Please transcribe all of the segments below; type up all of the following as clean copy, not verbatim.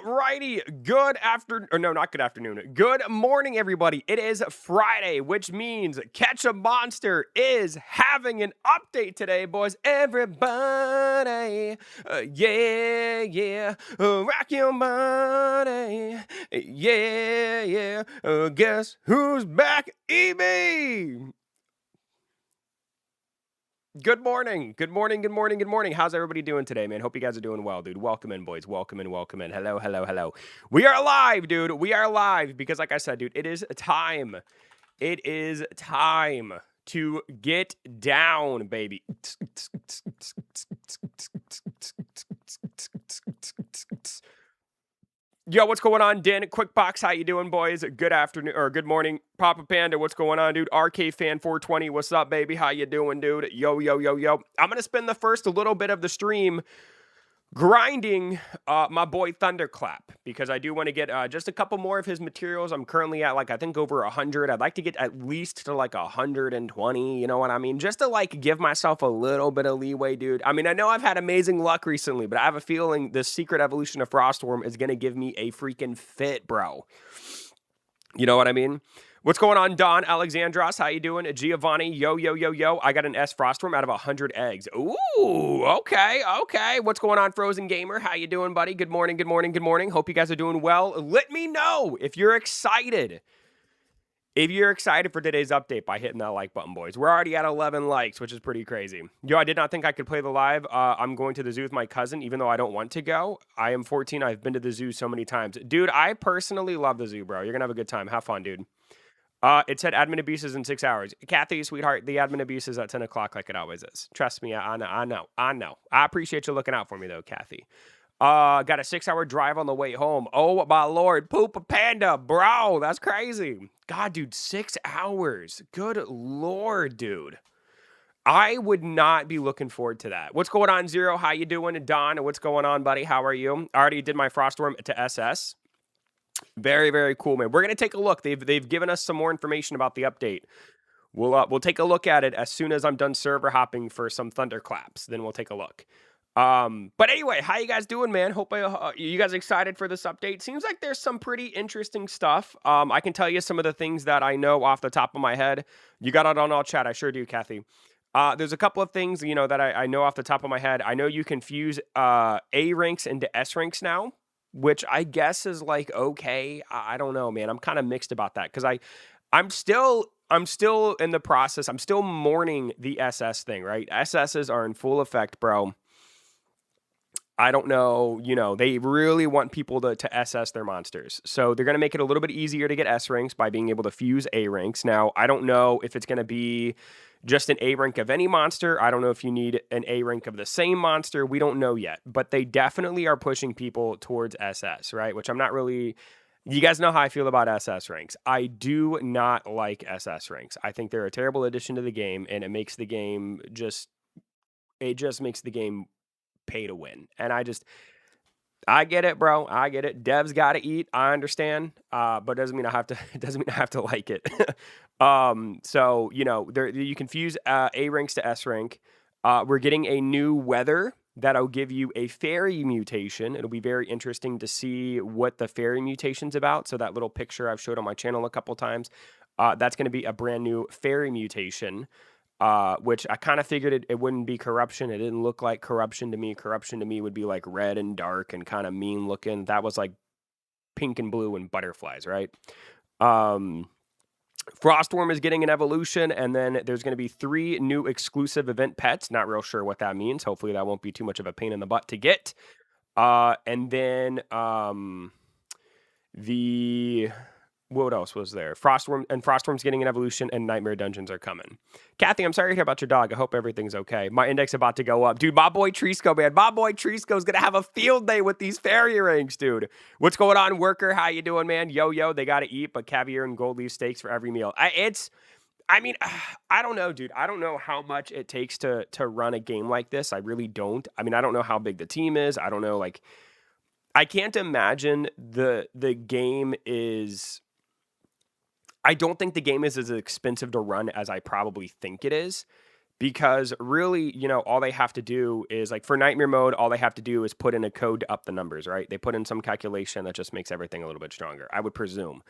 Alrighty, good afternoon, or no, not good afternoon. Good morning, everybody. It is Friday, which means Catch a Monster is having an update today, boys. Everybody, rock your body, guess who's back? EB. Good morning. Good morning. Good morning. Good morning. How's everybody doing today, man? Hope you guys are doing well, dude. Welcome in, boys. Welcome in. Welcome in. Hello, hello, hello. We are live, dude. We are live because, like I said, dude, it is time. It is time to get down, baby. Yo, what's going on, Dan? Quick Box, how you doing, boys? Good afternoon, or good morning. Papa Panda, what's going on, dude? RK Fan 420, what's up, baby? How you doing, dude? Yo, yo, yo, yo. I'm gonna spend the first little bit of the stream grinding my boy Thunderclap, because I do want to get just a couple more of his materials. I'm currently at, like, I think over 100. I'd like to get at least to like 120, you know what I mean? Just to like give myself a little bit of leeway, dude. I mean, I know I've had amazing luck recently, but I have a feeling the secret evolution of Frostwyrm is gonna give me a freaking fit, bro. You know what I mean? What's going on, Don Alexandros? How you doing? Giovanni, yo, yo, yo, yo. I got an S Frostworm out of 100 eggs. Ooh, okay, okay. What's going on, Frozen Gamer? How you doing, buddy? Good morning, good morning, good morning. Hope you guys are doing well. Let me know if you're excited. If you're excited for today's update by hitting that like button, boys. We're already at 11 likes, which is pretty crazy. Yo, I did not think I could play the live. I'm going to the zoo with my cousin, even though I don't want to go. I am 14. I've been to the zoo so many times. Dude, I personally love the zoo, bro. You're going to have a good time. Have fun, dude. It said admin abuse is in 6 hours. Kathy, sweetheart, the admin abuse is at 10 o'clock like it always is. Trust me, I know. I appreciate you looking out for me, though, Kathy. Got a 6-hour drive on the way home. Oh, my Lord. Poop a panda, bro. That's crazy. God, dude, 6 hours. Good Lord, dude. I would not be looking forward to that. What's going on, Zero? How you doing? Don, what's going on, buddy? How are you? I already did my Frostworm to SS. Very, very cool, man. We're going to take a look. They've given us some more information about the update. We'll take a look at it as soon as I'm done server hopping for some thunderclaps. Then we'll take a look. But anyway, how you guys doing, man? Hope you guys excited for this update. Seems like there's some pretty interesting stuff. I can tell you some of the things that I know off the top of my head. You got it on all chat. I sure do, Kathy. There's a couple of things, you know, that I know off the top of my head. I know you can fuse A ranks into S ranks now, which I guess is like, okay, I don't know, man. I'm kind of mixed about that because I'm still in the process. I'm still mourning the SS thing, right? SSs are in full effect, bro. I don't know, you know, they really want people to SS their monsters. So they're going to make it a little bit easier to get S ranks by being able to fuse A ranks. Now, I don't know if it's going to be just an A rank of any monster. I don't know if you need an A rank of the same monster. We don't know yet, but they definitely are pushing people towards SS, right? Which I'm not really, you guys know how I feel about SS ranks. I do not like SS ranks. I think they're a terrible addition to the game, and it makes the game it just makes the game pay to win. And I get it, bro. I get it. Devs got to eat. I understand. But doesn't mean I have to, it doesn't mean I have to like it. So, you know, you can fuse A ranks to S rank. We're getting a new weather that'll give you a fairy mutation. It'll be very interesting to see what the fairy mutation's about. So that little picture I've showed on my channel a couple times, that's going to be a brand new fairy mutation. Which I kind of figured it wouldn't be corruption. It didn't look like corruption to me. Corruption to me would be like red and dark and kind of mean looking. That was like pink and blue and butterflies, right? Frostworm is getting an evolution, and then there's going to be 3 new exclusive event pets. Not real sure what that means. Hopefully that won't be too much of a pain in the butt to get. And then what else was there? Frostworm's getting an evolution, and Nightmare Dungeons are coming. Kathy, I'm sorry to hear about your dog. I hope everything's okay. My index about to go up. Dude, my boy Trisco, man. My boy Trisco's going to have a field day with these fairy ranks, dude. What's going on, Worker? How you doing, man? Yo, they got to eat, but caviar and gold leaf steaks for every meal. I mean, I don't know, dude. I don't know how much it takes to run a game like this. I really don't. I mean, I don't know how big the team is. I don't know, like, I can't imagine the game is... I don't think the game is as expensive to run as I probably think it is, because really, you know, all they have to do is like for nightmare mode, all they have to do is put in a code to up the numbers, right? They put in some calculation that just makes everything a little bit stronger, I would presume.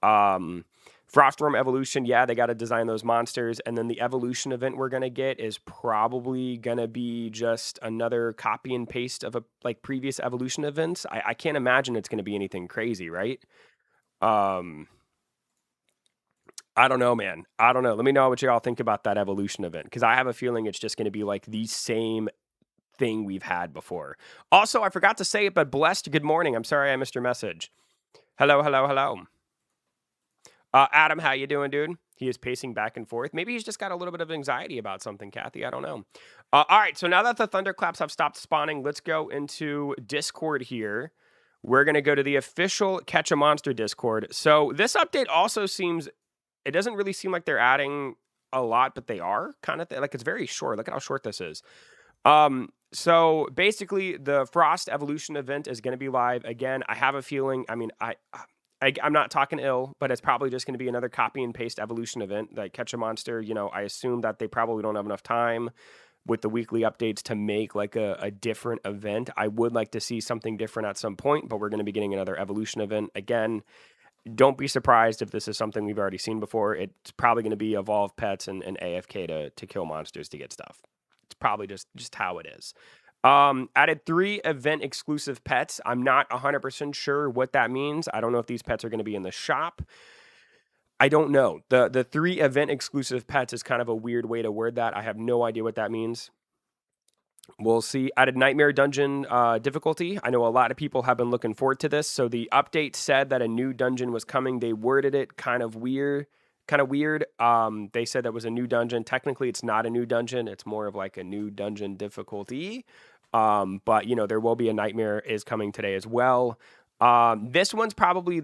Frostwyrm evolution, yeah, they got to design those monsters, and then the evolution event we're gonna get is probably gonna be just another copy and paste of a like previous evolution events. I can't imagine it's gonna be anything crazy, right? Um, I don't know, man. I don't know. Let me know what y'all think about that evolution event, because I have a feeling it's just gonna be like the same thing we've had before. Also, I forgot to say it, but blessed. Good morning. I'm sorry I missed your message. Hello, hello, hello. Adam, how you doing, dude? He is pacing back and forth. Maybe he's just got a little bit of anxiety about something, Kathy. I don't know. All right, so now that the thunderclaps have stopped spawning, let's go into Discord here. We're going to go to the official Catch a Monster Discord. So this update also seems, it doesn't really seem like they're adding a lot, but they are kind of, like it's very short. Look at how short this is. So basically the Frost evolution event is going to be live again. I have a feeling, I mean, I'm not talking ill, but it's probably just going to be another copy and paste evolution event. Like Catch a Monster, you know, I assume that they probably don't have enough time with the weekly updates to make like a different event. I would like to see something different at some point, but we're going to be getting another evolution event. Again, don't be surprised if this is something we've already seen before. It's probably going to be evolve pets and AFK to kill monsters to get stuff. It's probably just how it is. Added 3 event exclusive pets. I'm not 100% sure what that means. I don't know if these pets are going to be in the shop. I don't know. The 3 event exclusive pets is kind of a weird way to word that. I have no idea what that means. We'll see. Added Nightmare Dungeon difficulty. I know a lot of people have been looking forward to this. So the update said that a new dungeon was coming. They worded it kind of weird. They said that was a new dungeon. Technically, it's not a new dungeon. It's more of like a new dungeon difficulty. But you know, there will be a nightmare is coming today as well. This one's probably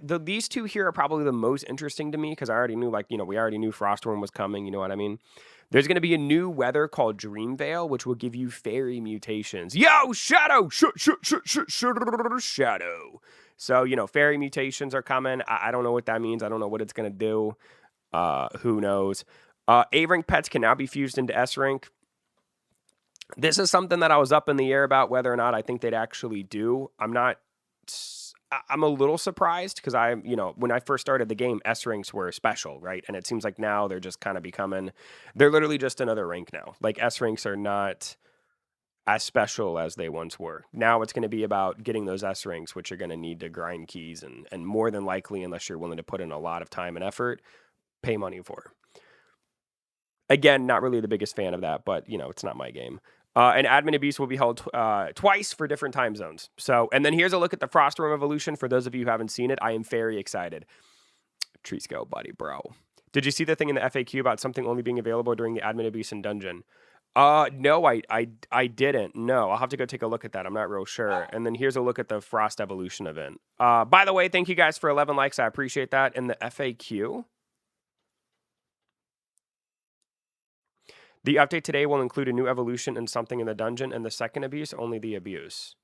these 2 here are probably the most interesting to me, because I already knew, like, you know, we already knew Frostwyrm was coming. You know what I mean? There's going to be a new weather called Dream Veil, which will give you fairy mutations. Yo, Shadow! Shadow! So, you know, fairy mutations are coming. I don't know what that means. I don't know what it's going to do. Who knows? A-rank pets can now be fused into S-rank. This is something that I was up in the air about whether or not I think they'd actually do. I'm a little surprised, because you know, when I first started the game, S ranks were special, right? And it seems like now they're just kind of they're literally just another rank now. Like S ranks are not as special as they once were. Now it's going to be about getting those S ranks, which are going to need to grind keys and more than likely, unless you're willing to put in a lot of time and effort, pay money for. Again, not really the biggest fan of that, but you know, it's not my game. And admin abuse will be held twice for different time zones. So, and then here's a look at the Frostwyrm evolution. For those of you who haven't seen it, I am very excited. Trees go, buddy, bro. Did you see the thing in the FAQ about something only being available during the admin abuse and dungeon? No, I didn't. No, I'll have to go take a look at that. I'm not real sure. And then here's a look at the Frost evolution event. By the way, thank you guys for 11 likes. I appreciate that. In the FAQ, the update today will include a new evolution and something in the dungeon, and the second abuse, only the abuse.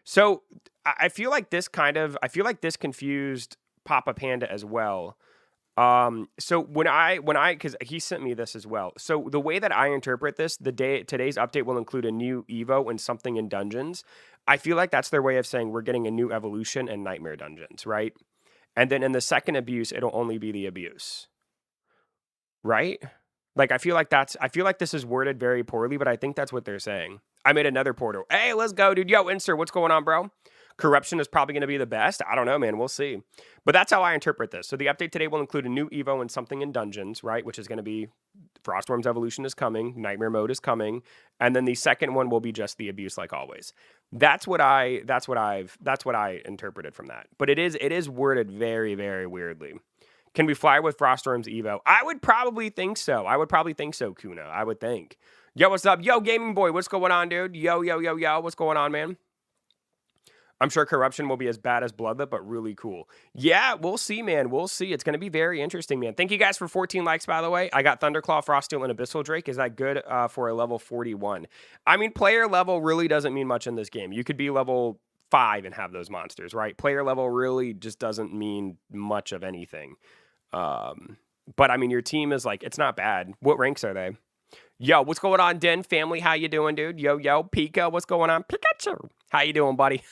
So I feel like this confused Papa Panda as well. So because he sent me this as well. So the way that I interpret this, today's update will include a new Evo and something in dungeons. I feel like that's their way of saying we're getting a new evolution and nightmare dungeons, right? And then in the second abuse, it'll only be the abuse. Right? Like, I feel like this is worded very poorly, but I think that's what they're saying. I made another portal. Hey, let's go, dude. Yo, Insert, what's going on, bro? Corruption is probably going to be the best. I don't know, man. We'll see. But that's how I interpret this. So the update today will include a new Evo and something in dungeons, right? Which is going to be Frostwyrm's evolution is coming. Nightmare mode is coming. And then the second one will be just the abuse, like always. That's what I interpreted from that. But it is worded very, very weirdly. Can we fly with Frostwyrm's Evo? I would probably think so. Kuna. I would think. Yo, what's up? Yo, Gaming Boy, what's going on, dude? Yo, what's going on, man? I'm sure Corruption will be as bad as Bloodlet, but really cool. Yeah, we'll see, man. We'll see. It's going to be very interesting, man. Thank you guys for 14 likes, by the way. I got Thunderclaw, Froststeel, and Abyssal Drake. Is that good for a level 41? I mean, player level really doesn't mean much in this game. You could be level 5 and have those monsters, right? Player level really just doesn't mean much of anything. But I mean, your team is like, it's not bad. What ranks are they? Yo, what's going on, Den family? How you doing, dude? Yo, Pika, what's going on? Pikachu, how you doing, buddy?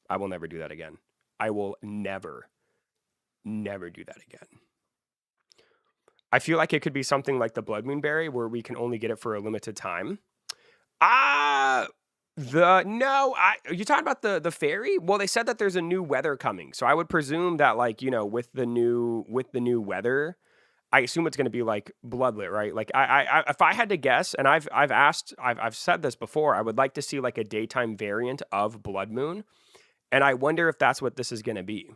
I will never do that again. I will never do that again. I feel like it could be something like the Blood Moon Berry, where we can only get it for a limited time. Are you talking about the fairy? Well, they said that there's a new weather coming, so I would presume that, like, you know, with the new weather, I assume it's going to be like bloodlet, right? Like I if I had to guess, and I've said this before, I would like to see like a daytime variant of Blood Moon, and I wonder if that's what this is going to be.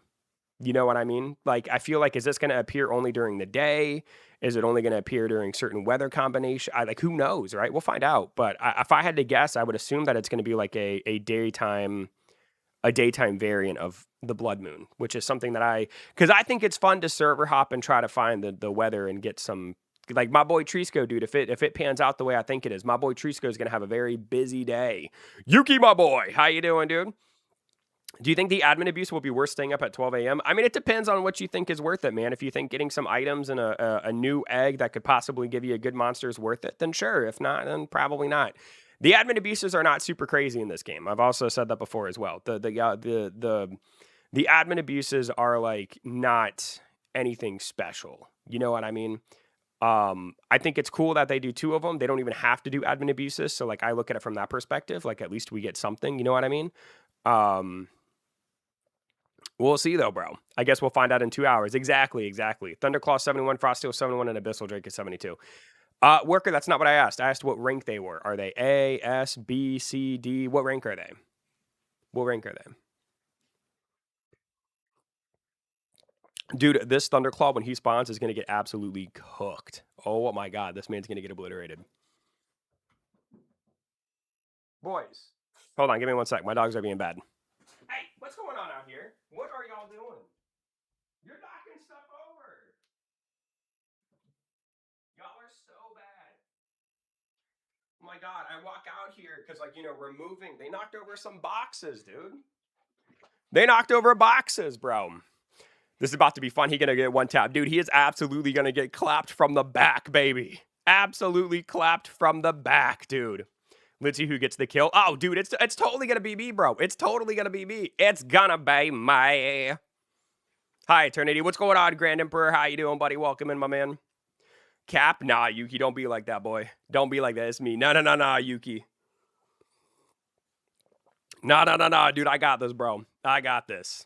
You know what I mean? Like, I feel like, is this going to appear only during the day? Is it only going to appear during certain weather combination? Who knows, right? We'll find out. But if I had to guess, I would assume that it's going to be like a daytime variant of the Blood Moon, which is something that because I think it's fun to server hop and try to find the weather and get some, like my boy Trisco, dude. If it pans out the way I think it is, my boy Trisco is going to have a very busy day. Yuki, my boy, how you doing, dude? Do you think the admin abuse will be worth staying up at 12 a.m.? I mean, it depends on what you think is worth it, man. If you think getting some items and a new egg that could possibly give you a good monster is worth it, then sure. If not, then probably not. The admin abuses are not super crazy in this game. I've also said that before as well. The admin abuses are like not anything special. You know what I mean? I think it's cool that they do 2 of them. They don't even have to do admin abuses. So like, I look at it from that perspective. Like, at least we get something. You know what I mean? We'll see though, bro. I guess we'll find out in 2 hours. Exactly. Thunderclaw 71, Froststeel 71, and Abyssal Drake is 72. Worker, that's not what I asked. I asked what rank they were. Are they A, S, B, C, D? What rank are they? Dude, this Thunderclaw, when he spawns, is going to get absolutely cooked. Oh my god, this man's going to get obliterated. Boys. Hold on, give me 1 sec. My dogs are being bad. Hey, what's going on out here? What are y'all doing? You're knocking stuff over. Y'all are so bad. Oh my god, I walk out here because, like, you know, removing. They knocked over some boxes, dude. They knocked over boxes, bro. This is about to be fun. He's going to get 1 tap. Dude, he is absolutely going to get clapped from the back, baby. Absolutely clapped from the back, dude. Let's see who gets the kill. Oh, dude, it's totally going to be me, bro. It's totally going to be me. It's going to be me. Hi, Eternity. What's going on, Grand Emperor? How you doing, buddy? Welcome in, my man. Cap? Nah, Yuki, don't be like that, boy. Don't be like that. It's me. Nah, Yuki. Nah, dude, I got this, bro. I got this.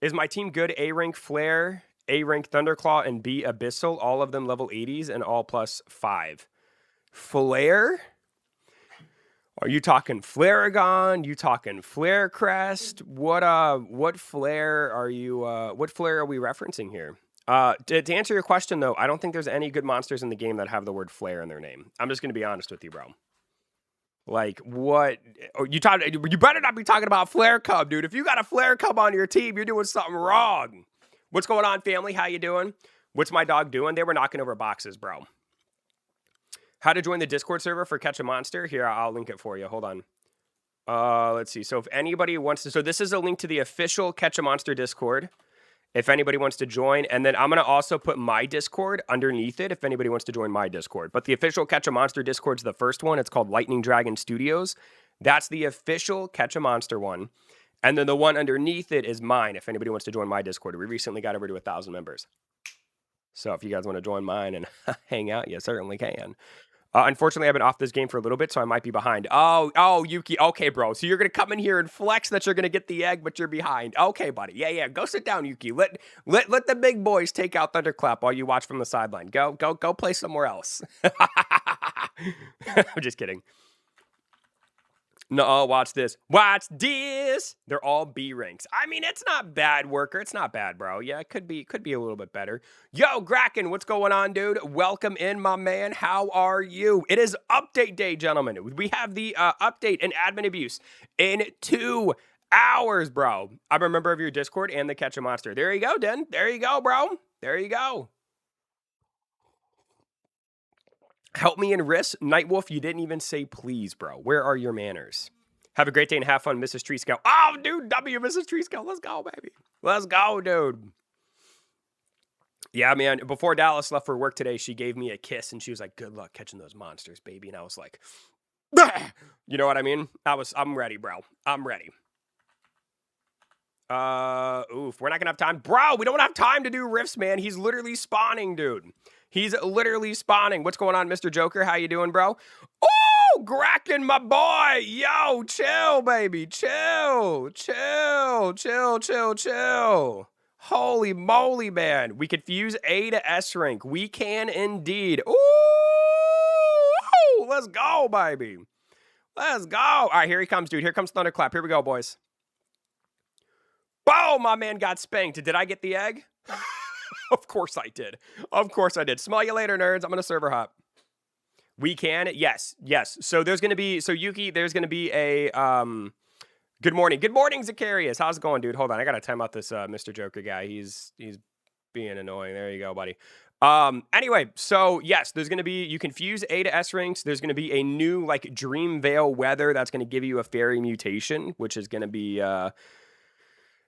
Is my team good? A rank Flare, A rank Thunderclaw, and B Abyssal. All of them level 80s and all +5. Flare? Are you talking Flaregon? You talking Flare Crest? What flare are you what flare are we referencing here? To answer your question though, I don't think there's any good monsters in the game that have the word flare in their name. I'm just gonna be honest with you, bro. Like, what? You better not be talking about Flare Cub, dude. If you got a Flare Cub on your team, you're doing something wrong. What's going on, family? How you doing? What's my dog doing? They were knocking over boxes, bro. How to join the Discord server for Catch a Monster? Here, I'll link it for you. Hold on. Let's see. So if anybody wants to... So this is a link to the official Catch a Monster Discord. If anybody wants to join. And then I'm going to also put my Discord underneath it if anybody wants to join my Discord. But the official Catch a Monster Discord's the first one. It's called Lightning Dragon Studios. That's the official Catch a Monster one. And then the one underneath it is mine if anybody wants to join my Discord. We recently got over to 1,000 members. So if you guys want to join mine and hang out, you certainly can. Unfortunately, I've been off this game for a little bit, so I might be behind. Oh, Yuki. Okay, bro. So you're going to come in here and flex that you're going to get the egg, but you're behind. Okay, buddy. Yeah. Go sit down, Yuki. Let the big boys take out Thunderclap while you watch from the sideline. Go play somewhere else. I'm just kidding. No, watch this. Watch this. They're all B ranks. I mean, it's not bad, Worker. It's not bad, bro. Yeah, it could be a little bit better. Yo, Graken, what's going on, dude? Welcome in, my man. How are you? It is update day, gentlemen. We have the update and admin abuse in 2 hours, bro. I'm a member of your Discord and the Catch a Monster. There you go, Den. There you go, bro. There you go. Help me in risk. Nightwolf, you didn't even say please, bro. Where are your manners? Have a great day and have fun, Mrs. Tree Scout. Oh, dude, W, Mrs. Tree Scout. Let's go, baby. Let's go, dude. Yeah, man. Before Dallas left for work today, she gave me a kiss and she was like, "Good luck catching those monsters, baby." And I was like, "Bah!" You know what I mean? I'm ready, bro. I'm ready. Oof, we're not gonna have time. Bro, we don't have time to do rifts, man. He's literally spawning, dude. He's literally spawning. What's going on, Mr. Joker? How you doing, bro? Oh, Kraken, my boy. Yo, chill, baby. Chill. Chill. Chill, chill, chill. Holy moly, man. We could fuse A to S rank. We can indeed. Ooh, let's go, baby. Let's go. All right, here he comes, dude. Here comes Thunderclap. Here we go, boys. Boom, my man got spanked. Did I get the egg? Of course I did. Of course I did. Smell you later, nerds. I'm going to server hop. We can? Yes. Yes. So there's going to be, so Yuki, there's going to be a, good morning. Good morning, Zacharias. How's it going, dude? Hold on. I got to time out this, Mr. Joker guy. He's being annoying. There you go, buddy. Anyway, so yes, there's going to be, you can fuse A to S ranks. There's going to be a new, like, Dream Veil weather that's going to give you a fairy mutation, which is going to be,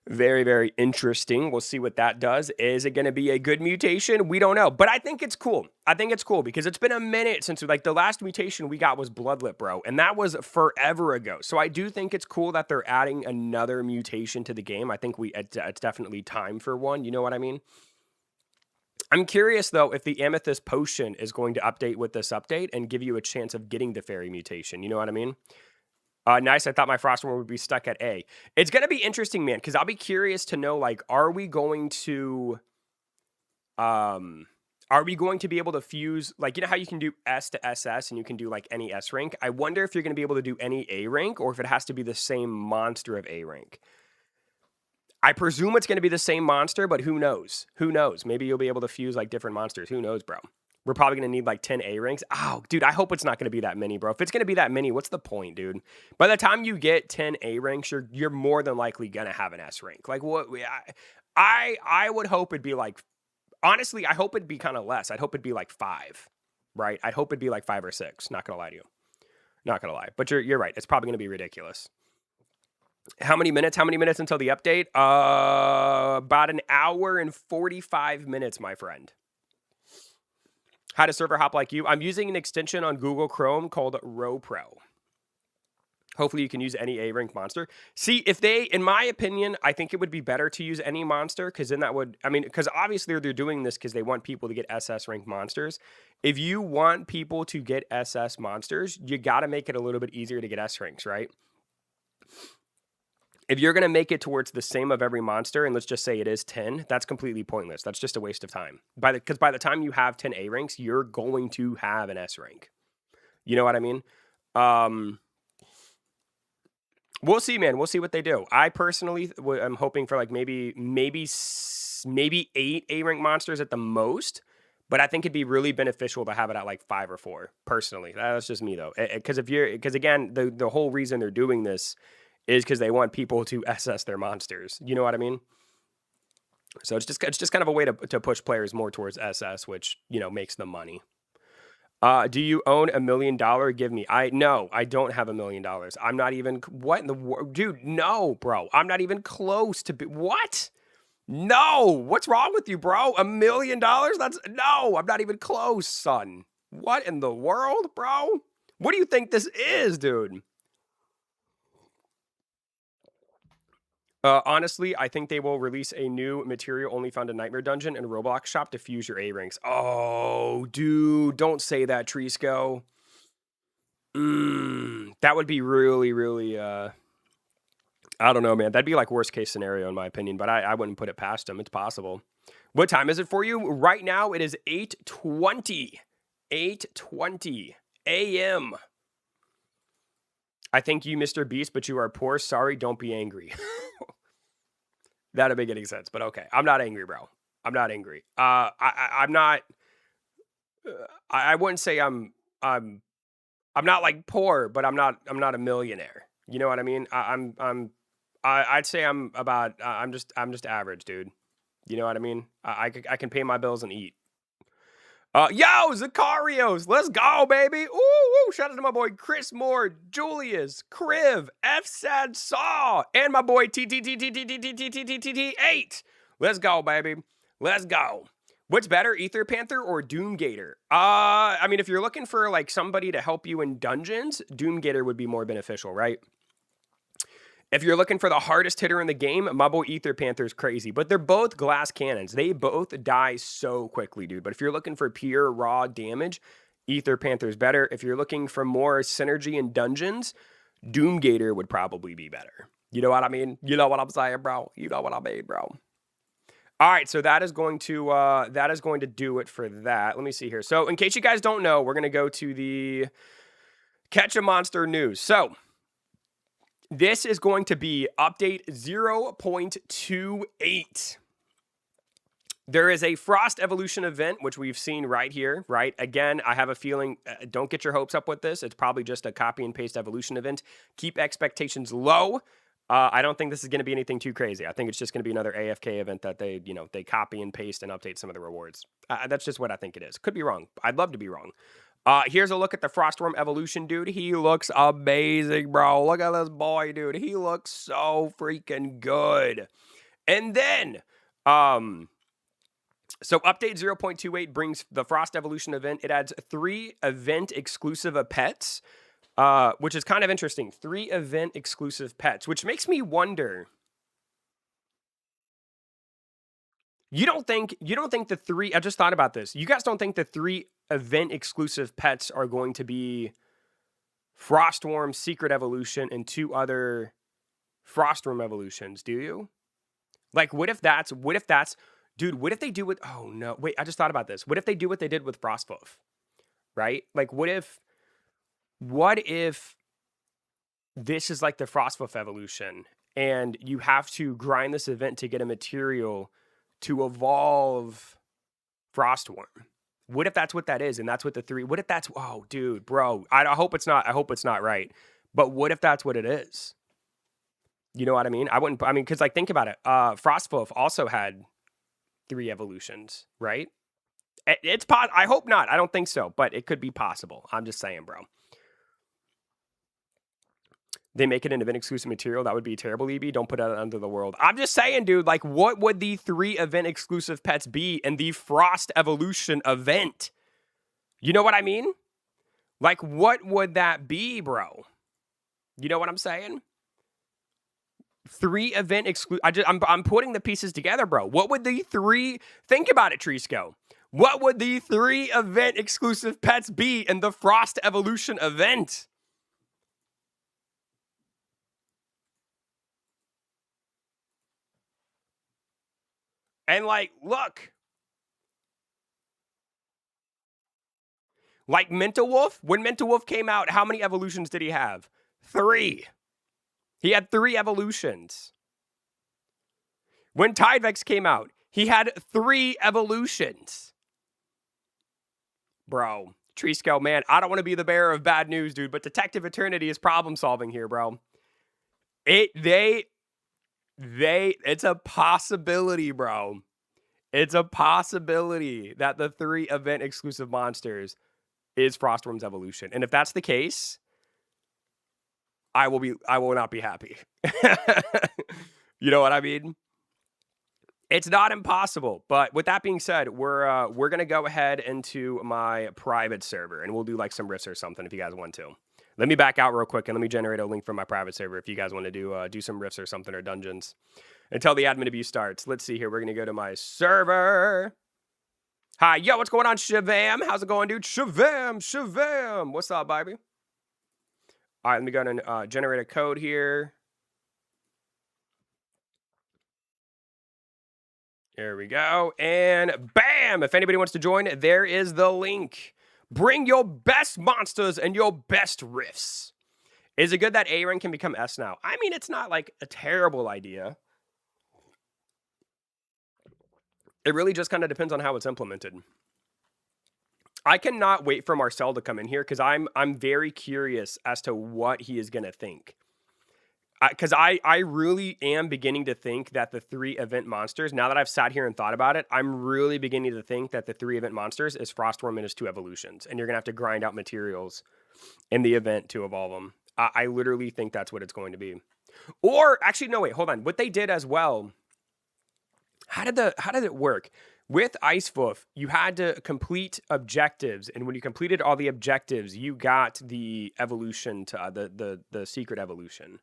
very, very interesting. We'll see what that does. Is it going to be a good mutation? We don't know. But I think it's cool. I think it's cool because it's been a minute since, like, the last mutation we got was Bloodlet, bro. And that was forever ago. So I do think it's cool that they're adding another mutation to the game. I think it's definitely time for one. You know what I mean? I'm curious, though, if the Amethyst Potion is going to update with this update and give you a chance of getting the fairy mutation. You know what I mean? Nice. I thought my Frostwyrm would be stuck at A. It's going to be interesting, man, because I'll be curious to know, like, are we going to be able to fuse, like, you know how you can do S to SS and you can do, like, any S rank? I wonder if you're going to be able to do any A rank or if it has to be the same monster of A rank. I presume it's going to be the same monster, but who knows? Who knows? Maybe you'll be able to fuse, like, different monsters. Who knows, bro? We're probably going to need like 10 A ranks. Oh, dude, I hope it's not going to be that many, bro. If it's going to be that many, what's the point, dude? By the time you get 10 A ranks, you're more than likely going to have an S rank. Like, what? I would hope it'd be like, honestly, I hope it'd be kind of less. I'd hope it'd be like 5, right? I'd hope it'd be like 5 or 6. Not going to lie to you. Not going to lie. But you're right. It's probably going to be ridiculous. How many minutes? How many minutes until the update? About an hour and 45 minutes, my friend. How to server hop like you. I'm using an extension on Google Chrome called RoPro. Hopefully you can use any A rank monster. See, if they, in my opinion, I think it would be better to use any monster because then that would, I mean, because obviously they're doing this because they want people to get SS rank monsters. If you want people to get SS monsters, you got to make it a little bit easier to get S ranks, right? If you're going to make it towards the same of every monster, and let's just say it is 10, that's completely pointless. That's just a waste of time. Because by the time you have 10 A ranks, you're going to have an S rank. You know what I mean? We'll see, man. We'll see what they do. I personally am hoping for like maybe 8 A rank monsters at the most. But I think it'd be really beneficial to have it at like 5 or 4. Personally, that's just me though. Because again, the whole reason they're doing this is because they want people to SS their monsters. You know what I mean? So it's just kind of a way to push players more towards SS, which, you know, makes them money. Do you own $1 million? Give me. No, I don't have $1 million. I'm not even, what in the world? Dude, no, bro. I'm not even close to what? No, what's wrong with you, bro? $1 million? No, I'm not even close, son. What in the world, bro? What do you think this is, dude? Honestly, I think they will release a new material only found in Nightmare Dungeon and Roblox shop to fuse your A ranks. Oh, dude, don't say that, Trisco. That would be really, really, I don't know, man. That'd be like worst case scenario in my opinion, but I wouldn't put it past them. It's possible. What time is it for you? Right now, it is 8:20. 8:20 a.m. I think you, Mr. Beast, but you are poor. Sorry, don't be angry. That'd make any sense, but okay. I'm not angry, bro. I'm not angry. I'm not. I wouldn't say I'm not like poor, but I'm not a millionaire. You know what I mean? I'd say I'm just average, dude. You know what I mean? I can pay my bills and eat. Yo, Zacharios, let's go, baby. Ooh, shout out to my boy Chris Moore, Julius, Kriv, F Sad Saw, and my boy TTTTTTTTTTT8. Let's go, baby. Let's go. What's better, Ether Panther or Doomgator? I mean, if you're looking for like somebody to help you in dungeons, Doomgator would be more beneficial, right? If you're looking for the hardest hitter in the game, my boy Ether Panther's crazy. But they're both glass cannons. They both die so quickly, dude. But if you're looking for pure raw damage, Ether Panther's better. If you're looking for more synergy in dungeons, Doomgator would probably be better. You know what I mean? You know what I'm saying, bro? You know what I mean, bro? All right, so that is going to do it for that. Let me see here. So in case you guys don't know, we're going to go to the Catch a Monster news. So this is going to be update 0.28. There is a Frost Evolution event, which we've seen right here, right? Again, I have a feeling, don't get your hopes up with this. It's probably just a copy and paste evolution event. Keep expectations low. I don't think this is going to be anything too crazy. I think it's just going to be another AFK event that they copy and paste and update some of the rewards. That's just what I think it is. Could be wrong. I'd love to be wrong. Here's a look at the Frostwyrm evolution, dude. He looks amazing, bro. Look at this boy, dude. He looks so freaking good. And then, so update 0.28 brings the Frost evolution event. It adds 3 event exclusive pets. Which is kind of interesting. 3 event exclusive pets, which makes me wonder. You don't think the 3, I just thought about this. You guys don't think the 3 event exclusive pets are going to be Frostwyrm Secret Evolution and 2 other Frostwyrm evolutions, do you? Like, what if that's, dude, what if they do with, oh no, wait, I just thought about this. What if they do what they did with Frostwolf, right? Like, what if this is like the Frostwolf evolution and you have to grind this event to get a material to evolve Frostwyrm? What if that's what that is and that's what the 3, what if that's, oh dude, bro, I hope it's not right. But what if that's what it is? You know what I mean? Because like, think about it. Frostwolf also had 3 evolutions, right? I hope not. I don't think so, but it could be possible. I'm just saying, bro. They make it an event exclusive material. That would be terrible, EB. Don't put it out under the world. I'm just saying, dude, like, what would the 3 event exclusive pets be in the Frost Evolution event? You know what I mean? Like, what would that be, bro? You know what I'm saying? 3 event exclusive. I'm putting the pieces together, bro. What would the 3, think about it, Trisco. What would the 3 event exclusive pets be in the Frost Evolution event? And like, look. Like Mental Wolf, when Mental Wolf came out, how many evolutions did he have? 3. He had 3 evolutions. When Tidevex came out, he had 3 evolutions. Bro, Trisco, man, I don't want to be the bearer of bad news, dude, but Detective Eternity is problem solving here, bro. It's a possibility, bro. It's a possibility that the 3 event exclusive monsters is Frostwyrm's evolution. And if that's the case, I will not be happy. You know what I mean? It's not impossible, but with that being said, we're going to go ahead into my private server and we'll do like some rifts or something if you guys want to. Let me back out real quick and let me generate a link from my private server if you guys want to do some rifts or something or dungeons until the admin abuse starts. Let's see here. We're going to go to my server. Hi, yo, what's going on, Shavam? How's it going, dude? Shavam. What's up, baby? All right, let me go ahead and generate a code here. There we go. And bam! If anybody wants to join, there is the link. Bring your best monsters and your best riffs. Is it good that A rank can become S now? I mean, it's not like a terrible idea. It really just kind of depends on how it's implemented. I cannot wait for Marcel to come in here because I'm very curious as to what he is going to think. Because I really am beginning to think that the 3 event monsters, now that I've sat here and thought about it, I'm really beginning to think that the 3 event monsters is Frostwyrm and his 2 evolutions. And you're going to have to grind out materials in the event to evolve them. I literally think that's what it's going to be. Or, actually, no, wait, hold on. What they did as well, how did it work? With Icewolf, you had to complete objectives, and when you completed all the objectives, you got the evolution to the secret evolution.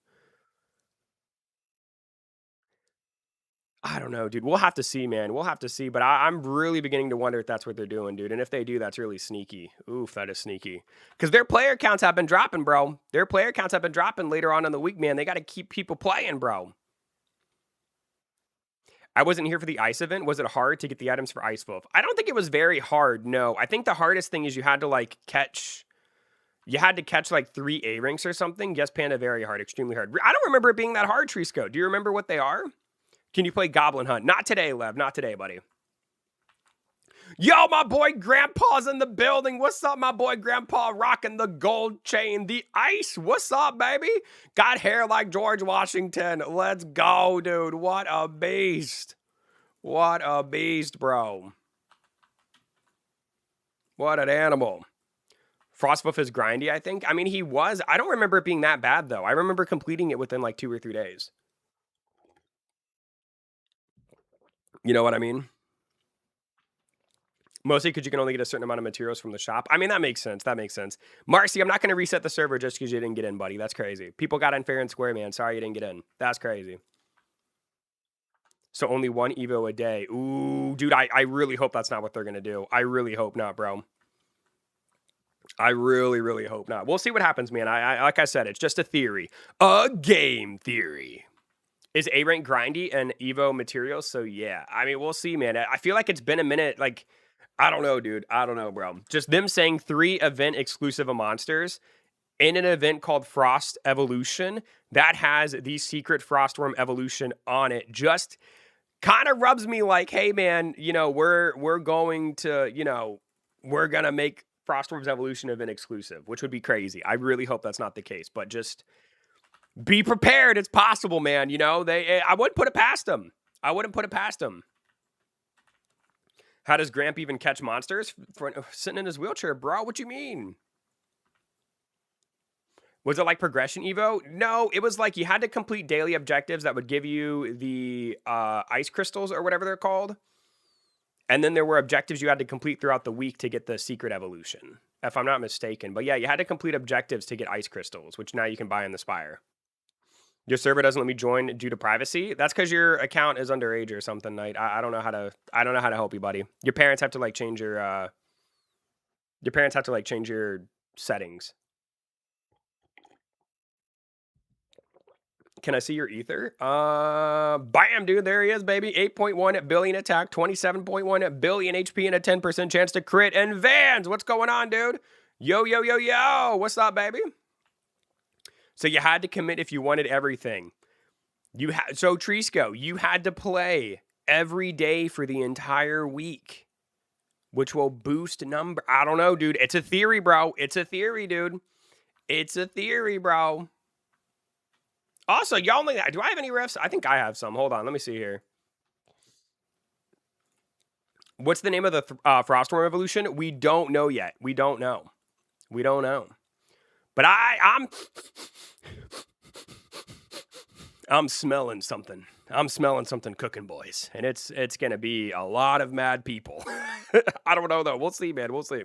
I don't know, dude. We'll have to see, man. We'll have to see. But I'm really beginning to wonder if that's what they're doing, dude. And if they do, that's really sneaky. Oof, that is sneaky. Because their player counts have been dropping, bro. Their player counts have been dropping later on in the week, man. They got to keep people playing, bro. I wasn't here for the ice event. Was it hard to get the items for Ice Wolf? I don't think it was very hard. No, I think the hardest thing is you had to like catch. You had to catch like 3 A ranks or something. Yes, Panda, very hard, extremely hard. I don't remember it being that hard, Trisco. Do you remember what they are? Can you play Goblin Hunt? Not today, Lev. Not today, buddy. Yo, my boy Grandpa's in the building. What's up, my boy Grandpa rocking the gold chain, the ice? What's up, baby? Got hair like George Washington. Let's go, dude. What a beast. What a beast, bro. What an animal. Frostwolf is grindy, I think. I mean, he was. I don't remember it being that bad, though. I remember completing it within like 2 or 3 days. You know what I mean? Mostly because you can only get a certain amount of materials from the shop. I mean, that makes sense. That makes sense. Marcy, I'm not going to reset the server just because you didn't get in, buddy. That's crazy. People got in fair and square, man. Sorry you didn't get in. That's crazy. So only 1 Evo a day. Ooh, dude, I really hope that's not what they're going to do. I really hope not, bro. I really, really hope not. We'll see what happens, man. I like I said, it's just a theory. A game theory. Is A rank grindy and Evo materials? So yeah. I mean, we'll see, man. I feel like it's been a minute. Like, I don't know, dude. I don't know, bro. Just them saying 3 event exclusive of monsters in an event called Frost Evolution that has the secret Frostwyrm evolution on it. Just kind of rubs me like, hey, man, you know, we're going to, you know, we're going to make Frostwyrm's evolution event exclusive, which would be crazy. I really hope that's not the case, but just be prepared. It's possible, man. You know, I wouldn't put it past them. I wouldn't put it past them. How does Gramp even catch monsters? Sitting in his wheelchair, bro. What you mean? Was it like progression Evo? No, it was like you had to complete daily objectives that would give you the ice crystals or whatever they're called. And then there were objectives you had to complete throughout the week to get the secret evolution, if I'm not mistaken. But yeah, you had to complete objectives to get ice crystals, which now you can buy in the Spire. Your server doesn't let me join due to privacy. That's because your account is underage or something, Knight. I don't know how to. I don't know how to help you, buddy. Your parents have to like change your. Your parents have to like change your settings. Can I see your ether? Bam, dude. There he is, baby. 8.1 billion attack, 27.1 billion HP, and a 10% chance to crit. And Vans, what's going on, dude? Yo, yo, yo, yo. What's up, baby? So you had to commit if you wanted everything. So Trisco, you had to play every day for the entire week, which will boost number. I don't know, dude. It's a theory, bro. It's a theory, dude. It's a theory, bro. Also, y'all only do I have any refs? I think I have some. Hold on, let me see here. What's the name of the Frostwyrm evolution? We don't know yet. We don't know. We don't know. But I'm smelling something. I'm smelling something cooking, boys. And it's going to be a lot of mad people. I don't know, though. We'll see, man. We'll see.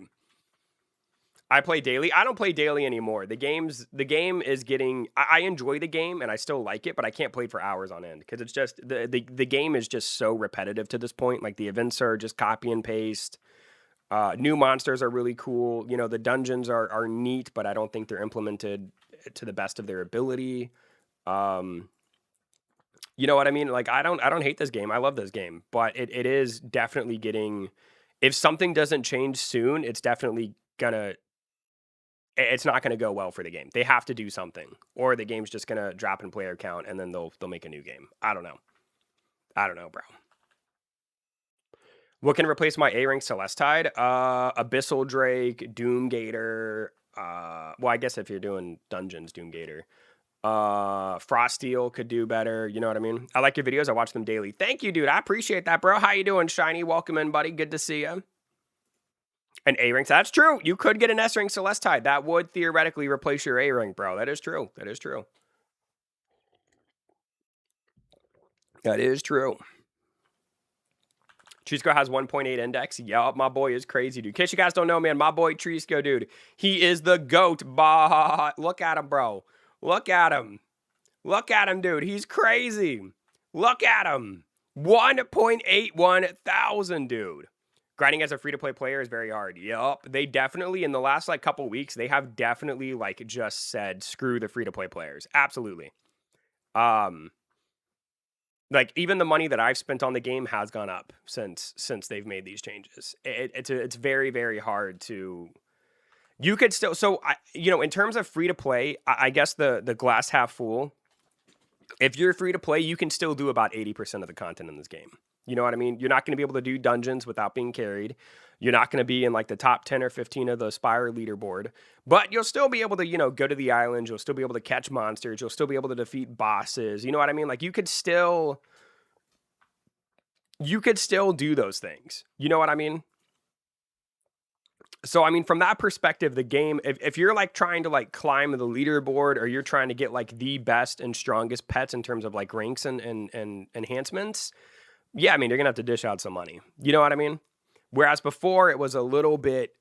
I play daily. I don't play daily anymore. The game is getting... I enjoy the game, and I still like it, but I can't play for hours on end. Because it's just... The game is just so repetitive to this point. Like, the events are just copy and paste. New monsters are really cool. You know, the dungeons are neat, but I don't think they're implemented to the best of their ability. You know what I mean? Like, I don't hate this game. I love this game, but it is definitely getting... If something doesn't change soon, it's definitely gonna... It's not gonna go well for the game. They have to do something, or the game's just gonna drop in player count, and then they'll make a new game. I don't know. I don't know, bro. What can replace my A-rank Celestide? Abyssal Drake, Doomgator. Well, I guess if you're doing dungeons, Doomgator. Froststeel could do better. You know what I mean? I like your videos. I watch them daily. Thank you, dude. I appreciate that, bro. How you doing, Shiny? Welcome in, buddy. Good to see you. An A-rank. That's true. You could get an S-rank Celestide. That would theoretically replace your A-rank, bro. That is true. That is true. That is true. Trisco has 1.8 index. Yup, my boy is crazy, dude. In case you guys don't know, man, my boy Trisco, dude, he is the GOAT. Bah, look at him, bro. Look at him. Look at him, dude. He's crazy. Look at him. 1.81 thousand, dude. Grinding as a free-to-play player is very hard. Yup. They definitely, in the last, like, couple weeks, they have definitely, like, just said, screw the free-to-play players. Absolutely. Like, even the money that I've spent on the game has gone up since they've made these changes. It's very, very hard to... You could still... So, in terms of free-to-play, I guess the glass half full, if you're free-to-play, you can still do about 80% of the content in this game. You know what I mean? You're not going to be able to do dungeons without being carried. You're not going to be in, like, the top 10 or 15 of the Spire leaderboard. But you'll still be able to, go to the islands. You'll still be able to catch monsters. You'll still be able to defeat bosses. You know what I mean? Like, you could still do those things. You know what I mean? So, I mean, from that perspective, the game, if you're, like, trying to, like, climb the leaderboard, or you're trying to get, like, the best and strongest pets in terms of, like, ranks and enhancements, yeah, I mean, you're going to have to dish out some money. You know what I mean? Whereas before, it was a little bit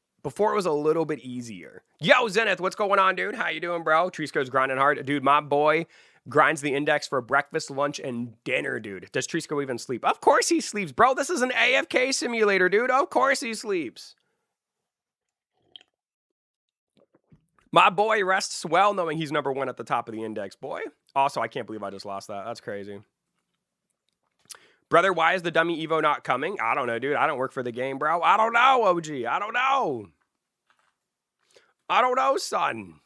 easier. Yo, Zenith, what's going on, dude? How you doing, bro? Trisco's grinding hard. Dude, my boy grinds the index for breakfast, lunch, and dinner, dude. Does Trisco even sleep? Of course he sleeps, bro. This is an AFK simulator, dude. Of course he sleeps. My boy rests well knowing he's number 1 at the top of the index, boy. Also, I can't believe I just lost that. That's crazy. Brother, why is the dummy Evo not coming? I don't know, dude. I don't work for the game, bro. I don't know, OG. I don't know. I don't know, son.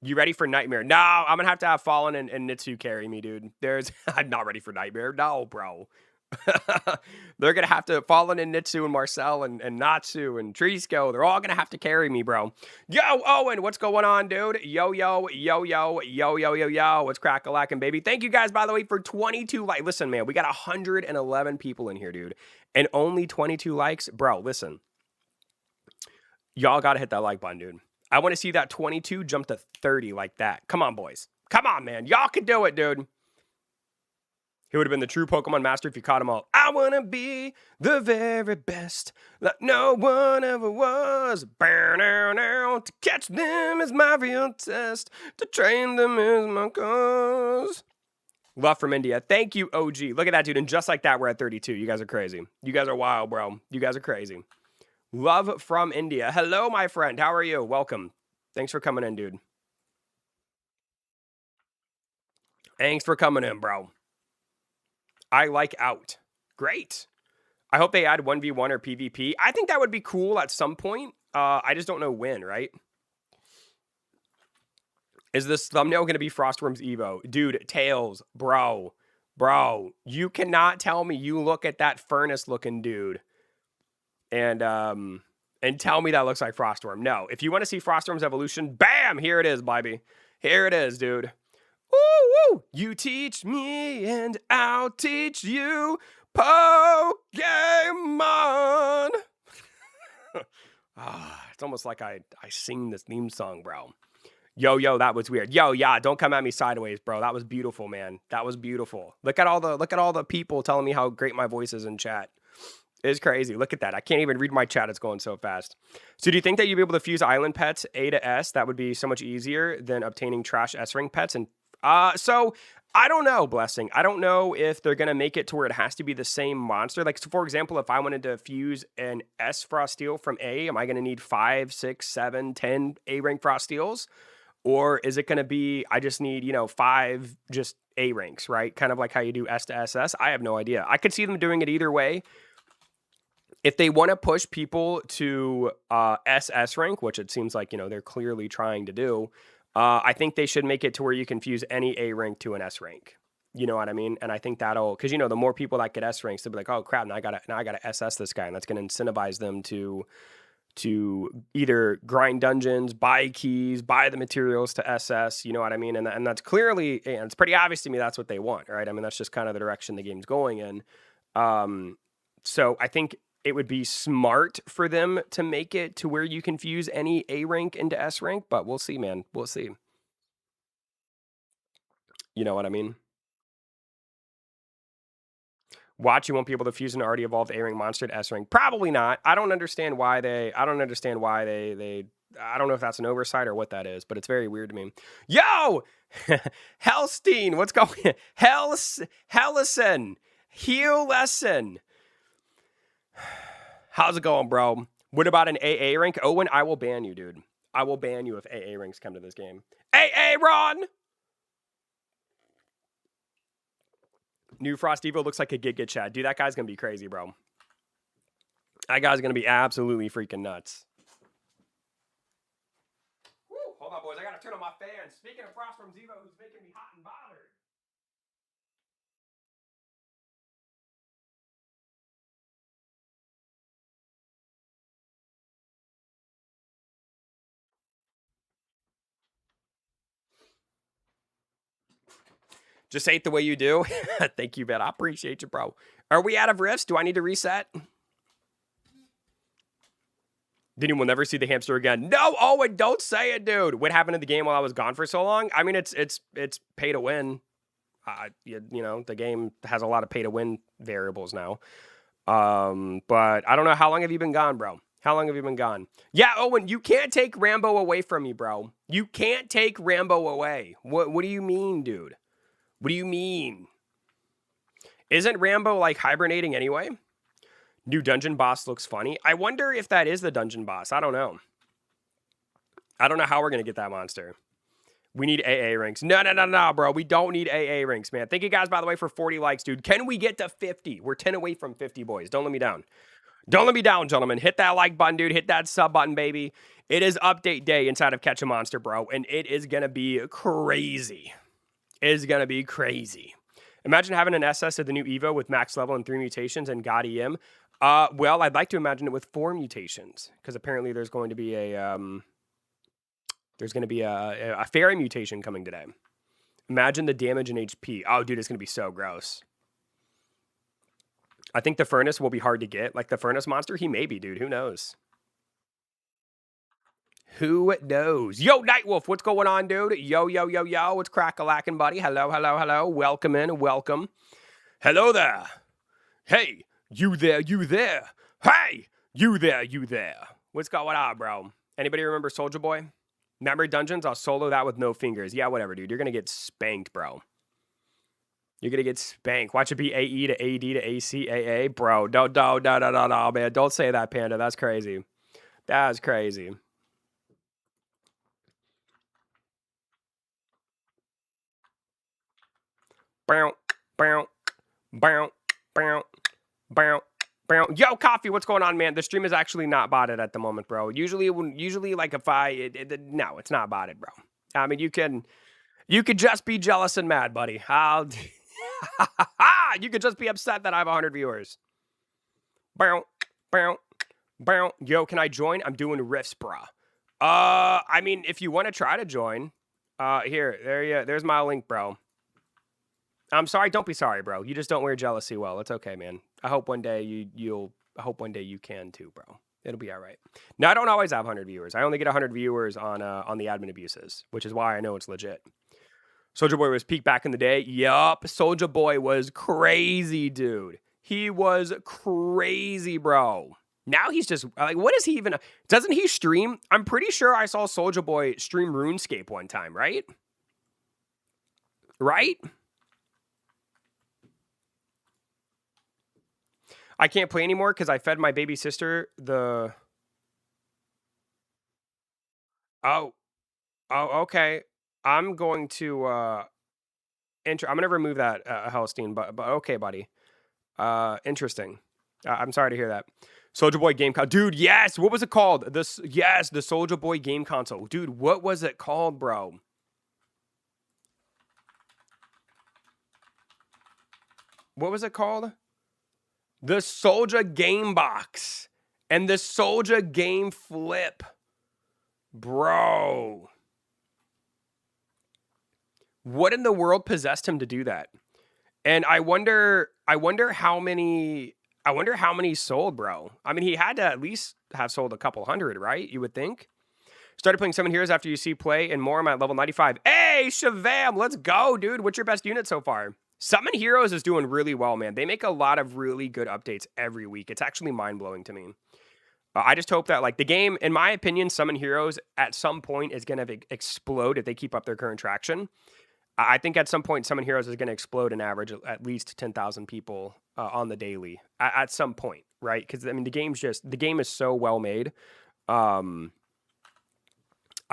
You ready for Nightmare? No, I'm going to have Fallen and Nitsu carry me, dude. I'm not ready for Nightmare. No, bro. They're going to have to... Fallen and Nitsu and Marcel and Natsu and Trisco, they're all going to have to carry me, bro. Yo, Owen, what's going on, dude? Yo, yo, yo, yo, yo, yo, yo, yo. What's crack-a-lackin', baby? Thank you guys, by the way, for 22 likes. Listen, man, we got 111 people in here, dude. And only 22 likes? Bro, listen. Y'all got to hit that like button, dude. I want to see that 22 jump to 30 like that. Come on, boys. Come on, man. Y'all can do it, dude. He would have been the true Pokemon master if you caught them all. I want to be the very best, like no one ever was. To catch them is my real test. To train them is my cause. Love from India. Thank you, OG. Look at that, dude. And just like that, we're at 32. You guys are crazy. You guys are wild, bro. You guys are crazy. Love from India. Hello, my friend. How are you? Welcome. Thanks for coming in, dude. Thanks for coming in, bro. I like out. Great. I hope they add 1v1 or PvP. I think that would be cool at some point. I just don't know when, right? Is this thumbnail going to be Frostwyrm's Evo? Dude, Tails, bro. Bro, you cannot tell me you look at that furnace-looking dude and tell me that looks like Frostwyrm. No. If you want to see Frostwyrm's evolution, bam! Here it is, baby. Here it is, dude. Woo, woo. You teach me and I'll teach you Pokemon. It's almost like I sing this theme song, bro. Yo, yo, that was weird. Yo, yeah, don't come at me sideways, bro. That was beautiful, man. That was beautiful. Look at all the people telling me how great my voice is in chat. It's crazy. Look at that. I can't even read my chat. It's going so fast. So do you think that you'd be able to fuse island pets A to S? That would be so much easier than obtaining trash S-ring pets. And so I don't know, Blessing. I don't know if they're going to make it to where it has to be the same monster. Like, so for example, if I wanted to fuse an S Frosteel from A, am I going to need 5, 6, 7, 10 A-rank Frosteels? Or is it going to be, I just need, 5 just A ranks, right? Kind of like how you do S to SS. I have no idea. I could see them doing it either way. If they want to push people to SS rank, which it seems like, they're clearly trying to do, I think they should make it to where you can fuse any A rank to an S rank. You know what I mean? And I think that'll, because, the more people that get S ranks, they'll be like, oh, crap, now I gotta SS this guy. And that's going to incentivize them to either grind dungeons, buy keys, buy the materials to SS, you know what I mean? And that's clearly, and it's pretty obvious to me that's what they want, right? I mean, that's just kind of the direction the game's going in. So I think it would be smart for them to make it to where you can fuse any A rank into S rank, but we'll see, man. We'll see. You know what I mean? Watch, you won't be able to fuse an already evolved A-ring monster to S-ring. Probably not. I don't understand why they... I don't know if that's an oversight or what that is, but it's very weird to me. Yo! Hellstein, what's going... Hellison. How's it going, bro? What about an AA rank? Owen, I will ban you, dude. I will ban you if AA ranks come to this game. AA Ron! New Frost Evo looks like a Giga Chad. Dude, that guy's going to be crazy, bro. That guy's going to be absolutely freaking nuts. Woo, hold on, boys. I got to turn on my fan. Speaking of Frostwyrm Evo, who's making me hot and bothered. Just say it the way you do. Thank you, man. I appreciate you, bro. Are we out of rifts? Do I need to reset? Then you will never see the hamster again. No, Owen, don't say it, dude. What happened in the game while I was gone for so long? I mean, it's pay to win. You know, the game has a lot of pay to win variables now. But I don't know. How long have you been gone, bro? How long have you been gone? Yeah, Owen, you can't take Rambo away from me, bro. You can't take Rambo away. What do you mean, dude? What do you mean? Isn't Rambo, like, hibernating anyway? New dungeon boss looks funny. I wonder if that is the dungeon boss. I don't know. I don't know how we're going to get that monster. We need AA ranks. No, bro. We don't need AA ranks, man. Thank you guys, by the way, for 40 likes, dude. Can we get to 50? We're 10 away from 50, boys. Don't let me down. Don't let me down, gentlemen. Hit that like button, dude. Hit that sub button, baby. It is update day inside of Catch a Monster, bro. And it is going to be crazy. It is going to be crazy. Imagine having an SS of the new Evo with max level and 3 mutations and God EM. Well, I'd like to imagine it with 4 mutations, because apparently there's going to be a fairy mutation coming today. Imagine the damage and HP. Oh, dude, it's going to be so gross. I think the furnace will be hard to get. Like the furnace monster, he may be, dude. Who knows? Who knows? Yo, Nightwolf, what's going on, dude? Yo. What's crack-a-lackin', buddy? Hello. Welcome in. Welcome. Hello there. Hey, you there. Hey, you there. What's going on, bro? Anybody remember Soldier Boy? Memory Dungeons? I'll solo that with no fingers. Yeah, whatever, dude. You're going to get spanked, bro. You're going to get spanked. Watch it be AE to AD to AC, AA. Bro, no, man. Don't say that, Panda. That's crazy. That's crazy. Bow. Yo, Coffee, what's going on, man? The stream is actually not botted at the moment, bro. Usually, like if no, it's not botted, bro. I mean, you could just be jealous and mad, buddy. You could just be upset that I have 100 viewers. Bow. Yo, can I join? I'm doing riffs, bro. I mean, if you want to try to join, there's my link, bro. I'm sorry. Don't be sorry, bro. You just don't wear jealousy well. It's okay, man. I hope one day I hope one day you can too, bro. It'll be all right. Now, I don't always have 100 viewers. I only get 100 viewers on the admin abuses, which is why I know it's legit. Soldier Boy was peak back in the day. Yup. Soldier Boy was crazy, dude. He was crazy, bro. Now he's just like, what is he even? Doesn't he stream? I'm pretty sure I saw Soldier Boy stream RuneScape one time, right? Right? I can't play anymore because I fed my baby sister the... Oh, okay. I'm going to... I'm going to remove that, Hellstein, but okay, buddy. Interesting. I'm sorry to hear that. Soldier Boy game console. Dude, yes! What was it called? The Soldier Boy game console. Dude, what was it called, bro? What was it called? The Soldier Game Box and the Soldier Game Flip. Bro. What in the world possessed him to do that? And I wonder how many sold, bro. I mean, he had to at least have sold a couple hundred, right? You would think. Started playing 7 Heroes after you see play and more. I'm at level 95. Hey, Shavam, let's go, dude. What's your best unit so far? Summon Heroes is doing really well, man. They make a lot of really good updates every week. It's actually mind-blowing to me. I just hope that, like, the game, in my opinion, Summon Heroes at some point is going to explode if they keep up their current traction. I think at some point, Summon Heroes is going to explode and average at least 10,000 people on the daily at some point, right? Because, I mean, the game is so well made. I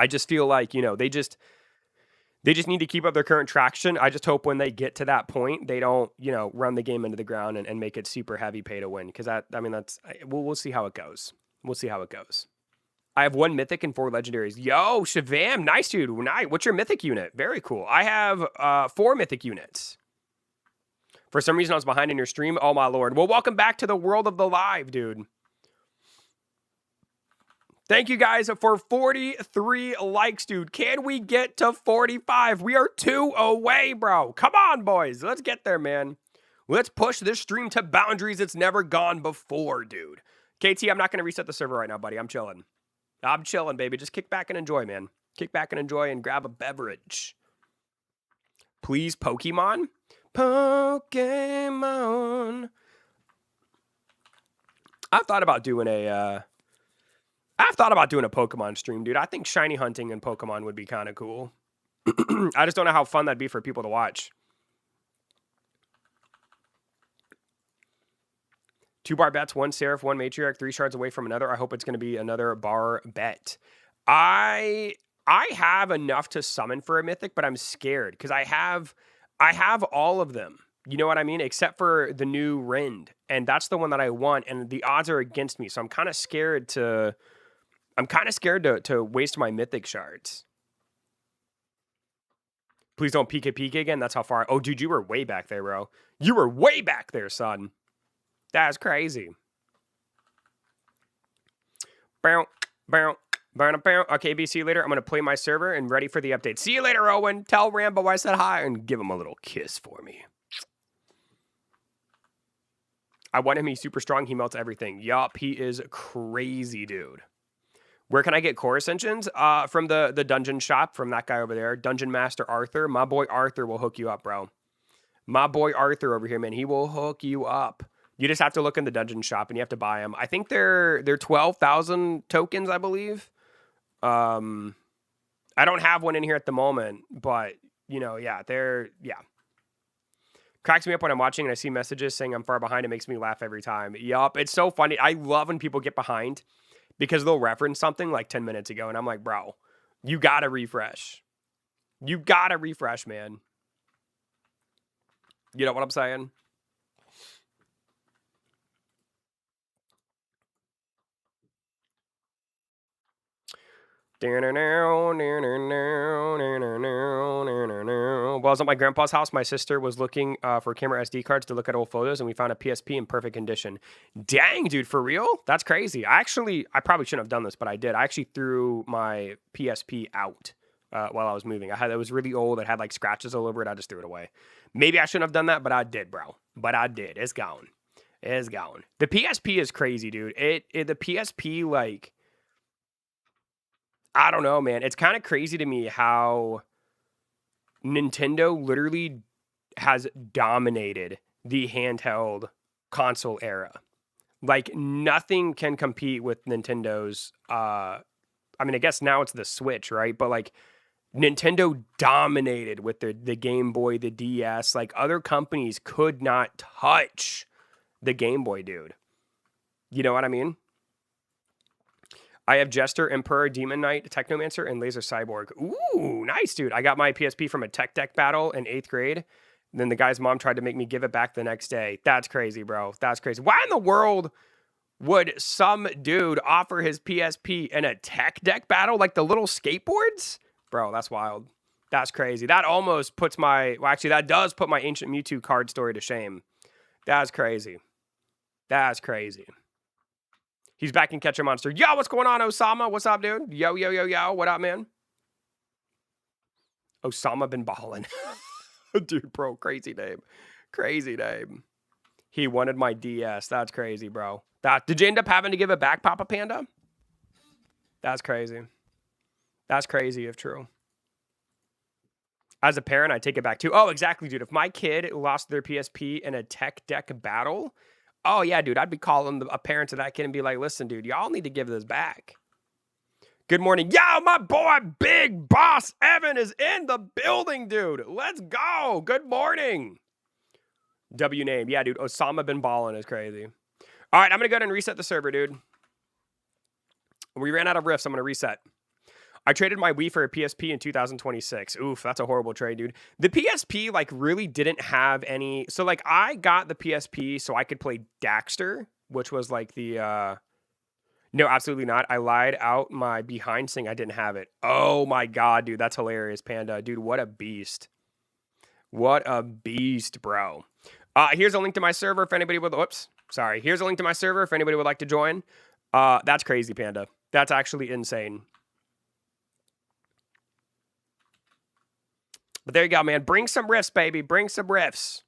just feel like, you know, they just need to keep up their current traction. I just hope when they get to that point, they don't, you know, run the game into the ground and make it super heavy pay to win. Because we'll see how it goes. We'll see how it goes. I have 1 mythic and 4 legendaries. Yo, Shavam, nice dude. Nice. What's your mythic unit? Very cool. I have 4 mythic units. For some reason, I was behind in your stream. Oh my lord. Well, welcome back to the world of the live, dude. Thank you guys for 43 likes, dude. Can we get to 45? We are 2 away, bro. Come on, boys. Let's get there, man. Let's push this stream to boundaries it's never gone before, dude. KT, I'm not going to reset the server right now, buddy. I'm chilling. I'm chilling, baby. Just kick back and enjoy, man. Kick back and enjoy and grab a beverage. Please, Pokemon? Pokemon. I've thought about doing a Pokemon stream, dude. I think shiny hunting and Pokemon would be kind of cool. I just don't know how fun that'd be for people to watch. 2 bar bets, 1 Seraph, 1 Matriarch, 3 shards away from another. I hope it's going to be another bar bet. I have enough to summon for a mythic, but I'm scared because I have all of them. You know what I mean? Except for the new Rend, and that's the one that I want, and the odds are against me, so I'm kind of scared to waste my mythic shards. Please don't peek again. That's how far. Oh, dude, you were way back there, bro. You were way back there, son. That's crazy. Bow, bow, bow, bow. Okay, B, see you later. I'm going to play my server and ready for the update. See you later, Owen. Tell Rambo I said hi and give him a little kiss for me. I want him. He's super strong. He melts everything. Yup, he is crazy, dude. Where can I get core ascensions? From the dungeon shop, from that guy over there. Dungeon Master Arthur. My boy Arthur will hook you up, bro. My boy Arthur over here, man. He will hook you up. You just have to look in the dungeon shop and you have to buy them. I think they're 12,000 tokens, I believe. I don't have one in here at the moment, but you know, yeah. Cracks me up when I'm watching and I see messages saying I'm far behind. It makes me laugh every time. Yup, it's so funny. I love when people get behind because they'll reference something like 10 minutes ago and I'm like, bro, you gotta refresh. You gotta refresh, man. You know what I'm saying? While I was at my grandpa's house, my sister was looking for camera SD cards to look at old photos, and we found a PSP in perfect condition. Dang, dude, for real? That's crazy. I probably shouldn't have done this, but I did. I actually threw my PSP out while I was moving. It was really old. It had like scratches all over it. I just threw it away. Maybe I shouldn't have done that, but I did, bro. But I did. It's gone. It's gone. The PSP is crazy, dude. The PSP, like, I don't know, man. It's kind of crazy to me how Nintendo literally has dominated the handheld console era. Like, nothing can compete with Nintendo's, I mean, I guess now it's the Switch, right? But, like, Nintendo dominated with the Game Boy, the DS. Like, other companies could not touch the Game Boy, dude. You know what I mean? I have Jester, Emperor, Demon Knight, Technomancer, and Laser Cyborg. Ooh, nice, dude. I got my PSP from a tech deck battle in 8th grade. Then the guy's mom tried to make me give it back the next day. That's crazy, bro. That's crazy. Why in the world would some dude offer his PSP in a tech deck battle? Like the little skateboards? Bro, that's wild. That's crazy. That almost puts that does put my Ancient Mewtwo card story to shame. That's crazy. That's crazy. He's back in Catch a Monster. Yo, what's going on, Osama? What's up, dude? Yo. What up, man? Osama bin Ballin. Dude, bro, crazy name. Crazy name. He wanted my DS. That's crazy, bro. Did you end up having to give it back, Papa Panda? That's crazy. That's crazy if true. As a parent, I take it back too. Oh, exactly, dude. If my kid lost their PSP in a tech deck battle, oh yeah, dude, I'd be calling a parent to that kid and be like, listen, dude, y'all need to give this back. Good morning. Yo, my boy, Big Boss Evan is in the building, dude. Let's go. Good morning. W name. Yeah, dude. Osama bin Ballin is crazy. All right, I'm going to go ahead and reset the server, dude. We ran out of rifts. I'm going to reset. I traded my Wii for a PSP in 2026. Oof, that's a horrible trade, dude. The PSP, like, really didn't have any... So, like, I got the PSP so I could play Daxter, which was, like, the... No, absolutely not. I lied out my behind saying I didn't have it. Oh, my God, dude. That's hilarious, Panda. Dude, what a beast. What a beast, bro. Here's a link to my server if anybody would... Whoops. Sorry. Here's a link to my server if anybody would like to join. That's crazy, Panda. That's actually insane. But there you go, man. Bring some riffs, baby. Bring some riffs.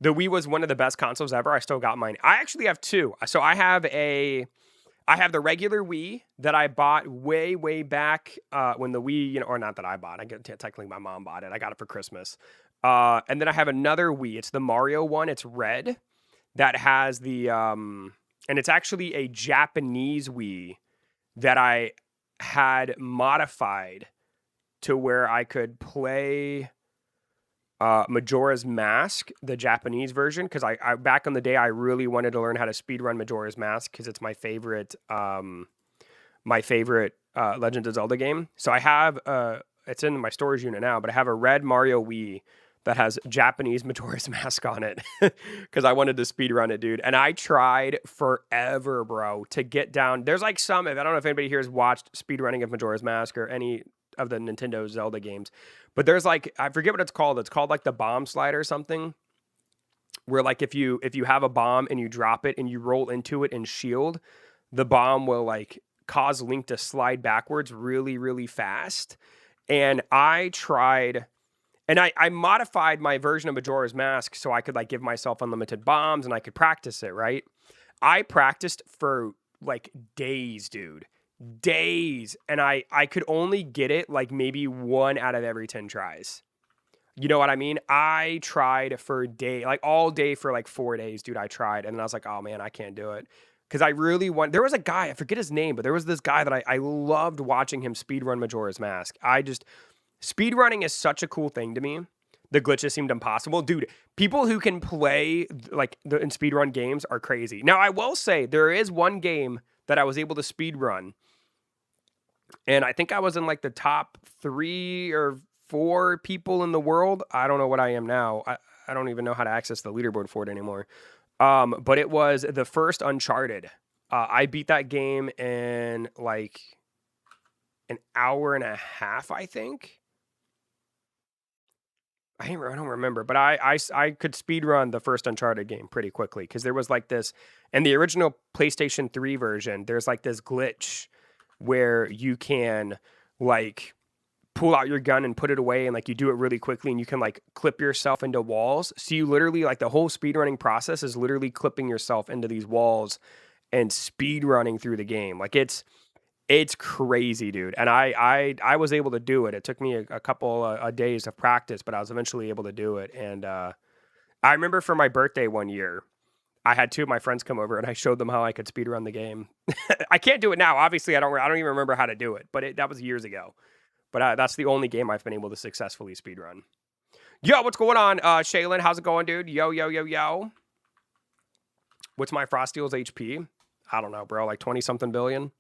The Wii was one of the best consoles ever. I still got mine. I actually have two. So I have the regular Wii that I bought way, way back when the Wii, you know, or not that I bought. Technically, my mom bought it. I got it for Christmas. And then I have another Wii. It's the Mario one. It's red. That has the, and it's actually a Japanese Wii that I had modified to where I could play Majora's Mask, the Japanese version, because I back in the day I really wanted to learn how to speedrun Majora's Mask because it's my favorite Legend of Zelda game. So I have it's in my storage unit now, but I have a red Mario Wii that has Japanese Majora's Mask on it because I wanted to speedrun it, dude. And I tried forever, bro, to get down. There's like some, I don't know if anybody here has watched speedrunning of Majora's Mask or any of the Nintendo Zelda games, but there's like, I forget what it's called. It's called like the bomb slide or something, where like if you have a bomb and you drop it and you roll into it and shield, the bomb will like cause Link to slide backwards really, really fast. And I tried, and I modified my version of Majora's Mask so I could like give myself unlimited bombs and I could practice it, right? I practiced for like days, dude. Days, and I could only get it like maybe 1 out of every 10 tries. You know what I mean? I tried for like all day for like 4 days, dude. I tried, and then I was like, oh man, I can't do it. Because I really want, there was a guy, I forget his name, but there was this guy that I loved watching him speedrun Majora's Mask. Speedrunning is such a cool thing to me. The glitches seemed impossible. Dude, people who can play like in speedrun games are crazy. Now, I will say there is one game that I was able to speedrun, and I think I was in like the top 3 or 4 people in the world. I don't know what I am now. I don't even know how to access the leaderboard for it anymore. But it was the first Uncharted. I beat that game in like an hour and a half, I think. I don't remember, but I could speedrun the first Uncharted game pretty quickly because there was like this, in the original PlayStation 3 version, there's like this glitch where you can like pull out your gun and put it away, and like you do it really quickly, and you can like clip yourself into walls. So you literally, like, the whole speedrunning process is literally clipping yourself into these walls and speedrunning through the game. Like it's crazy, dude. And I was able to do it. It took me a couple of days of practice, but I was eventually able to do it. And I remember for my birthday one year, I had 2 of my friends come over and I showed them how I could speedrun the game. I can't do it now. Obviously, I don't even remember how to do it, but that was years ago. But that's the only game I've been able to successfully speedrun. Yo, what's going on, Shaylin? How's it going, dude? Yo, yo, yo, yo. What's my Frosteel's HP? I don't know, bro. Like 20-something billion?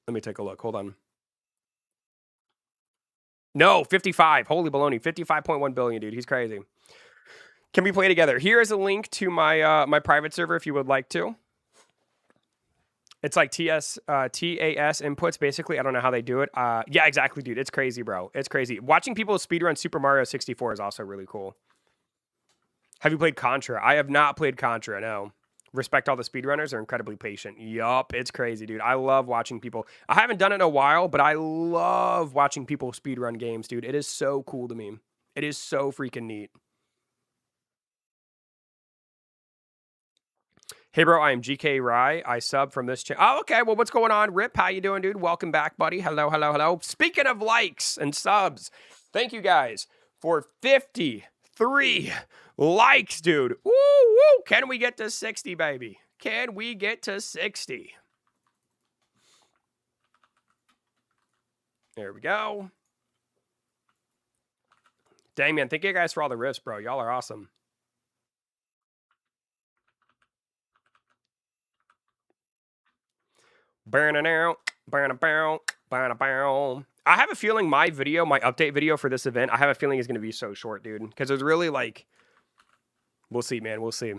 Let me take a look. Hold on. No, 55. Holy baloney. 55.1 billion, dude. He's crazy. Can we play together? Here is a link to my my private server if you would like to. It's like TAS inputs, basically. I don't know how they do it. Yeah, exactly, dude. It's crazy, bro. It's crazy. Watching people speedrun Super Mario 64 is also really cool. Have you played Contra? I have not played Contra, no. Respect all the speedrunners. They're incredibly patient. Yup, it's crazy, dude. I love watching people. I haven't done it in a while, but I love watching people speedrun games, dude. It is so cool to me. It is so freaking neat. Hey, bro, I am GK Rye. I sub from this channel. Oh, okay. Well, what's going on? Rip, how you doing, dude? Welcome back, buddy. Hello, hello, hello. Speaking of likes and subs, thank you guys for 53 likes, dude. Woo, woo. Can we get to 60, baby? Can we get to 60? There we go. Dang, man. Thank you guys for all the riffs, bro. Y'all are awesome. Burn it out. Burn it out. Burn it out. I have a feeling my video, my update video for this event, I have a feeling is going to be so short, dude. Because it was really like, we'll see, man. We'll see. I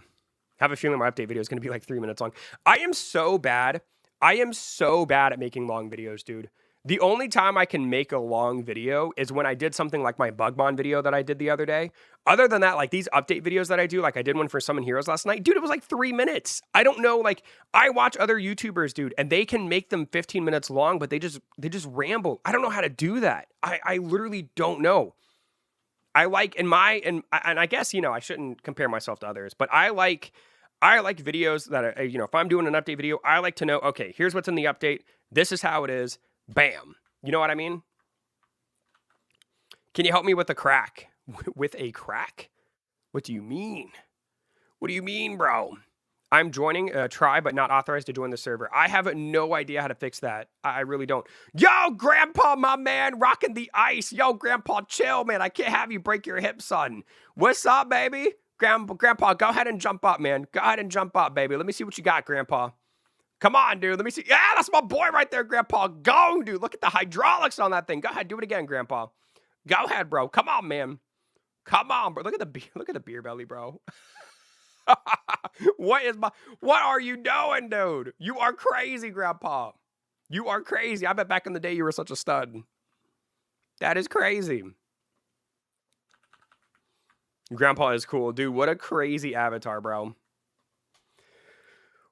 have a feeling my update video is going to be like 3 minutes long. I am so bad. I am so bad at making long videos, dude. The only time I can make a long video is when I did something like my Bugmon video that I did the other day. Other than that, like these update videos that I do, like I did one for Summon Heroes last night. Dude, it was like 3 minutes. I don't know, like I watch other YouTubers, dude, and they can make them 15 minutes long, but they just ramble. I don't know how to do that. I literally don't know. I like and I guess, you know, I shouldn't compare myself to others, but I like videos that are, you know, if I'm doing an update video, I like to know, okay, here's what's in the update. This is how it is. Bam. You know what I mean? Can you help me with a crack? With a crack? What do you mean? What do you mean, bro? I'm joining a try, but not authorized to join the server. I have no idea how to fix that. I really don't. Yo, Grandpa, my man, rocking the ice. Yo, Grandpa, chill, man. I can't have you break your hip, son. What's up, baby? Grandpa, go ahead and jump up, man. Go ahead and jump up, baby. Let me see what you got, Grandpa. Come on, dude. Let me see. Yeah, that's my boy right there, Grandpa. Go, dude. Look at the hydraulics on that thing. Go ahead. Do it again, Grandpa. Go ahead, bro. Come on, man. Come on, bro. Look at the beer belly, bro. What are you doing, dude? You are crazy, Grandpa. You are crazy. I bet back in the day you were such a stud. That is crazy. Grandpa is cool. Dude, what a crazy avatar, bro.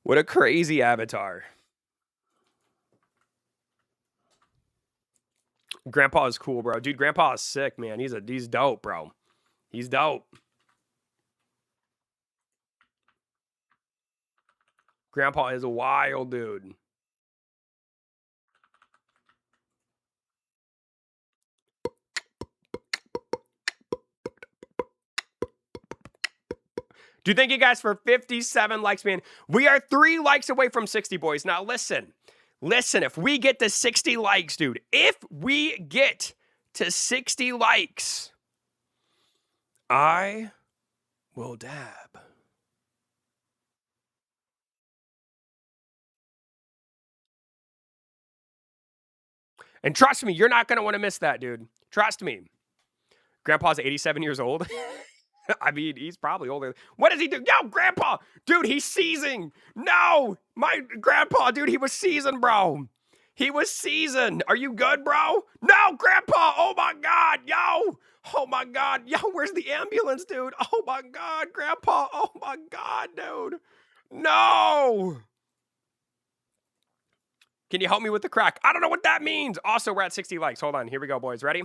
What a crazy avatar. Grandpa is cool, bro. Dude, Grandpa is sick, man. He's dope, bro. He's dope. Grandpa is a wild dude. Dude, thank you guys for 57 likes, man. We are 3 likes away from 60, boys. Now, listen. Listen, if we get to 60 likes, dude, if we get to 60 likes, I will dab. And trust me, you're not going to want to miss that, dude. Trust me. Grandpa's 87 years old. I mean, he's probably older. What does he do? Yo, Grandpa! Dude, he's seizing! No! My Grandpa, dude, he was seizing, bro. He was seizing. Are you good, bro? No, Grandpa! Oh, my God! Yo! Oh, my God! Yo, where's the ambulance, dude? Oh, my God, Grandpa! Oh, my God, dude! No! Can you help me with the crack? I don't know what that means! Also, we're at 60 likes. Hold on. Here we go, boys. Ready?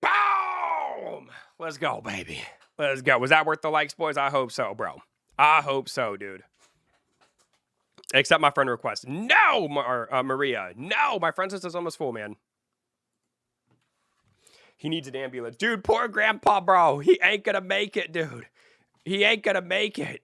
Boom! Let's go, baby. Let's go. Was that worth the likes, boys? I hope so, bro. I hope so, dude. Accept my friend request. No, Maria. No, my friend list is almost full, man. He needs an ambulance. Dude, poor Grandpa, bro. He ain't gonna make it, dude. He ain't gonna make it.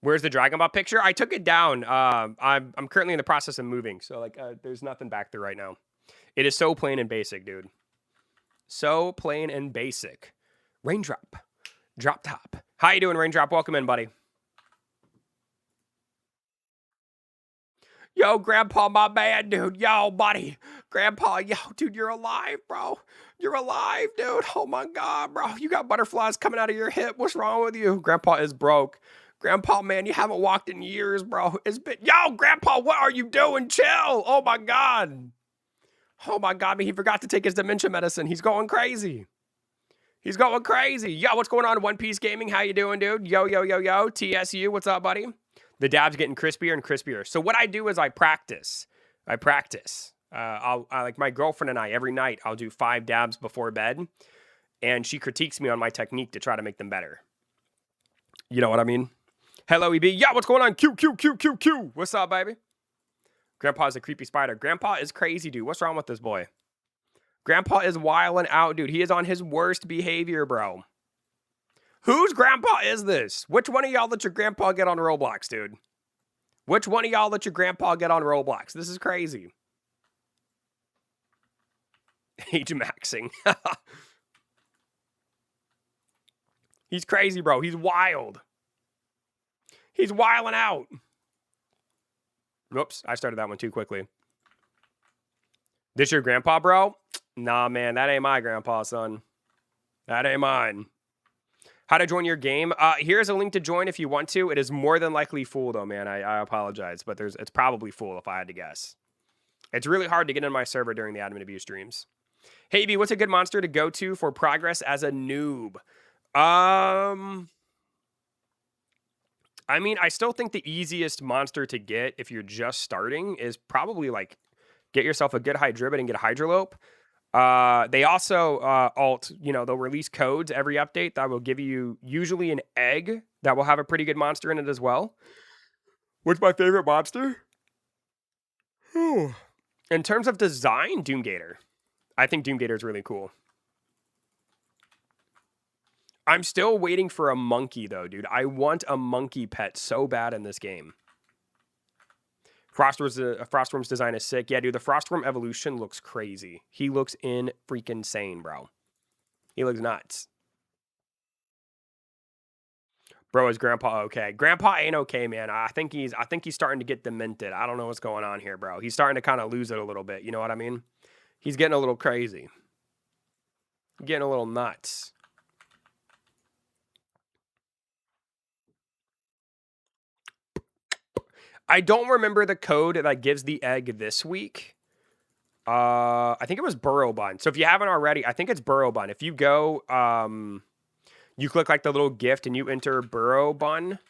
Where's the Dragon Ball picture? I took it down. I'm currently in the process of moving, so like there's nothing back there right now. It is so plain and basic, dude. So plain and basic. Raindrop. Drop top. How you doing, Raindrop? Welcome in, buddy. Yo, Grandpa, my man, dude. Yo, buddy. Grandpa, yo, dude, you're alive, bro. You're alive, dude. Oh, my God, bro. You got butterflies coming out of your hip. What's wrong with you? Grandpa is broke. Grandpa, man, you haven't walked in years, bro. It's been... Yo, Grandpa, what are you doing? Chill. Oh, my God. Oh, my God. I mean, he forgot to take his dementia medicine. He's going crazy. He's going crazy. Yo, what's going on, One Piece Gaming? How you doing, dude? Yo, yo, yo, yo. TSU, what's up, buddy? The dab's getting crispier and crispier. So what I do is I practice. I like my girlfriend and I, every night, I'll do 5 dabs before bed, and she critiques me on my technique to try to make them better. You know what I mean? Hello, EB. Yeah, what's going on? Q. What's up, baby? Grandpa's a creepy spider. Grandpa is crazy, dude. What's wrong with this boy? Grandpa is wilding out, dude. He is on his worst behavior, bro. Whose grandpa is this? Which one of y'all let your grandpa get on Roblox, dude? Which one of y'all let your grandpa get on Roblox? This is crazy. Age maxing. He's crazy, bro. He's wild. He's wilding out. Whoops, I started that one too quickly. This your grandpa, bro? Nah, man, that ain't my grandpa, son. That ain't mine. How to join your game? Here's a link to join if you want to. It is more than likely full, though, man. I apologize, but it's probably full if I had to guess. It's really hard to get in my server during the admin abuse streams. Hey, B, what's a good monster to go to for progress as a noob? I mean, I still think the easiest monster to get if you're just starting is probably, like, get yourself a good Hydribit and get a Hydrolope. They also, they'll release codes every update that will give you usually an egg that will have a pretty good monster in it as well. What's my favorite monster? In terms of design, Doomgator. I think Doomgator is really cool. I'm still waiting for a monkey, though, dude. I want a monkey pet so bad in this game. Frostwyrm's design is sick. Yeah, dude, the Frostwyrm evolution looks crazy. He looks freaking sane, bro. He looks nuts. Bro, is Grandpa okay? Grandpa ain't okay, man. I think he's starting to get demented. I don't know what's going on here, bro. He's starting to kind of lose it a little bit. You know what I mean? He's getting a little crazy. Getting a little nuts. I don't remember the code that gives the egg this week. I think it was Burrow Bun. So if you haven't already, I think it's Burrow Bun. If you go, you click like the little gift and you enter Burrow Bun.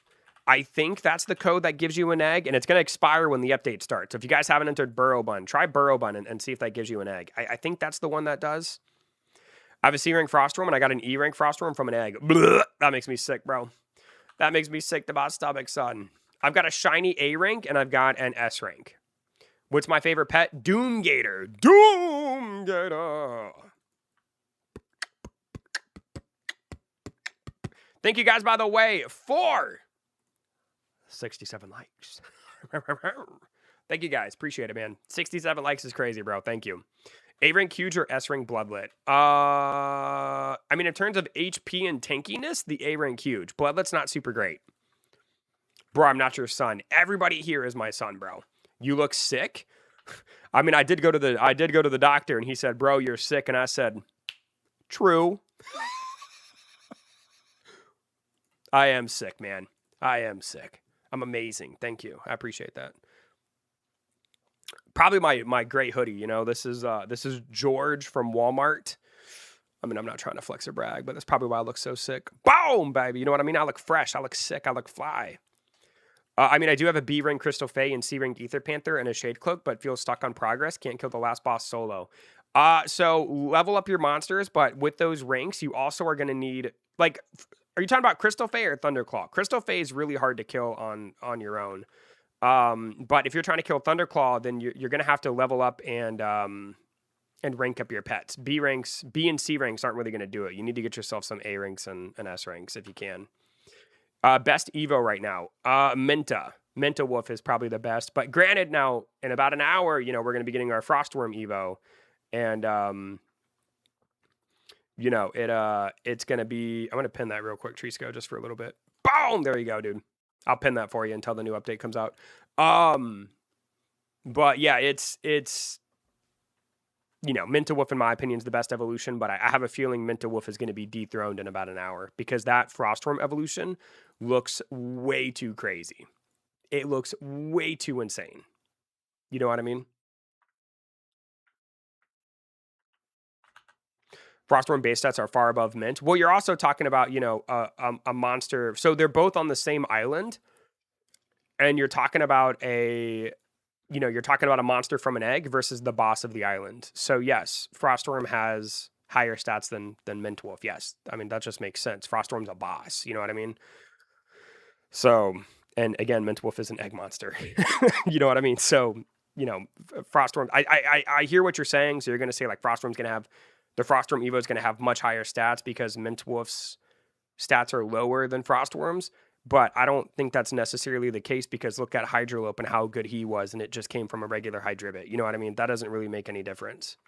I think that's the code that gives you an egg, and it's going to expire when the update starts. So if you guys haven't entered Burrow Bun, try Burrow Bun and see if that gives you an egg. I think that's the one that does. I have a C-rank Frostwyrm, and I got an E-rank Frostwyrm from an egg. Blah, that makes me sick, bro. That makes me sick to my stomach, son. I've got a shiny A rank and I've got an S rank. What's my favorite pet? Doomgator. Doomgator. Thank you guys, by the way, for 67 likes. Thank you guys. Appreciate it, man. 67 likes is crazy, bro. Thank you. A rank huge or S rank bloodlet? I mean, in terms of HP and tankiness, the A rank huge. Bloodlet's not super great. Bro, I'm not your son. Everybody here is my son, bro. You look sick. I mean, I did go to the doctor and he said, "Bro, you're sick." And I said, "True." I am sick, man. I am sick. I'm amazing. Thank you. I appreciate that. Probably my gray hoodie, you know. This is George from Walmart. I mean, I'm not trying to flex or brag, but that's probably why I look so sick. Boom, baby. You know what I mean? I look fresh. I look sick. I look fly. I mean, I do have a B rank Crystal Fae and C rank Ether Panther and a Shade Cloak, but feel stuck on progress. Can't kill the last boss solo. So level up your monsters, but with those ranks, you also are going to need, like, are you talking about Crystal Fae or Thunderclaw? Crystal Fae is really hard to kill on your own. But if you're trying to kill Thunderclaw, then you're going to have to level up and rank up your pets. B and C ranks aren't really going to do it. You need to get yourself some A ranks and S ranks if you can. Best Evo right now. Menta Wolf is probably the best. But granted, now in about an hour, you know, we're going to be getting our Frostwyrm Evo, and you know, it's going to be. I'm going to pin that real quick, Trisco, just for a little bit. Boom! There you go, dude. I'll pin that for you until the new update comes out. But yeah, it's you know, Minta Wolf, in my opinion, is the best evolution, but I have a feeling Minta Wolf is going to be dethroned in about an hour because that Frostwyrm evolution looks way too crazy. It looks way too insane. You know what I mean? Frostwyrm base stats are far above Mint. Well, you're also talking about, you know, a monster. So they're both on the same island. and you're talking about a you're talking about a monster from an egg versus the boss of the island. So yes, Frostwyrm has higher stats than Mintwolf. Yes, I mean that just makes sense. Frostwyrm's a boss. You know what I mean? So, and again, Mintwolf is an egg monster. You know what I mean? So, Frostwyrm. I hear what you're saying. So you're gonna say like Frostwyrm's gonna have the Frostwyrm Evo is gonna have much higher stats because Mintwolf's stats are lower than Frostwyrm's. But I don't think that's necessarily the case because look at Hydrolope and how good he was, and it just came from a regular Hydribit. You know what I mean? That doesn't really make any difference.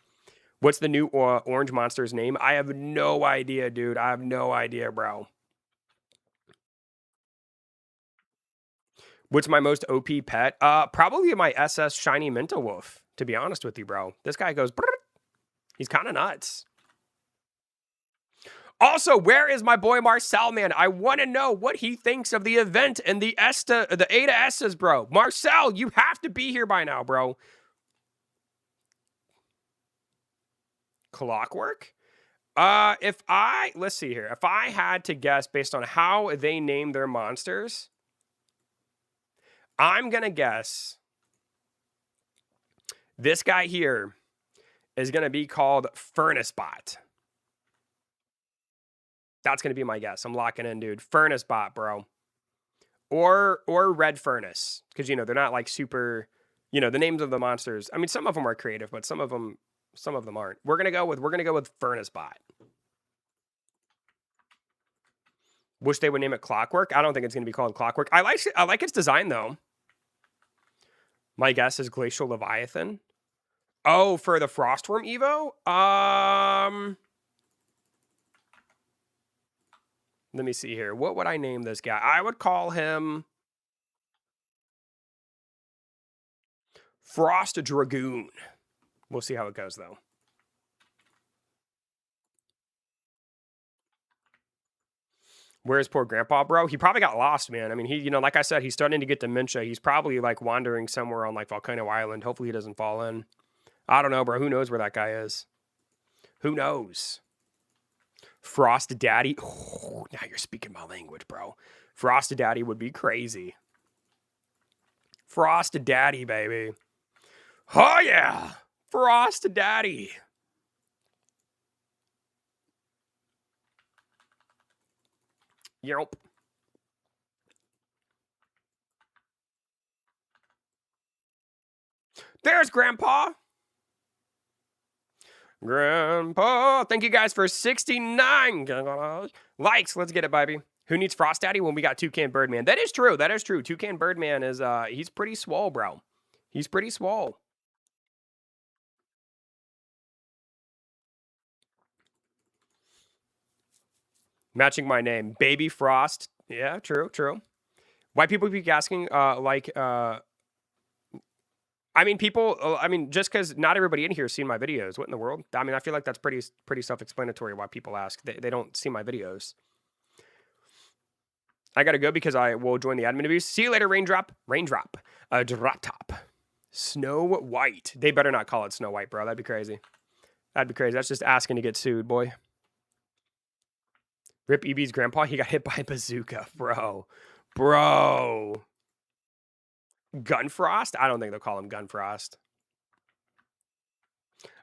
What's the new orange monster's name? I have no idea, dude. I have no idea, bro. What's my most OP pet? Probably my SS Shiny Mintawolf, to be honest with you, bro. This guy goes, brrr. He's kind of nuts. Also, where is my boy Marcel, man? I want to know what he thinks of the event and the Ada S's, bro. Marcel, you have to be here by now, bro. Clockwork? Let's see here. If I had to guess based on how they name their monsters, I'm going to guess this guy here is going to be called Furnace-Bot. That's going to be my guess. I'm locking in, dude. Furnace-Bot, bro. Or Red Furnace. Because, they're not like super, the names of the monsters. I mean, some of them are creative, but some of them aren't. We're going to go with Furnace-Bot. Wish they would name it Clockwork. I don't think it's going to be called Clockwork. I like its design, though. My guess is Glacial Leviathan. Oh, for the Frostwyrm Evo? Let me see here. What would I name this guy? I would call him Frost Dragoon. We'll see how it goes, though. Where's poor Grandpa, bro? He probably got lost, man. I mean, he, like I said, he's starting to get dementia. He's probably, like, wandering somewhere on, like, Volcano Island. Hopefully he doesn't fall in. I don't know, bro. Who knows where that guy is? Who knows? Frost Daddy. Oh, now you're speaking my language, bro. Frost Daddy would be crazy. Frost Daddy, baby. Oh, yeah. Frost Daddy. Yep. There's Grandpa. Grandpa. Thank you guys for 69 likes. Let's get it, baby. Who needs Frost Daddy when we got Toucan Birdman? That is true. That is true. Toucan Birdman is, he's pretty swole, bro. He's pretty swole. Matching my name. Baby Frost. Yeah, true, true. Why people keep asking, I mean, just because not everybody in here has seen my videos. What in the world? I mean, I feel like that's pretty self-explanatory why people ask. They don't see my videos. I gotta go because I will join the admin abuse. See you later, Raindrop. Raindrop. Drop top. Snow White. They better not call it Snow White, bro. That'd be crazy. That'd be crazy. That's just asking to get sued, boy. Rip EB's grandpa. He got hit by a bazooka, bro. Bro. Gunfrost? I don't think they'll call him Gunfrost.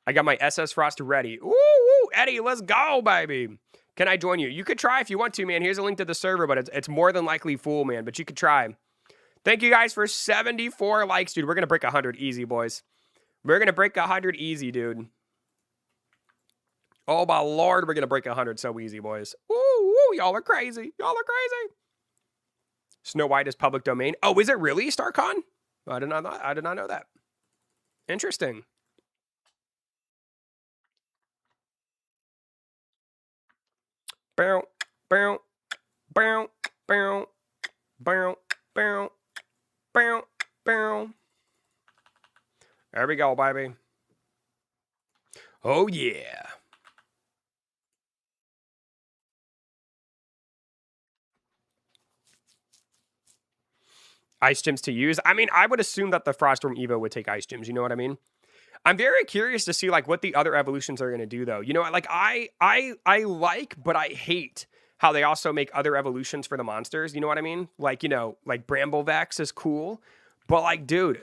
I got my SS Frost ready. Ooh, Eddie, let's go, baby. Can I join you? You could try if you want to, man. Here's a link to the server, but it's more than likely full, man. But you could try. Thank you guys for 74 likes, dude. We're going to break 100 easy, boys. We're going to break 100 easy, dude. Oh, my Lord, we're going to break 100 so easy, boys. Ooh, y'all are crazy. Y'all are crazy. Snow White is public domain. Oh, is it really, StarCon? I did not know that. Interesting. Bow, bow, bow, bow, bow, bow, bow, bow. There we go, baby. Oh, yeah. Ice gems to use. I mean, I would assume that the Frostwyrm Evo would take ice gems. You know what I mean? I'm very curious to see like what the other evolutions are going to do, though. You know, like I like, but I hate how they also make other evolutions for the monsters. You know what I mean? Like, you know, like Bramblevex is cool. But like, dude,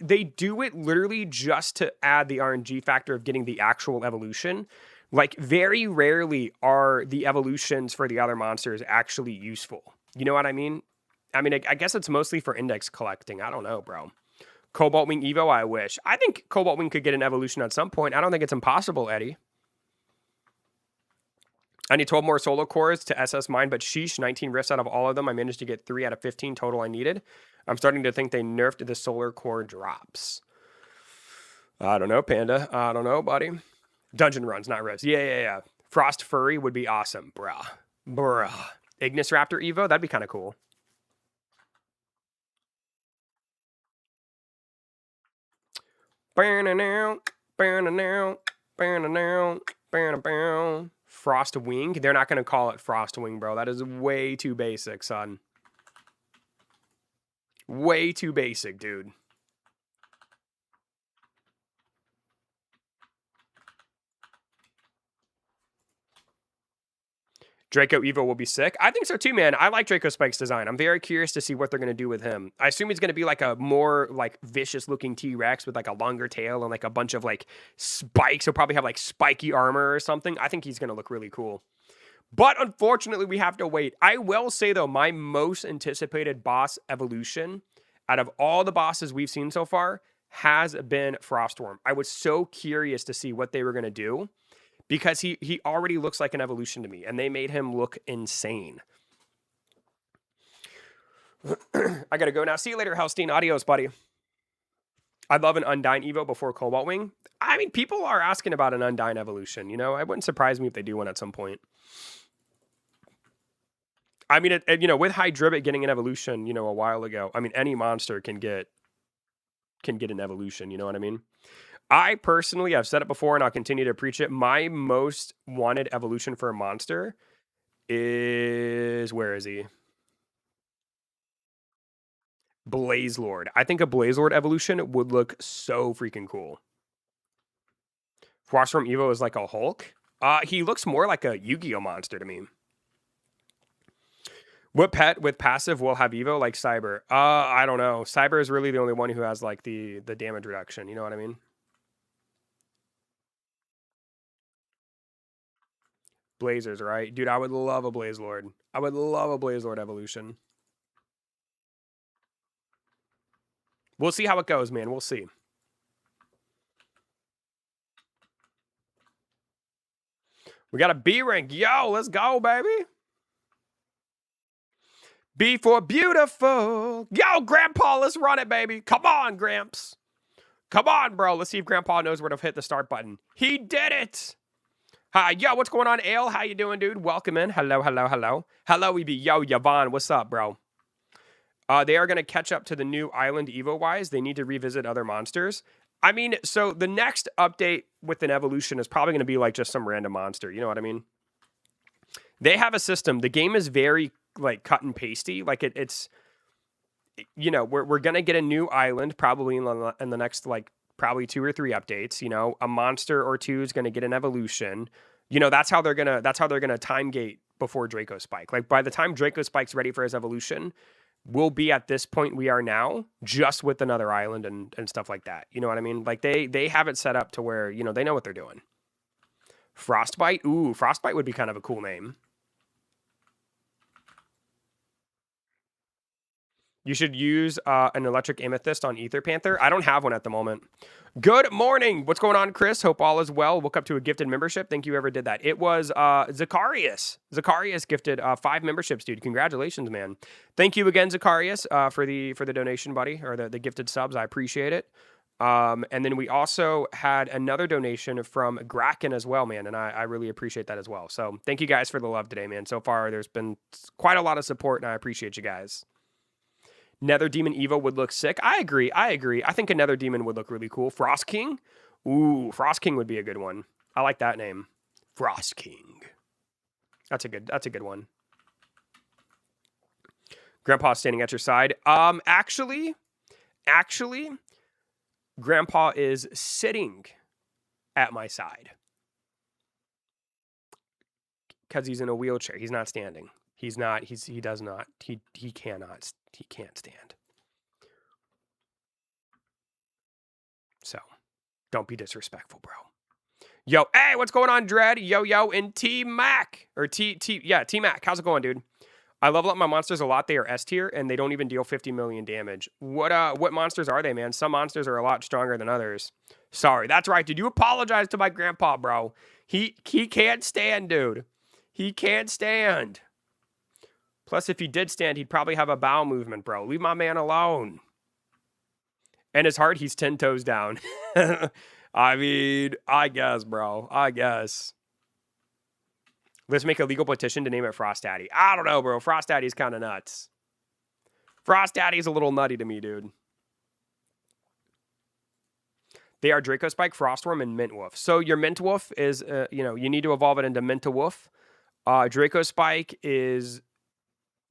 they do it literally just to add the RNG factor of getting the actual evolution. Like, very rarely are the evolutions for the other monsters actually useful. You know what I mean? I mean, I guess it's mostly for index collecting. I don't know, bro. Cobalt Wing Evo, I wish. I think Cobalt Wing could get an evolution at some point. I don't think it's impossible, Eddie. I need 12 more solo cores to SS mine, but sheesh, 19 rifts out of all of them. I managed to get 3 out of 15 total I needed. I'm starting to think they nerfed the solar core drops. I don't know, Panda. I don't know, buddy. Dungeon runs, not rifts. Yeah. Frost Furry would be awesome, bruh. Ignis Raptor Evo, that'd be kind of cool. Frost Wing. They're not going to call it Frost Wing, bro. That is way too basic, son. Way too basic, dude. Draco Evo will be sick. I think so too, man. I like Draco Spike's design. I'm very curious to see what they're going to do with him. I assume he's going to be like a more like vicious looking T-Rex with like a longer tail and like a bunch of like spikes. He'll probably have like spiky armor or something. I think he's going to look really cool. But unfortunately, we have to wait. I will say though, my most anticipated boss evolution out of all the bosses we've seen so far has been Frostwyrm. I was so curious to see what they were going to do, because he already looks like an evolution to me, and they made him look insane. I gotta go now. See you later, Halstein. Adios, buddy. I'd love an Undyne Evo before Cobalt Wing. I mean, people are asking about an Undyne evolution. You know, it wouldn't surprise me if they do one at some point. I mean, you know, with Hydribbit getting an evolution, you know, a while ago, I mean, any monster can get an evolution. You know what I mean? I personally, I've said it before and I'll continue to preach it. My most wanted evolution for a monster is, where is he? Blazelord. I think a Blazelord evolution would look so freaking cool. Frostwyrm Evo is like a Hulk. He looks more like a Yu-Gi-Oh monster to me. What pet with passive will have Evo like Cyber? I don't know. Cyber is really the only one who has like the damage reduction. You know what I mean? Blazers, right? Dude, I would love a Blazelord. I would love a Blazelord evolution. We'll see how it goes, man. We'll see. We got a B rank. Yo, let's go, baby. B for beautiful. Yo, Grandpa, let's run it, baby. Come on, Gramps. Come on, bro. Let's see if Grandpa knows where to hit the start button. He did it. Hi, yo, what's going on, Ale? How you doing, dude? Welcome in. Hello. Hello, EB. Yo, Yvonne, what's up, bro? They are going to catch up to the new Island Evo-wise. They need to revisit other monsters. I mean, so the next update with an evolution is probably going to be like just some random monster. You know what I mean? They have a system. The game is very like cut and pasty. Like it's, you know, we're going to get a new island probably in the next like probably 2 or 3 updates. You know, a monster or 2 is going to get an evolution. You know, that's how they're gonna time gate before Draco Spike. Like by the time Draco Spike's ready for his evolution, we'll be at this point we are now, just with another island and stuff like that. You know what I mean? Like they have it set up to where, you know, they know what they're doing. Frostbite? Ooh, Frostbite would be kind of a cool name. You should use an electric amethyst on Ether Panther. I don't have one at the moment. Good morning. What's going on, Chris? Hope all is well. Woke up to a gifted membership. Thank you whoever did that. It was Zacharias. Zacharias gifted 5 memberships, dude. Congratulations, man. Thank you again, Zacharias, for the donation, buddy, or the gifted subs. I appreciate it. And then we also had another donation from Gracken as well, man, and I really appreciate that as well. So thank you guys for the love today, man. So far, there's been quite a lot of support, and I appreciate you guys. Nether Demon Evo would look sick. I agree. I think a Nether Demon would look really cool. Frost King? Ooh, Frost King would be a good one. I like that name. Frost King. That's a good one. Grandpa standing at your side. Actually, Grandpa is sitting at my side. because he's in a wheelchair. He's not standing. He does not. He cannot. He can't stand. So, don't be disrespectful, bro. Yo, hey, what's going on, Dread? Yo, and T-Mac. Or T-Mac. How's it going, dude? I level up my monsters a lot. They are S tier, and they don't even deal 50 million damage. What monsters are they, man? Some monsters are a lot stronger than others. Sorry, that's right, dude. You apologize to my grandpa, bro. He can't stand, dude. He can't stand. Plus, if he did stand, he'd probably have a bowel movement, bro. Leave my man alone. And his heart, he's 10 toes down. I mean, I guess, bro. I guess. Let's make a legal petition to name it Frost Daddy. I don't know, bro. Frost Daddy's kind of nuts. Frost Daddy's a little nutty to me, dude. They are Draco Spike, Frostwyrm, and Mint Wolf. So your Mint Wolf is, you need to evolve it into Minta Wolf. Draco Spike is,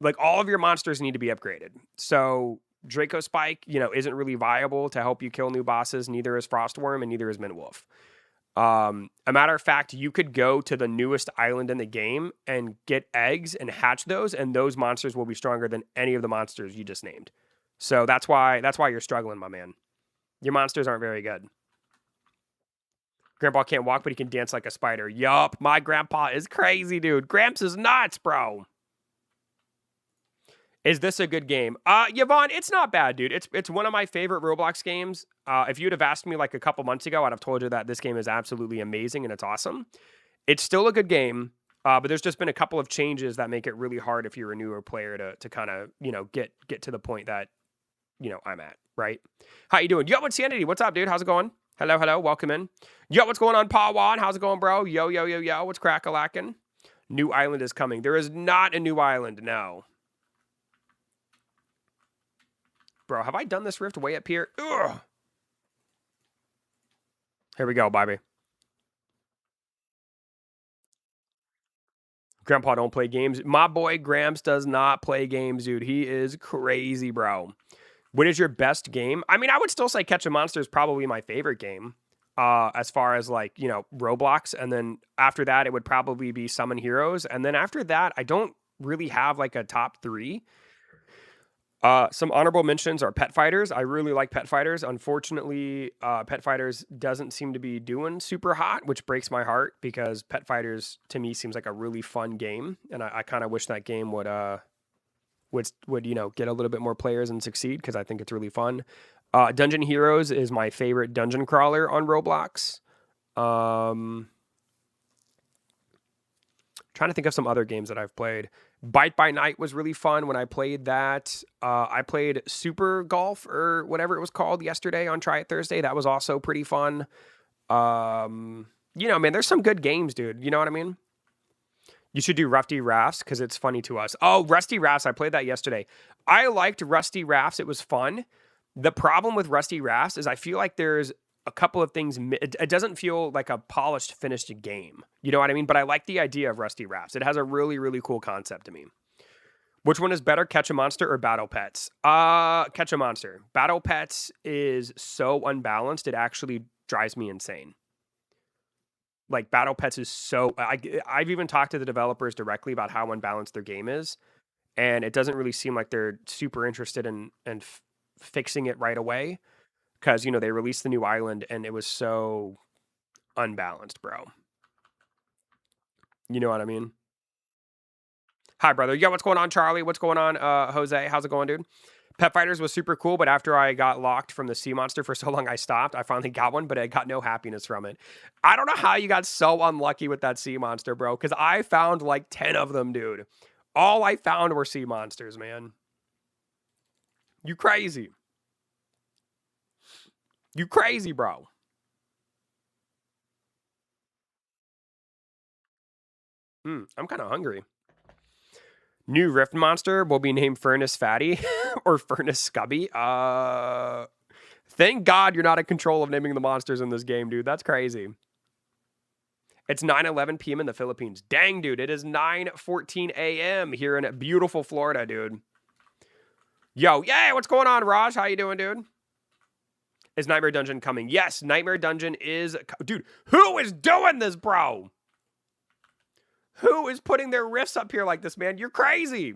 like, all of your monsters need to be upgraded. So Draco Spike, isn't really viable to help you kill new bosses. Neither is Frostwyrm, and neither is Mint Wolf. A matter of fact, you could go to the newest island in the game and get eggs and hatch those, and those monsters will be stronger than any of the monsters you just named. So that's why you're struggling, my man. Your monsters aren't very good. Grandpa can't walk, but he can dance like a spider. Yup, my grandpa is crazy, dude. Gramps is nuts, bro. Is this a good game? Yvonne, it's not bad, dude. It's one of my favorite Roblox games. If you'd have asked me like a couple months ago, I'd have told you that this game is absolutely amazing and it's awesome. It's still a good game, but there's just been a couple of changes that make it really hard if you're a newer player to kind of, get to the point that, I'm at, right? How you doing? Yo, Insanity, what's up, dude? How's it going? Hello, welcome in. Yo, what's going on, Pawan? How's it going, bro? Yo, what's crack-a-lackin'? New island is coming. There is not a new island, no. Bro, have I done this rift way up here? Ugh. Here we go, Bobby. Grandpa don't play games. My boy Gramps does not play games, dude. He is crazy, bro. What is your best game? I mean, I would still say Catch a Monster is probably my favorite game. As far as like, Roblox. And then after that, it would probably be Summon Heroes. And then after that, I don't really have like a top 3. Some honorable mentions are Pet Fighters. I really like Pet Fighters. Unfortunately, Pet Fighters doesn't seem to be doing super hot, which breaks my heart because Pet Fighters to me seems like a really fun game, and I kind of wish that game would get a little bit more players and succeed because I think it's really fun. Dungeon Heroes is my favorite dungeon crawler on Roblox. Trying to think of some other games that I've played. Bite by Night was really fun when I played that. I played Super Golf or whatever it was called yesterday on Try It Thursday. That was also pretty fun. Man, there's some good games, dude. You know what I mean? You should do Rusty Rafts because it's funny to us. Oh, Rusty Rafts. I played that yesterday. I liked Rusty Rafts. It was fun. The problem with Rusty Rafts is I feel like there's a couple of things. It doesn't feel like a polished, finished game. You know what I mean? But I like the idea of Rusty Rafts. It has a really, really cool concept to me. Which one is better, Catch a Monster or Battle Pets? Catch a Monster. Battle Pets is so unbalanced, it actually drives me insane. Like, Battle Pets is so... I've even talked to the developers directly about how unbalanced their game is, and it doesn't really seem like they're super interested in fixing it right away. Because, they released the new island, and it was so unbalanced, bro. You know what I mean? Hi, brother. Yo, what's going on, Charlie? What's going on, Jose? How's it going, dude? Pet Fighters was super cool, but after I got locked from the sea monster for so long, I stopped. I finally got one, but I got no happiness from it. I don't know how you got so unlucky with that sea monster, bro, because I found like 10 of them, dude. All I found were sea monsters, man. You crazy. You crazy, bro. I'm kind of hungry. New Rift monster will be named Furnace Fatty or Furnace Scubby. Thank God you're not in control of naming the monsters in this game, dude. That's crazy. It's 9:11 p.m. in the Philippines. Dang, dude. It is 9:14 a.m. here in beautiful Florida, dude. Yo, yay, what's going on, Raj? How you doing, dude? Is Nightmare Dungeon coming? Yes, Nightmare Dungeon is... Dude, who is doing this, bro? Who is putting their riffs up here like this, man? You're crazy.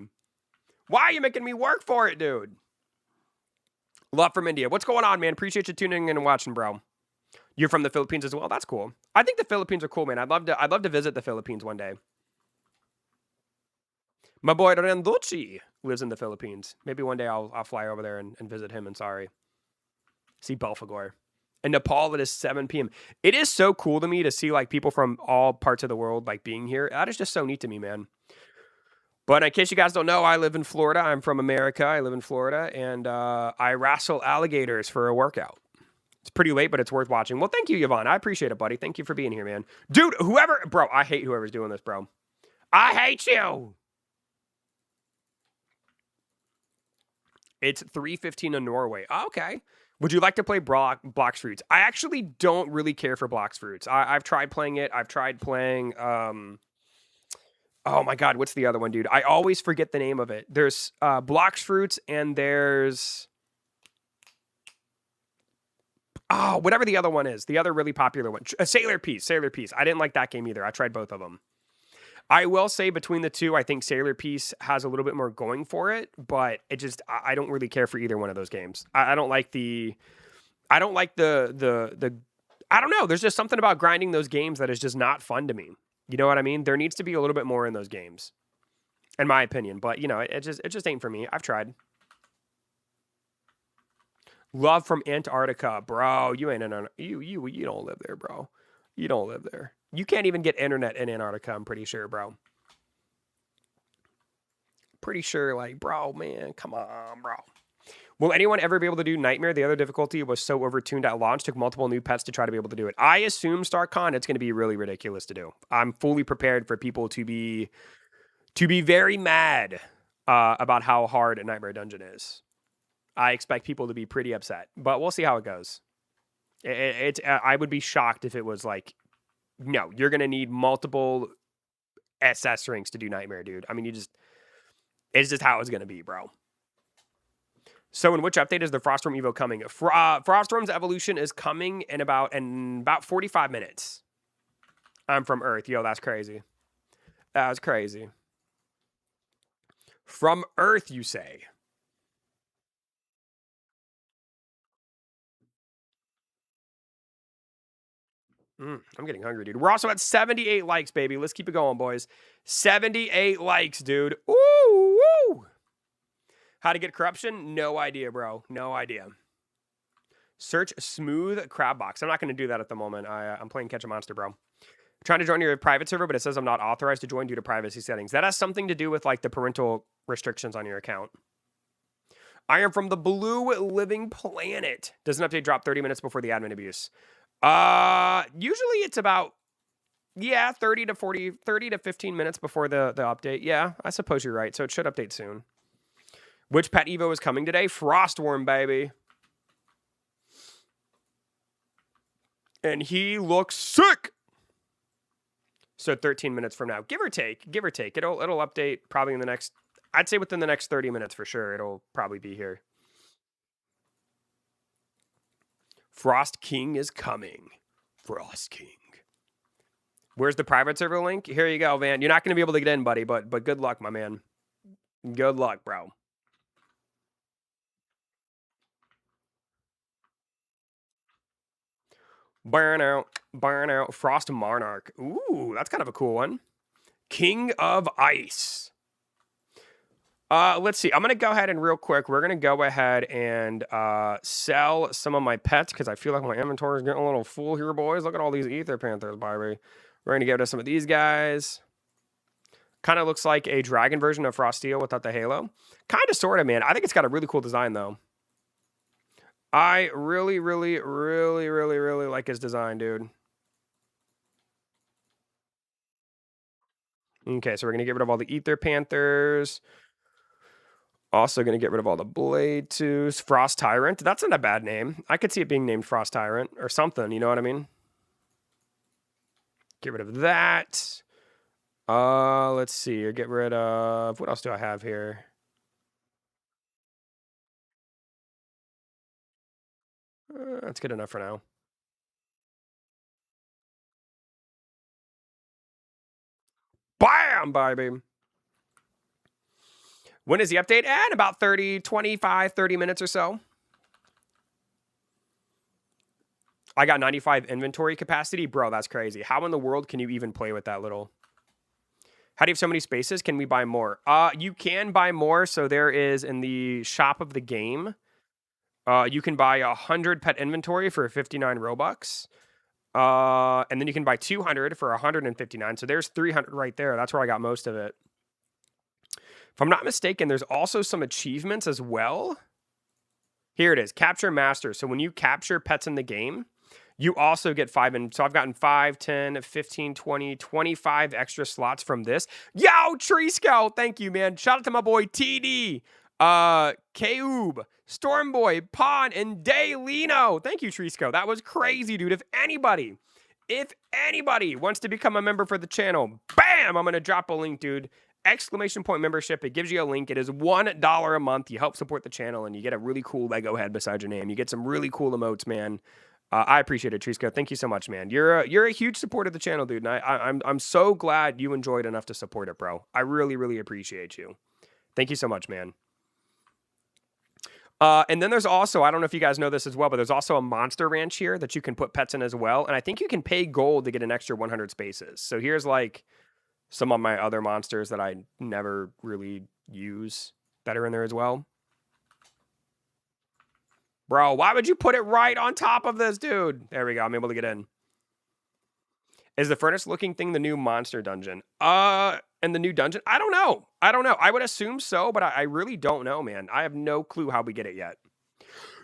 Why are you making me work for it, dude? Love from India. What's going on, man? Appreciate you tuning in and watching, bro. You're from the Philippines as well. That's cool. I think the Philippines are cool, man. I'd love to visit the Philippines one day. My boy Randucci lives in the Philippines. Maybe one day I'll fly over there and visit him and sorry. See Belfagor. In Nepal, it is 7 p.m. It is so cool to me to see like people from all parts of the world like being here. That is just so neat to me, man. But in case you guys don't know, I live in Florida. I'm from America. I live in Florida, and I wrestle alligators for a workout. It's pretty late, but it's worth watching. Well, thank you, Yvonne. I appreciate it, buddy. Thank you for being here, man. Dude, bro, I hate whoever's doing this, bro. I hate you. It's 3:15 in Norway. Oh, okay. Would you like to play Blox Fruits? I actually don't really care for Blox Fruits. I've tried playing it. I've tried playing... oh my God, what's the other one, dude? I always forget the name of it. There's Blox Fruits and there's... oh, whatever the other one is. The other really popular one. Sailor Peace. Sailor Peace. I didn't like that game either. I tried both of them. I will say between the two, I think Sailor Peace has a little bit more going for it, but it just, I don't really care for either one of those games. I don't like the, I don't know. There's just something about grinding those games that is just not fun to me. You know what I mean? There needs to be a little bit more in those games, in my opinion. But you know, it just ain't for me. I've tried. Love from Antarctica, bro. You ain't you don't live there, bro. You don't live there. You can't even get internet in Antarctica, I'm pretty sure, bro. Pretty sure, like, bro, man, come on, bro. Will anyone ever be able to do Nightmare? The other difficulty was so overtuned at launch, took multiple new pets to try to be able to do it. I assume, StarCon, it's going to be really ridiculous to do. I'm fully prepared for people to be very mad about how hard a Nightmare Dungeon is. I expect people to be pretty upset, but we'll see how it goes. I would be shocked if it was like, no, you're going to need multiple SS ranks to do Nightmare, dude. I mean, it's just how it's going to be, bro. So in which update is the Frostwyrm Evo coming? Frostwyrm's evolution is coming in about 45 minutes. I'm from Earth. Yo, that's crazy. That was crazy. From Earth, you say? I'm getting hungry, dude. We're also at 78 likes, baby. Let's keep it going, boys. 78 likes, dude. Ooh, woo. How to get corruption? No idea, bro. No idea. Search smooth crab box. I'm not going to do that at the moment. I'm playing Catch a Monster, bro. I'm trying to join your private server, but it says I'm not authorized to join due to privacy settings. That has something to do with like the parental restrictions on your account. I am from the Blue Living Planet. Does an update drop 30 minutes before the admin abuse? Usually it's about, 30 to 15 minutes before the update. Yeah, I suppose you're right. So it should update soon. Which pet Evo is coming today? Frostwyrm, baby. And he looks sick. So 13 minutes from now, give or take. It'll update probably in the next, I'd say within the next 30 minutes for sure. It'll probably be here. Frost King is coming. Frost King. Where's the private server link? Here you go, Van. You're not going to be able to get in, buddy, but good luck, my man. Good luck, bro. Burn out. Frost Monarch. Ooh, that's kind of a cool one. King of Ice. Let's see. I'm going to go ahead and real quick, we're going to go ahead and sell some of my pets because I feel like my inventory is getting a little full here, boys. Look at all these Ether Panthers, baby. We're going to get rid of some of these guys. Kind of looks like a dragon version of Frosteel without the halo. Kind of, sort of, man. I think it's got a really cool design, though. I really like his design, dude. Okay, so we're going to get rid of all the Ether Panthers. Also going to get rid of all the Blade 2s. Frost Tyrant. That's not a bad name. I could see it being named Frost Tyrant or something. You know what I mean? Get rid of that. Let's see. Get rid of... what else do I have here? That's good enough for now. Bam, baby. When is the update? And about 25, 30 minutes or so. I got 95 inventory capacity. Bro, that's crazy. How in the world can you even play with that little? How do you have so many spaces? Can we buy more? You can buy more. So there is in the shop of the game, you can buy 100 pet inventory for 59 Robux. And then you can buy 200 for 159. So there's 300 right there. That's where I got most of it. If I'm not mistaken, there's also some achievements as well. Here it is, capture master. So when you capture pets in the game, you also get 5. And so I've gotten 5, 10, 15, 20, 25 extra slots from this. Yo, Tree Scout. Thank you, man. Shout out to my boy TD, Kaub, Stormboy, Pon, and Daylino. Thank you, Tree Scout. That was crazy, dude. If anybody wants to become a member for the channel, bam, I'm going to drop a link, dude. Exclamation point membership. It gives you a link. It is $1 a month. You help support the channel, and you get a really cool Lego head beside your name. You get some really cool emotes, man. I appreciate it, Trisco. Thank you so much, man. You're a huge supporter of the channel, dude, and I'm so glad you enjoyed enough to support it, bro. I really, really appreciate you. Thank you so much, man. And then there's also, I don't know if you guys know this as well, but there's also a monster ranch here that you can put pets in as well. And I think you can pay gold to get an extra 100 spaces. So here's like some of my other monsters that I never really use that are in there as well. Bro, why would you put it right on top of this, dude? There we go. I'm able to get in. Is the furnace looking thing the new monster dungeon? And the new dungeon? I don't know. I would assume so, but I really don't know, man. I have no clue how we get it yet.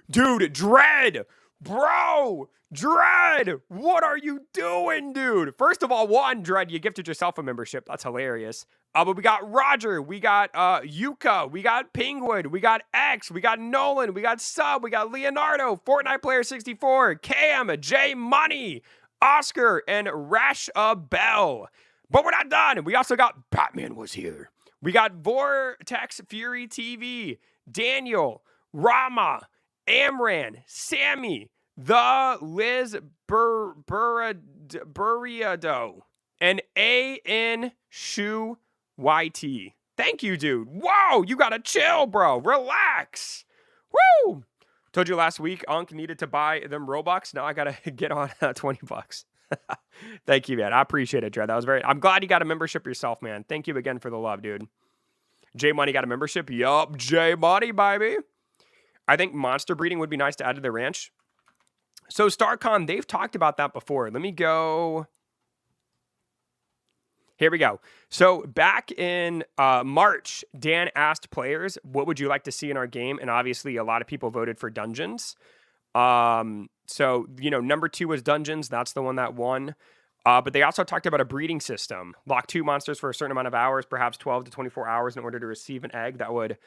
Dude, Dread! Bro! Dread! What are you doing, dude? First of all, one, Dread, you gifted yourself a membership. That's hilarious. But we got Roger, we got Yuka, we got Penguin, we got X, we got Nolan, we got Sub, we got Leonardo, Fortnite Player 64, Cam, J Money, Oscar, and Rash Bell. But we're not done. We also got Batman was here. We got Vortex Fury TV, Daniel, Rama, Amran, Sammy, the Liz Buriado, and A.N. Shu YT. Thank you, dude. Whoa, you gotta chill, bro. Relax. Woo! Told you last week, Unc needed to buy them Roblox. Now I gotta get on 20 bucks. Thank you, man. I appreciate it, Dred. That was I'm glad you got a membership yourself, man. Thank you again for the love, dude. J Money got a membership. Yup, J Money, baby. I think monster breeding would be nice to add to the ranch. So StarCon, they've talked about that before. Let me go. Here we go. So back in March, Dan asked players, what would you like to see in our game? And obviously a lot of people voted for dungeons. So, you know, number 2 was dungeons. That's the one that won. But they also talked about a breeding system. Lock 2 monsters for a certain amount of hours, perhaps 12 to 24 hours in order to receive an egg that would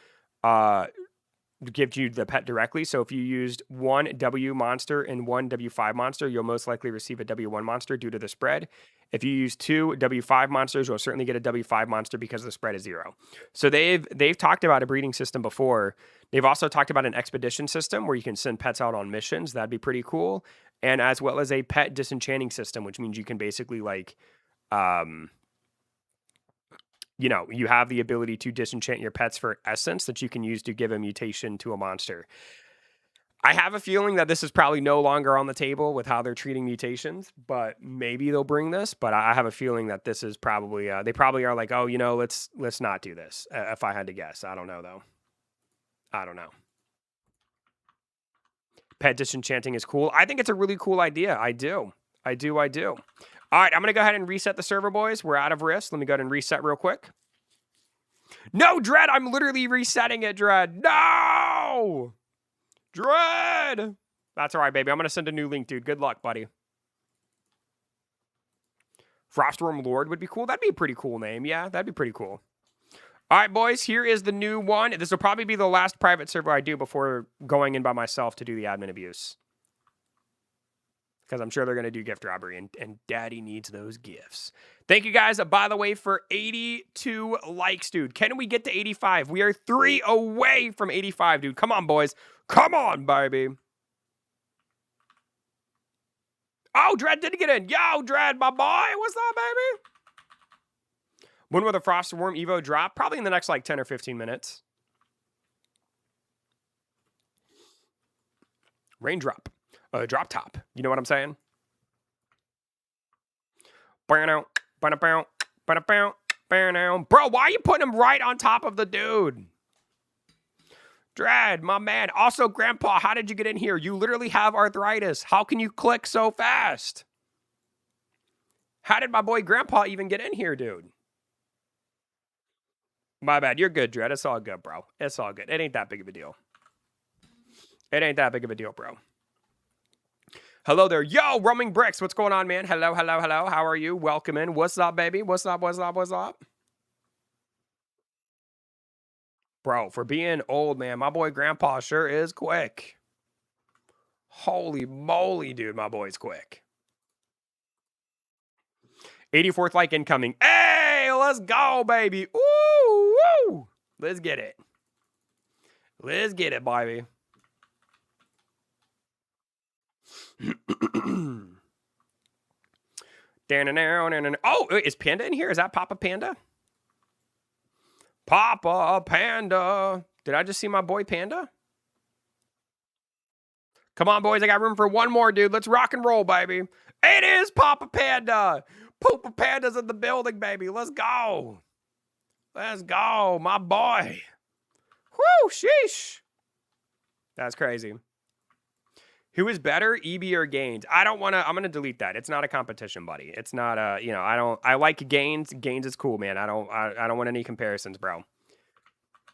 give you the pet directly. So if you used 1 W monster and 1 W5 monster, you'll most likely receive a W1 monster due to the spread. If you use 2 W5 monsters, you'll certainly get a W5 monster because the spread is 0. So they've talked about a breeding system before. They've also talked about an expedition system where you can send pets out on missions. That'd be pretty cool. And as well as a pet disenchanting system, which means you can basically like, you know, you have the ability to disenchant your pets for essence that you can use to give a mutation to a monster. I have a feeling that this is probably no longer on the table with how they're treating mutations, but maybe they'll bring this. But I have a feeling that this is probably, they probably are like, oh, you know, let's not do this. If I had to guess, I don't know though. I don't know. Pet disenchanting is cool. I think it's a really cool idea. I do. All right, I'm going to go ahead and reset the server, boys. We're out of risk. Let me go ahead and reset real quick. No, Dread, I'm literally resetting it, Dread. No! Dread! That's all right, baby. I'm going to send a new link, dude. Good luck, buddy. Frostwyrm Lord would be cool. That'd be a pretty cool name. Yeah, that'd be pretty cool. All right, boys, here is the new one. This will probably be the last private server I do before going in by myself to do the admin abuse. Because I'm sure they're going to do gift robbery, and Daddy needs those gifts. Thank you guys, by the way, for 82 likes, dude. Can we get to 85? We are 3 away from 85, dude. Come on, boys. Come on, baby. Oh, Dread did get in. Yo, Dread, my boy. What's up, baby? When will the Frostwyrm Evo drop? Probably in the next like 10 or 15 minutes. Raindrop. Drop top. You know what I'm saying? Bro, why are you putting him right on top of the dude? Dread, my man. Also, Grandpa, how did you get in here? You literally have arthritis. How can you click so fast? How did my boy Grandpa even get in here, dude? My bad. You're good, Dread. It's all good, bro. It's all good. It ain't that big of a deal. It ain't that big of a deal, bro. Hello there. Yo, Roaming Bricks. What's going on, man? Hello, hello, hello. How are you? Welcome in. What's up, baby? What's up, what's up, what's up? Bro, for being old, man, my boy Grandpa sure is quick. Holy moly, dude. My boy's quick. 84th like incoming. Hey, let's go, baby. Ooh, woo. Let's get it. Let's get it, baby. Oh, is Panda in here? Is that Papa Panda? Papa Panda. Did I just see my boy Panda? Come on, boys. I got room for one more, dude. Let's rock and roll, baby. It is Papa Panda. Papa Panda's in the building, baby. Let's go. Let's go, my boy. Whoo, sheesh. That's crazy. Who is better, EB or Gaines? I don't want to. I'm going to delete that. It's not a competition, buddy. It's not a, you know, I like Gaines. Gaines is cool, man. I don't want any comparisons, bro.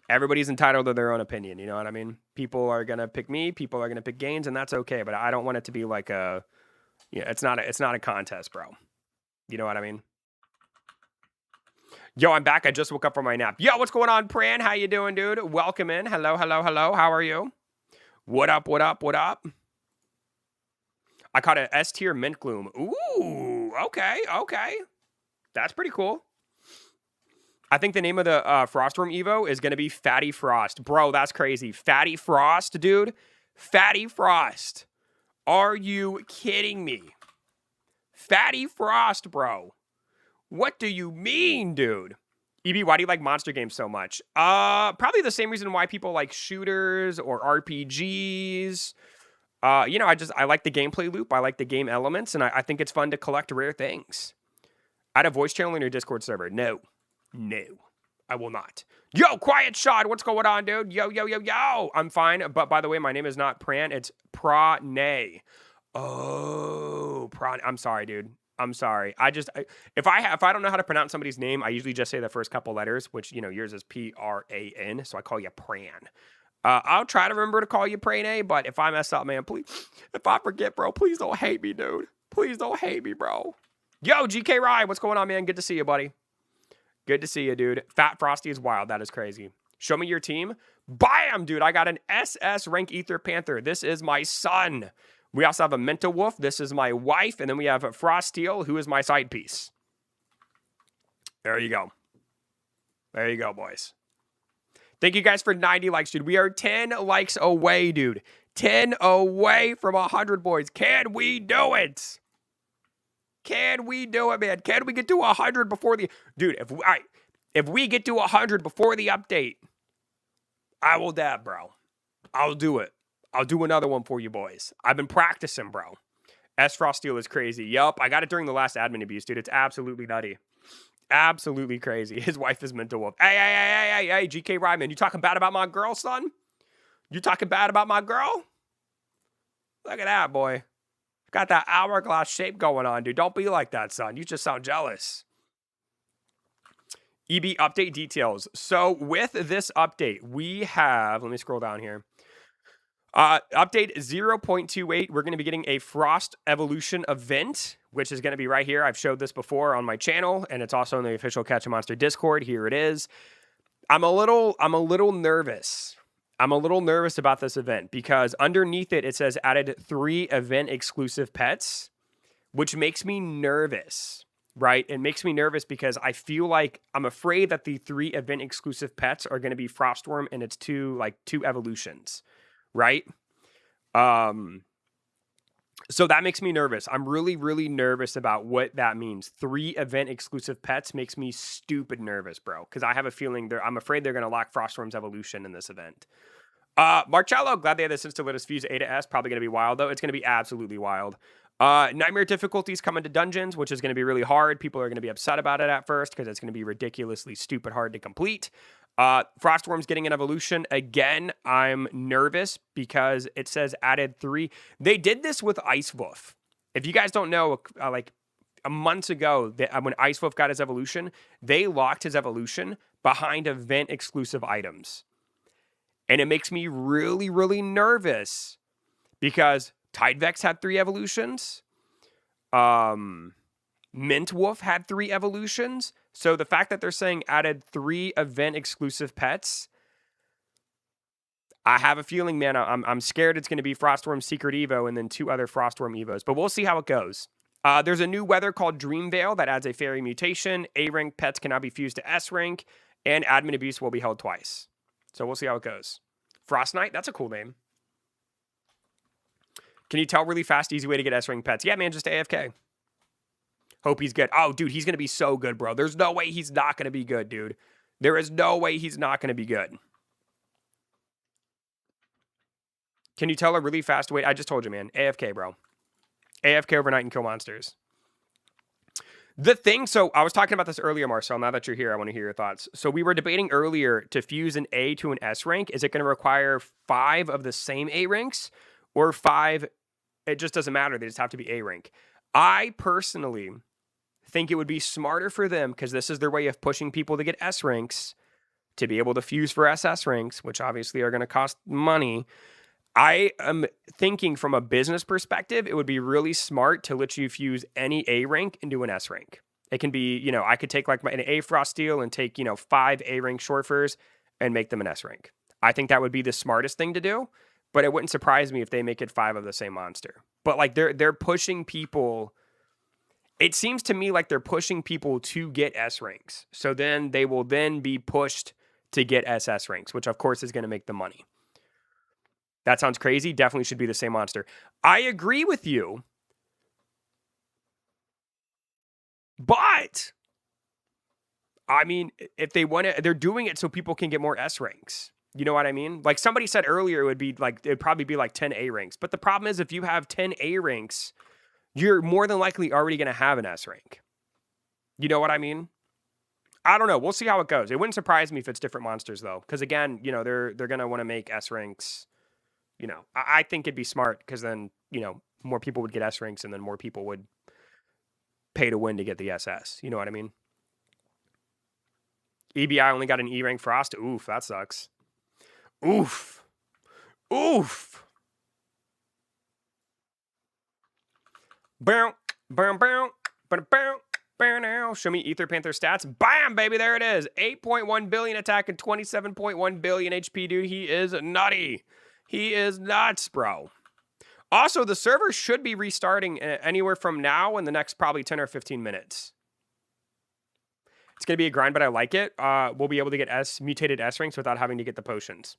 Everybody's entitled to their own opinion. You know what I mean? People are going to pick me. People are going to pick Gaines, and that's okay. But I don't want it to be like a, yeah, it's not a contest, bro. You know what I mean? Yo, I'm back. I just woke up from my nap. Yo, what's going on, Pran? How you doing, dude? Welcome in. Hello, hello, hello. How are you? What up, what up, what up? I caught an S tier mint gloom. Ooh, okay, okay. That's pretty cool. I think the name of the Frostwyrm Evo is going to be Fatty Frost. Bro, that's crazy. Fatty Frost, dude. Fatty Frost. Are you kidding me? Fatty Frost, bro. What do you mean, dude? EB, why do you like monster games so much? Probably the same reason why people like shooters or RPGs. You know, I like the gameplay loop. I like the game elements, and I think it's fun to collect rare things. Add a voice channel in your Discord server. No, I will not. Yo, Quiet Shot, what's going on, dude? Yo, yo, yo, yo. I'm fine, but by the way, my name is not Pran. It's Pranay. Oh, Pran. I'm sorry, dude. I'm sorry. If I don't know how to pronounce somebody's name, I usually just say the first couple letters, which, you know, yours is P-R-A-N, so I call you Pran. I'll try to remember to call you Pranay, but if I mess up, man, please, if I forget, bro, please don't hate me, dude. Please don't hate me, bro. Yo, GK Rye, what's going on, man? Good to see you, buddy. Good to see you, dude. Fat Frosty is wild. That is crazy. Show me your team. Bam, dude. I got an SS rank Ether Panther. This is my son. We also have a Menta Wolf. This is my wife. And then we have a Frost Steel, who is my side piece. There you go. There you go, boys. Thank you guys for 90 likes, dude. We are 10 likes away, dude. 10 away from 100, boys. Can we do it? Can we do it, man? Can we get to 100 before the... Dude, if we get to 100 before the update, I will dab, bro. I'll do it. I'll do another one for you, boys. I've been practicing, bro. S Frost Steel is crazy. Yup, I got it during the last admin abuse, dude. It's absolutely nutty. Absolutely crazy. His wife is Mental Wolf. Hey, GK Ryman, you talking bad about my girl, son? You talking bad about my girl? Look at that, boy. Got that hourglass shape going on, dude. Don't be like that, son. You just sound jealous. EB update details. So with this update, we have, let me scroll down here. Update 0.28, we're going to be getting a Frost Evolution event, which is going to be right here. I've showed this before on my channel, and it's also in the official Catch a Monster Discord. Here it is. I'm a little nervous. I'm a little nervous about this event because underneath it, it says added 3 event exclusive pets, which makes me nervous, right? It makes me nervous because I feel like I'm afraid that the 3 event exclusive pets are going to be Frostwyrm and its 2 evolutions, right? So that makes me nervous. I'm really, really nervous about what that means. 3 event exclusive pets makes me stupid nervous, bro. Because I have a feeling I'm afraid they're going to lock Frostwyrm's evolution in this event. Marcello, glad they had the sense to let us fuse A to S. Probably going to be wild, though. It's going to be absolutely wild. Nightmare difficulties come into dungeons, which is going to be really hard. People are going to be upset about it at first because it's going to be ridiculously stupid hard to complete. Frostwyrm's getting an evolution. Again, I'm nervous because it says added 3. They did this with Icewolf. If you guys don't know, like a month ago, when Icewolf got his evolution, they locked his evolution behind event exclusive items. And it makes me really, really nervous because Tidevex had 3 evolutions. Mint Wolf had 3 evolutions. So the fact that they're saying added 3 event exclusive pets, I have a feeling, man, I'm scared it's going to be Frostwyrm Secret Evo and then 2 other Frostwyrm Evos. But we'll see how it goes. There's a new weather called Dream Veil that adds a fairy mutation. A rank pets can now be fused to S rank. And admin abuse will be held twice. So we'll see how it goes. Frost Knight, that's a cool name. Can you tell really fast, easy way to get S-Ring pets? Yeah, man, just AFK. Hope he's good. Oh, dude, he's going to be so good, bro. There's no way he's not going to be good, dude. There is no way he's not going to be good. Can you tell a really fast way? I just told you, man. AFK, bro. AFK overnight and kill monsters. The thing, so I was talking about this earlier, Marcel. Now that you're here, I want to hear your thoughts. So we were debating earlier to fuse an A to an S rank. Is it going to require 5 of the same A ranks or 5? It just doesn't matter. They just have to be A rank. I personally think it would be smarter for them, because this is their way of pushing people to get S ranks, to be able to fuse for SS ranks, which obviously are going to cost money. I am thinking from a business perspective, it would be really smart to let you fuse any A rank into an S rank. It can be, you know, I could take like an A Frost Steel and take, 5 A rank short furs and make them an S rank. I think that would be the smartest thing to do, but it wouldn't surprise me if they make it 5 of the same monster. But like they're pushing people. It seems to me like they're pushing people to get S ranks. So then they will then be pushed to get SS ranks, which of course is going to make them money. That sounds crazy. Definitely should be the same monster. I agree with you. But I mean, if they want to, they're doing it so people can get more S ranks. You know what I mean? Like somebody said earlier, it'd probably be like 10 A ranks. But the problem is, if you have 10 A ranks, you're more than likely already going to have an S rank. You know what I mean? I don't know. We'll see how it goes. It wouldn't surprise me if it's different monsters though, because again, they're going to want to make S ranks. I think it'd be smart, because then, more people would get S ranks and then more people would pay to win to get the SS. You know what I mean? EBI only got an E rank Frost. Oof, that sucks. Oof. Oof. Bow, bow, bow, bow, bow, bow now. Show me Ether Panther stats. Bam, baby, there it is. 8.1 billion attack and 27.1 billion HP, dude. He is nutty. He is nuts, bro. Also, the server should be restarting anywhere from now and the next probably 10 or 15 minutes. It's going to be a grind, but I like it. We'll be able to get mutated S ranks without having to get the potions.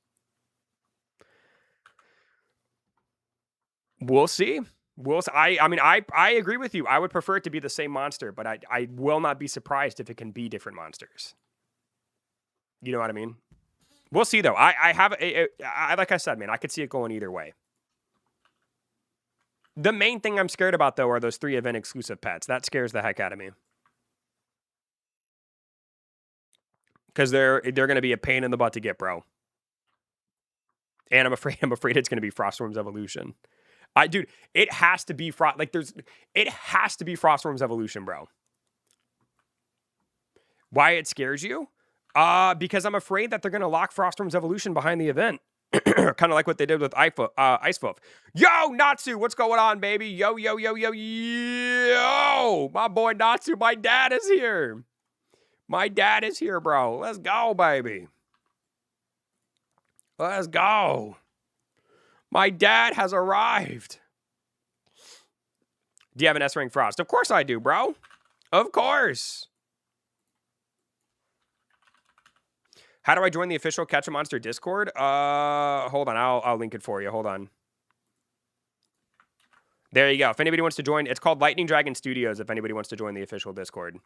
We'll see. I agree with you. I would prefer it to be the same monster, but I will not be surprised if it can be different monsters. You know what I mean? We'll see, though. I like I said, man, I could see it going either way. The main thing I'm scared about, though, are those 3 event exclusive pets. That scares the heck out of me. Because they're going to be a pain in the butt to get, bro. And I'm afraid it's going to be Frostwyrm's evolution. Dude, it has to be it has to be Frostwyrm's evolution, bro. Why it scares you? Because I'm afraid that they're going to lock Frostwyrm's evolution behind the event. Kind of like what they did with Icewolf. Yo, Natsu, what's going on, baby? Yo, yo, yo, yo, yo. My boy Natsu, my dad is here. My dad is here, bro. Let's go, baby. Let's go. My dad has arrived. Do you have an S-Ring Frost? Of course I do, bro. Of course. How do I join the official Catch a Monster Discord? Hold on. I'll link it for you. Hold on. There you go. If anybody wants to join, it's called Lightning Dragon Studios if anybody wants to join the official Discord.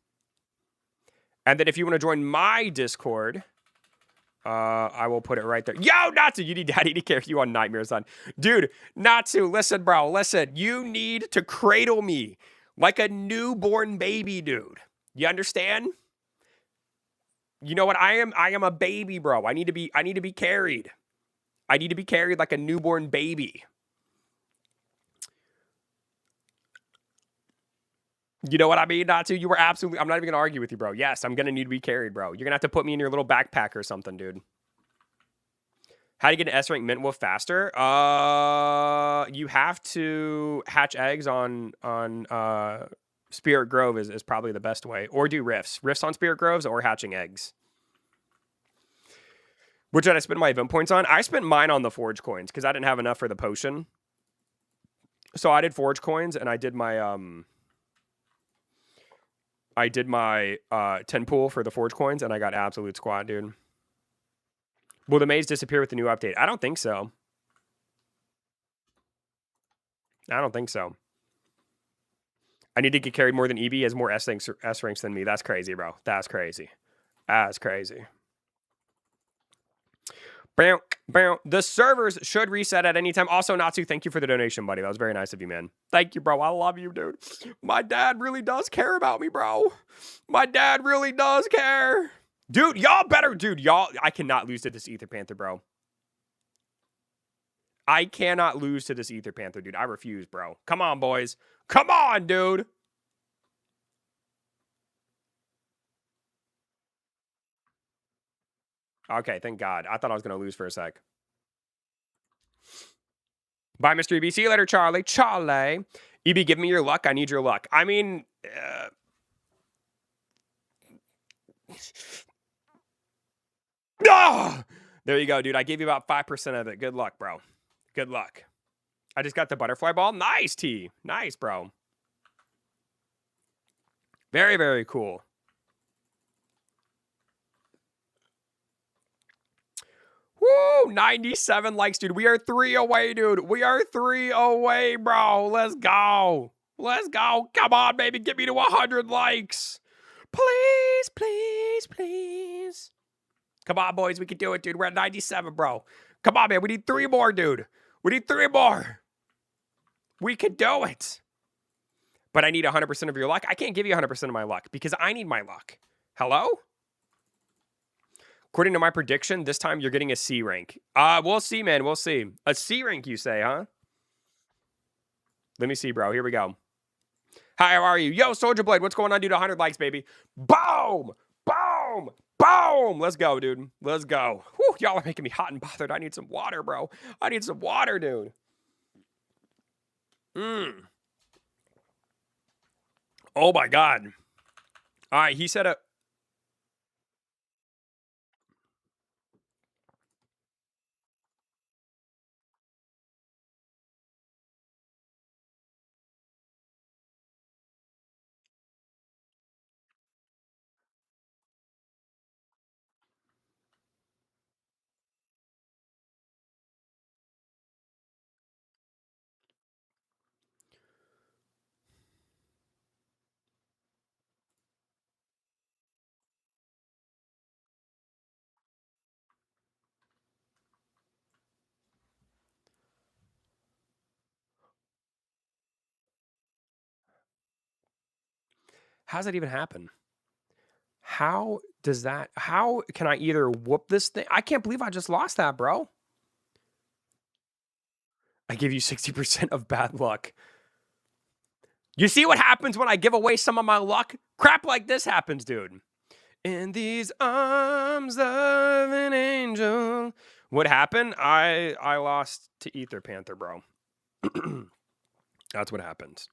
And then if you want to join my Discord, I will put it right there. Yo, Natsu, you need daddy to carry you on Nightmare Son. Dude, Natsu, listen, bro. Listen, you need to cradle me like a newborn baby, dude. You understand? You know what? I am a baby, bro. I need to be carried. I need to be carried like a newborn baby. You know what I mean, Natsu? You were absolutely... I'm not even going to argue with you, bro. Yes, I'm going to need to be carried, bro. You're going to have to put me in your little backpack or something, dude. How do you get an S-rank mint wolf faster? You have to hatch eggs on Spirit Grove is probably the best way. Or do rifts. Rifts on Spirit Groves or hatching eggs. Which did I spend my event points on? I spent mine on the Forge coins because I didn't have enough for the potion. So I did Forge coins and I did my... I did my 10 pool for the Forge coins, and I got absolute squat, dude. Will the maze disappear with the new update? I don't think so. I don't think so. I need to get carried more than EB. He has more S ranks than me. That's crazy, bro. That's crazy. That's crazy. The servers should reset at any time. Also, Natsu, thank you for the donation, buddy. That was very nice of you, man. Thank you, bro. I love you, dude. My dad really does care about me, bro. My dad really does care. Dude, y'all better, dude. Y'all, I cannot lose to this Ether Panther, bro. I cannot lose to this Ether Panther, dude. I refuse, bro. Come on, boys. Come on, dude. Okay, thank God. I thought I was going to lose for a sec. Bye, Mr. EB. See you later, Charlie. Charlie. EB, give me your luck. I need your luck. I mean... There you go, dude. I gave you about 5% of it. Good luck, bro. Good luck. I just got the butterfly ball. Nice, T. Nice, bro. Very, very cool. Woo! 97 likes, dude. We are 3 away, dude. We are 3 away, bro. Let's go. Let's go. Come on, baby. Get me to 100 likes. Please, please, please. Come on, boys. We can do it, dude. We're at 97, bro. Come on, man. We need 3 more, dude. We need 3 more. We can do it. But I need 100% of your luck. I can't give you 100% of my luck because I need my luck. Hello? According to my prediction, this time you're getting a C rank. We'll see, man. We'll see. A C rank, you say, huh? Let me see, bro. Here we go. Hi, how are you? Yo, Soldier Blade, what's going on, dude? 100 likes, baby. Boom! Boom! Boom! Let's go, dude. Let's go. Whew, y'all are making me hot and bothered. I need some water, bro. I need some water, dude. Oh, my God. All right, he said a... How's that even happen? How does that... How can I either whoop this thing? I can't believe I just lost that, bro. I give you 60% of bad luck. You see what happens when I give away some of my luck? Crap like this happens, dude. In these arms of an angel. What happened? I lost to Ether Panther, bro. That's what happens.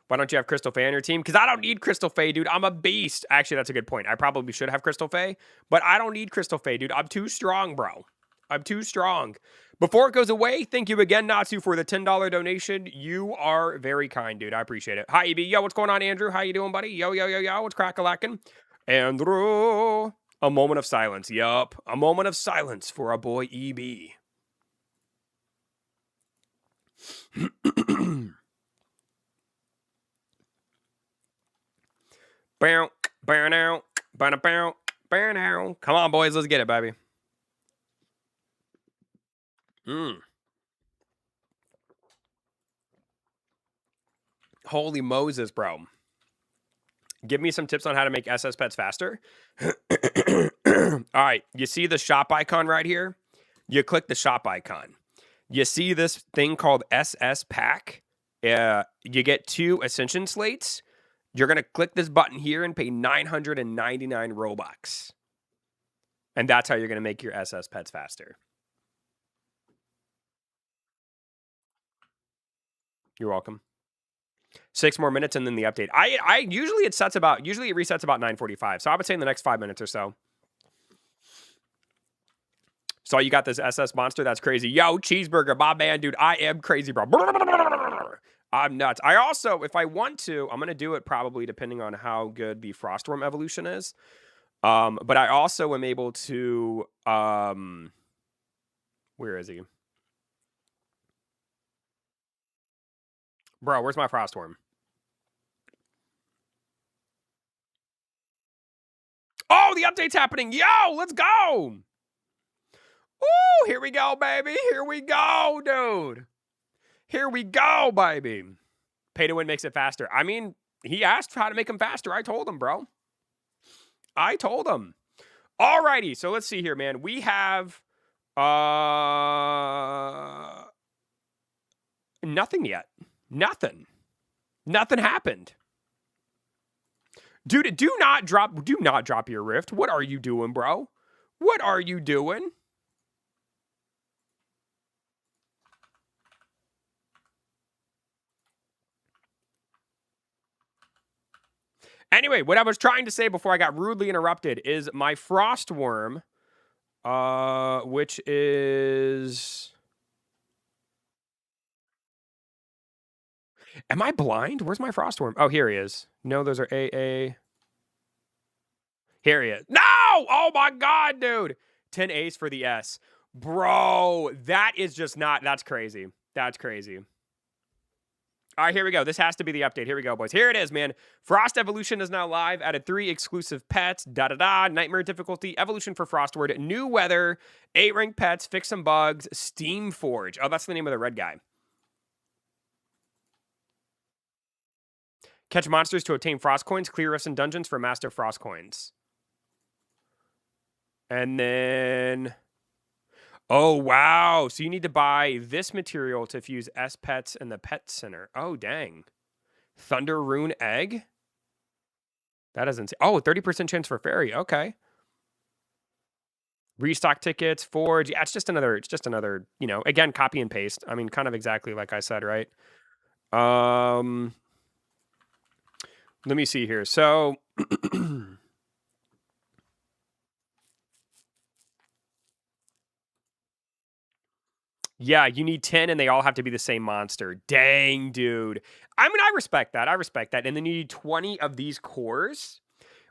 Why don't you have Crystal Faye on your team? Because I don't need Crystal Faye, dude. I'm a beast. Actually, that's a good point. I probably should have Crystal Faye, but I don't need Crystal Faye, dude. I'm too strong, bro. I'm too strong. Before it goes away, thank you again, Natsu, for the $10 donation. You are very kind, dude. I appreciate it. Hi, EB. Yo, what's going on, Andrew? How you doing, buddy? Yo, yo, yo, yo. What's crack-a-lackin'? Andrew. A moment of silence. Yup. A moment of silence for our boy, EB. Bow, bow now, bow bow, bow now. Come on, boys, let's get it, baby. Holy Moses, bro. Give me some tips on how to make SS pets faster. All right, you see the shop icon right here? You click the shop icon. You see this thing called SS Pack? You get 2 Ascension Slates. You're going to click this button here and pay 999 Robux. And that's how you're going to make your SS pets faster. You're welcome. 6 more minutes and then the update. I usually it resets about 9:45. So I would say in the next 5 minutes or so. So you got this SS monster. That's crazy. Yo, cheeseburger, my man, dude. I am crazy, bro. I'm nuts. I also, if I want to, I'm gonna do it probably depending on how good the Frostwyrm evolution is. But I also am able to where is he? Bro, where's my Frostwyrm? Oh, the update's happening. Yo, let's go. Woo, here we go, baby. Here we go, dude. Here we go, baby. Pay to win makes it faster. I mean, he asked how to make him faster. I told him, bro. I told him. Alrighty, so let's see here, man. We have nothing yet. Nothing happened. Dude, do not drop your rift. What are you doing, bro? What are you doing? Anyway, what I was trying to say before I got rudely interrupted is my Frostwyrm, which is... Am I blind? Where's my Frostwyrm? Oh, here he is. No, those are AA. Here he is. No! Oh my God, dude. 10 A's for the S. Bro, that is just not... That's crazy. That's crazy. All right, here we go. This has to be the update. Here we go, boys. Here it is, man. Frost Evolution is now live. Added 3 exclusive pets. Da-da-da. Nightmare difficulty. Evolution for Frostwyrm. New weather. 8-rank pets. Fix some bugs. Steam Forge. Oh, that's the name of the red guy. Catch monsters to obtain frost coins. Clear rifts and dungeons for master frost coins. And then... Oh, wow. So you need to buy this material to fuse S-Pets and the Pet Center. Oh, dang. Thunder Rune Egg? That is insane. Oh, 30% chance for Fairy. Okay. Restock tickets, Forge. Yeah, it's just another, you know, again, copy and paste. I mean, kind of exactly like I said, right? Let me see here. So... Yeah, you need 10 and they all have to be the same monster. Dang, dude. I mean, I respect that. And then you need 20 of these cores,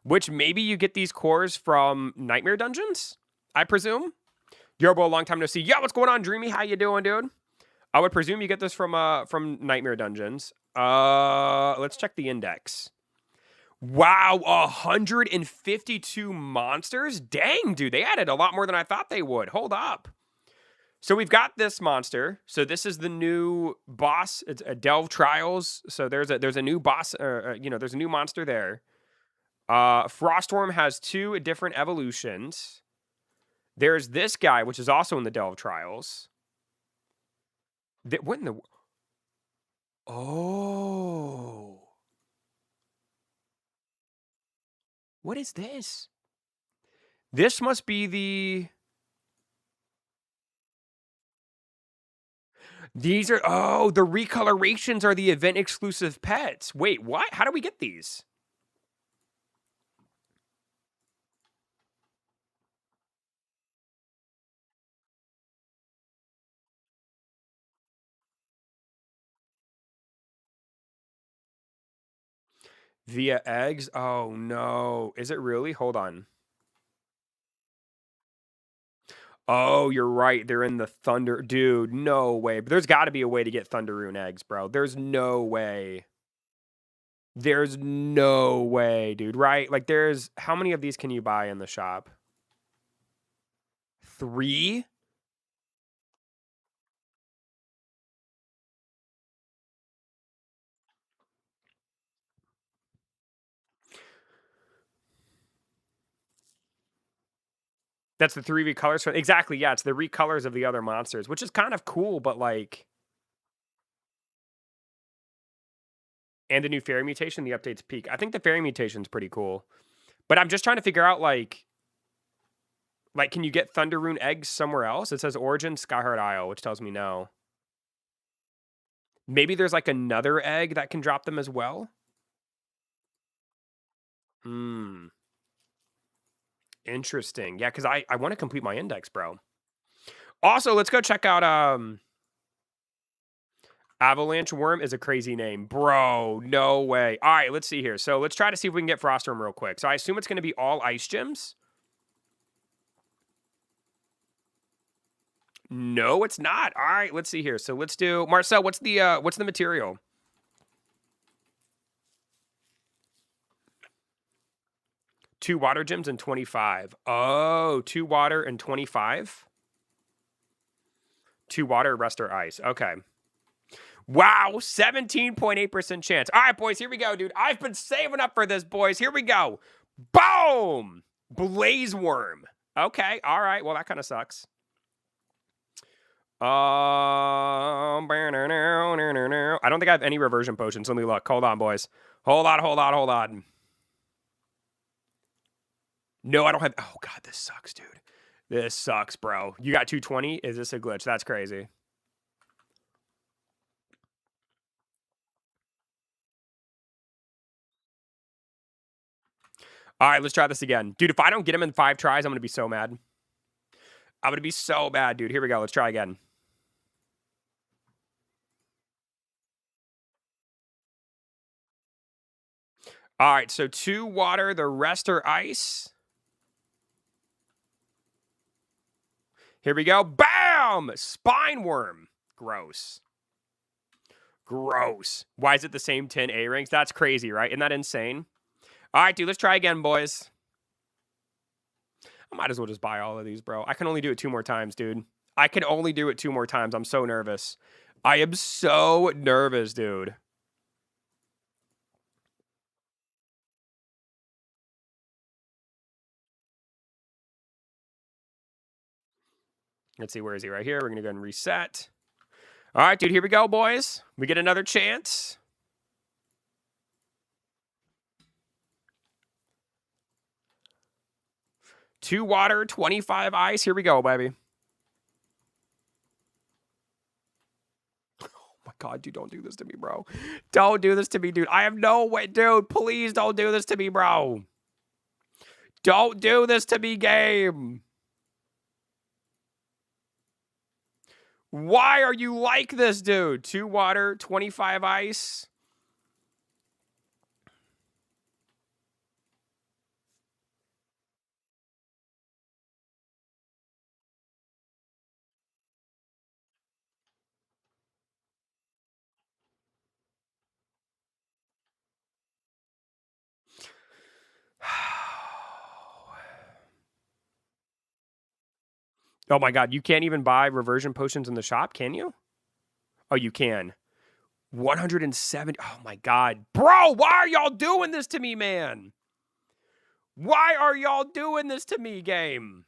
which maybe you get these cores from Nightmare Dungeons, I presume. Yobo, a long time no see. Yeah, what's going on, Dreamy? How you doing, dude? I would presume you get this from Nightmare Dungeons. Let's check the index. Wow, 152 monsters? Dang, dude. They added a lot more than I thought they would. Hold up. So we've got this monster. So this is the new boss. It's a Delve Trials. So there's a new boss. There's a new monster there. Frostwyrm has 2 different evolutions. There's this guy, which is also in the Delve Trials. What in the... Oh. What is this? This must be the... These are... Oh, the recolorations are the event-exclusive pets. Wait, what? How do we get these? Via eggs? Oh, no. Is it really? Hold on. Oh, you're right. They're in the Thunder... Dude, no way. But there's got to be a way to get Thunder Rune eggs, bro. There's no way. There's no way, dude, right? Like, there's... How many of these can you buy in the shop? 3? That's the 3 recolors. Exactly, yeah, it's the recolors of the other monsters, which is kind of cool, but, like... And the new fairy mutation, the update's peak. I think the fairy mutation's pretty cool. But I'm just trying to figure out, like, can you get Thunder Rune eggs somewhere else? It says Origin, Skyheart Isle, which tells me no. Maybe there's, like, another egg that can drop them as well? Hmm. Interesting. Yeah, because I want to complete my index, bro. Also, let's go check out, Avalanche Worm is a crazy name. Bro, no way. All right, let's see here. So let's try to see if we can get Frostwyrm real quick. So I assume it's going to be all ice gems. No, it's not. All right, let's see here. So let's do... Marcel, what's the material? Two water gems and 25. Oh, 2 water and 25? 2 water, rest are ice. Okay. Wow, 17.8% chance. All right, boys, here we go, dude. I've been saving up for this, boys. Here we go. Boom! Blaze Worm. Okay, all right. Well, that kind of sucks. I don't think I have any reversion potions. Let me look. Hold on, boys. Hold on. No, I don't have... Oh, God, this sucks, dude. This sucks, bro. You got 220? Is this a glitch? That's crazy. All right, let's try this again. Dude, if I don't get him in 5 tries, I'm going to be so mad. I'm going to be so bad, dude. Here we go. Let's try again. All right, so 2 water. The rest are ice. Here we go. Bam! Spine Worm. Gross. Gross. Why is it the same 10 A ranks? That's crazy, right? Isn't that insane? All right, dude, let's try again, boys. I might as well just buy all of these, bro. I can only do it 2 more times, dude. I can only do it 2 more times. I'm so nervous. I am so nervous, dude. Let's see, where is he? Right here. We're going to go and reset. All right, dude, here we go, boys. We get another chance. Two water, 25 ice. Here we go, baby. Oh my God, dude, don't do this to me, bro. Don't do this to me, dude. I have no way, dude. Please don't do this to me, bro. Don't do this to me, game. Why are you like this, dude? 2 water, 25 ice. Oh my God, you can't even buy reversion potions in the shop, can you? Oh, you can. 170. Oh my God. Bro, why are y'all doing this to me, man? Why are y'all doing this to me, game?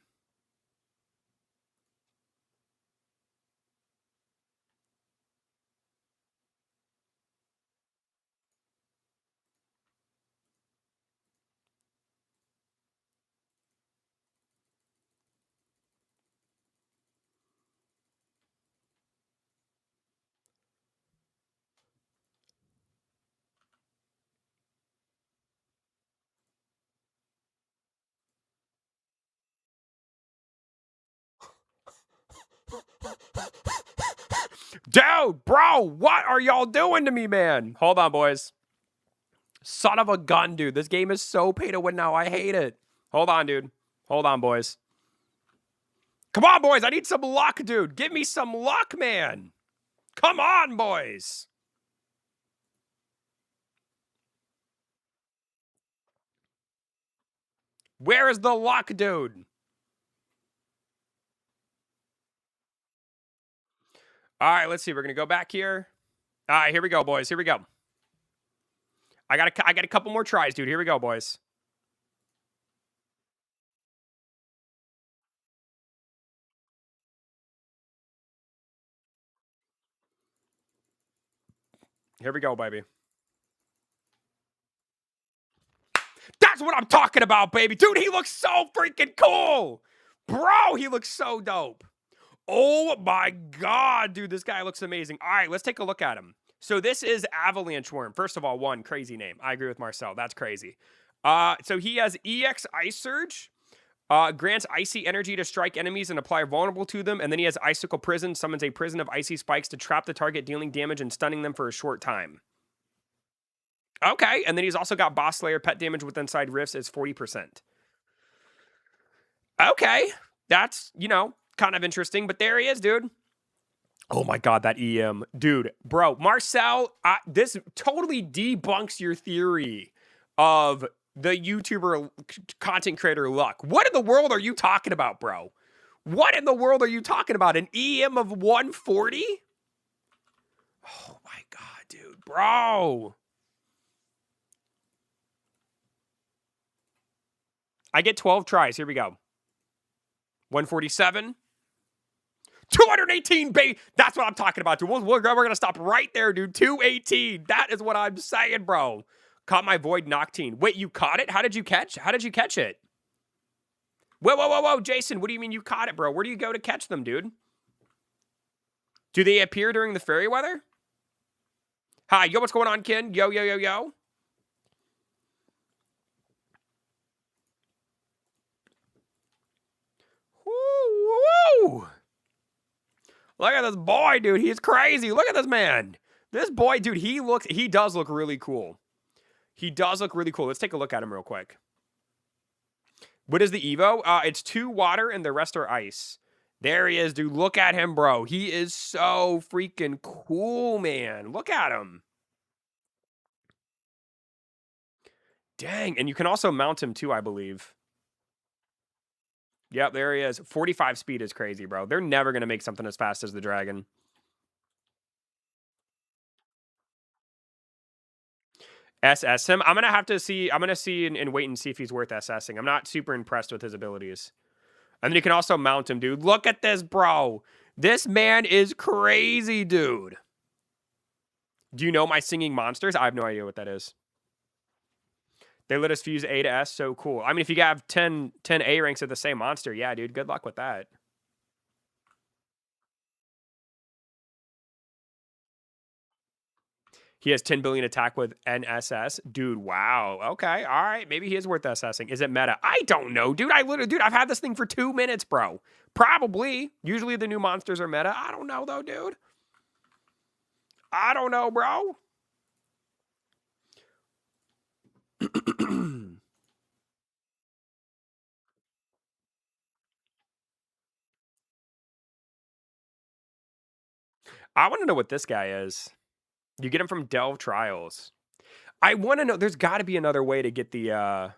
Dude, bro, what are y'all doing to me, man? Hold on, boys. Son of a gun, dude. This game is so pay to win now. I hate it. Hold on, dude. Hold on, boys. Come on, boys. I need some luck, dude. Give me some luck, man. Come on, boys. Where is the luck, dude? All right, let's see. We're going to go back here. All right, here we go, boys. Here we go. I got a couple more tries, dude. Here we go, boys. Here we go, baby. That's what I'm talking about, baby. Dude, he looks so freaking cool. Bro, he looks so dope. Oh my God, dude, this guy looks amazing. All right, let's take a look at him. So this is Avalanche Worm. First of all, one, crazy name. I agree with Marcel. That's crazy. So he has EX Ice Surge. Grants icy energy to strike enemies and apply vulnerable to them. And then he has Icicle Prison. Summons a prison of icy spikes to trap the target, dealing damage and stunning them for a short time. Okay, and then he's also got Boss Slayer. Pet damage with inside rifts is 40%. Okay, that's, kind of interesting. But there he is, dude. Oh my God, that EM. Dude, bro, Marcel, this totally debunks your theory of the YouTuber content creator luck. What in the world are you talking about, bro? What in the world are you talking about? An EM of 140? Oh my God, dude, bro. I get 12 tries. Here we go. 147. 218, baby. That's what I'm talking about, dude. We're going to stop right there, dude. 218. That is what I'm saying, bro. Caught my Void Noctine. Wait, you caught it? How did you catch it? Whoa, Jason, what do you mean you caught it, bro? Where do you go to catch them, dude? Do they appear during the fairy weather? Hi, yo, what's going on, Ken? Yo. Woo! Look at this boy, dude. He's crazy. Look at this man. This boy, dude, he does look really cool. He does look really cool. Let's take a look at him real quick. What is the Evo? It's 2 water and the rest are ice. There he is, dude. Look at him, bro. He is so freaking cool, man. Look at him. Dang. And you can also mount him too, I believe. Yep, there he is. 45 speed is crazy, bro. They're never going to make something as fast as the dragon. SS him. I'm going to have to see. I'm going to see and wait and see if he's worth SSing. I'm not super impressed with his abilities. And then you can also mount him, dude. Look at this, bro. This man is crazy, dude. Do you know my singing monsters? I have no idea what that is. They let us fuse A to S. So cool. I mean, if you have 10 A ranks of the same monster, yeah, dude. Good luck with that. He has 10 billion attack with NSS. Dude, wow. Okay, all right. Maybe he is worth assessing. Is it meta? I don't know, dude. I've had this thing for 2 minutes, bro. Probably. Usually the new monsters are meta. I don't know, though, dude. I don't know, bro. I want to know what this guy is. You get him from Delve Trials. I want to know. There's got to be another way to get the...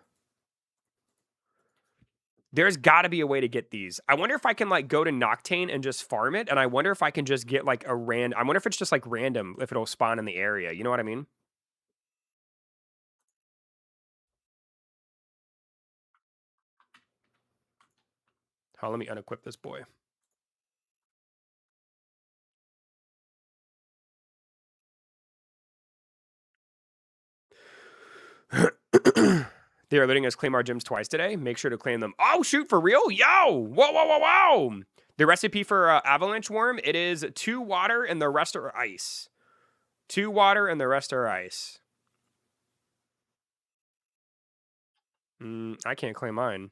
There's got to be a way to get these. I wonder if I can, like, go to Noctane and just farm it, and I wonder if I can just get, like, I wonder if it's just, like, random, if it'll spawn in the area. You know what I mean? Let me unequip this boy. They are letting us claim our gems twice today. Make sure to claim them. Oh, shoot, for real? Yo! Whoa! The recipe for Avalanche Worm, it is 2 water and the rest are ice. 2 water and the rest are ice. I can't claim mine.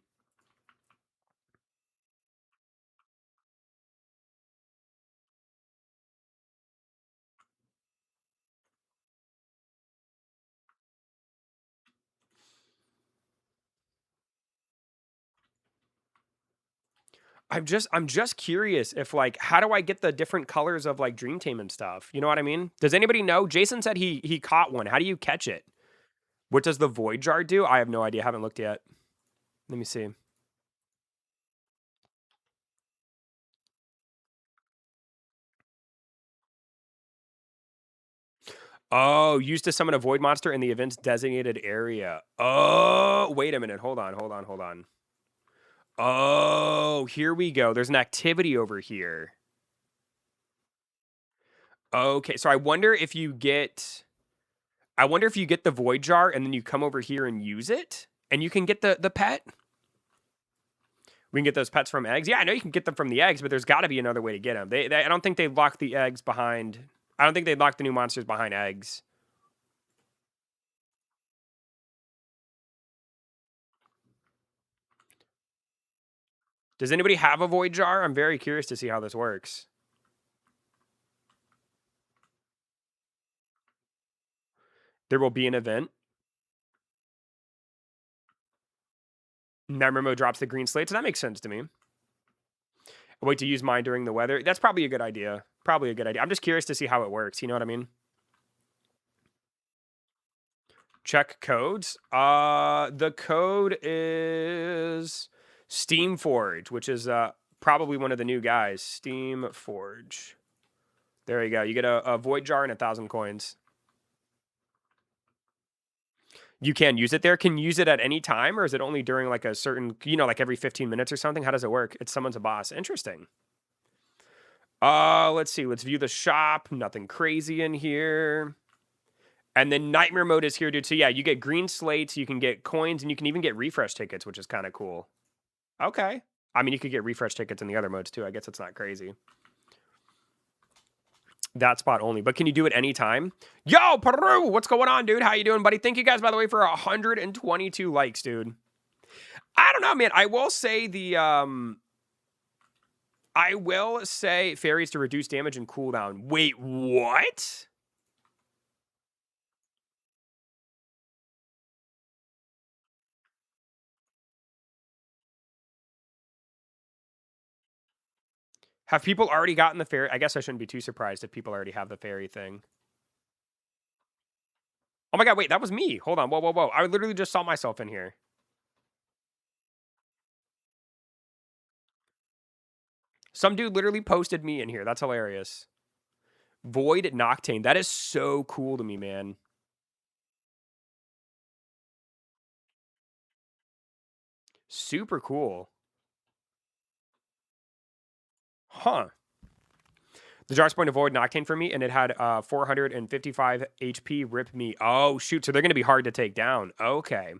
I'm just curious if, like, how do I get the different colors of, like, Dream Team and stuff? You know what I mean? Does anybody know? Jason said he caught one. How do you catch it? What does the Void Jar do? I have no idea. I haven't looked yet. Let me see. Oh, used to summon a void monster in the event's designated area. Oh, wait a minute. Hold on. Oh, here we go. There's an activity over here. Okay, so I wonder if you get the void jar and then you come over here and use it and you can get the pet. We can get those pets from eggs. Yeah, I know you can get them from the eggs, but there's got to be another way to get them. I don't think they lock the eggs behind. I don't think they lock the new monsters behind eggs. Does anybody have a void jar? I'm very curious to see how this works. There will be an event. Nightmare mode drops the green slate, so that makes sense to me. I wait to use mine during the weather. That's probably a good idea. I'm just curious to see how it works. You know what I mean? Check codes. The code is Steamforge, which is probably one of the new guys. Steamforge. There you go. You get a void jar and 1,000 coins. You can use it there. Can you use it at any time, or is it only during like a certain, like every 15 minutes or something? How does it work? It summons a boss. Interesting. Let's see. Let's view the shop. Nothing crazy in here. And then nightmare mode is here, dude. So yeah, you get green slates, you can get coins, and you can even get refresh tickets, which is kind of cool. Okay. I mean, you could get refresh tickets in the other modes too. I guess it's not crazy. That spot only, but can you do it anytime? Yo, Peru, what's going on, dude? How you doing, buddy? Thank you guys, by the way, for 122 likes, dude. I don't know, man. I will say fairies to reduce damage and cooldown. Wait, what? Have people already gotten the fairy? I guess I shouldn't be too surprised if people already have the fairy thing. Oh my god, wait, that was me. Hold on, whoa. I literally just saw myself in here. Some dude literally posted me in here. That's hilarious. Void Noctane. That is so cool to me, man. Super cool. Huh. The jar spawned a Void Noctane for me, and it had 455 HP. Rip me. Oh, shoot. So they're going to be hard to take down. Okay.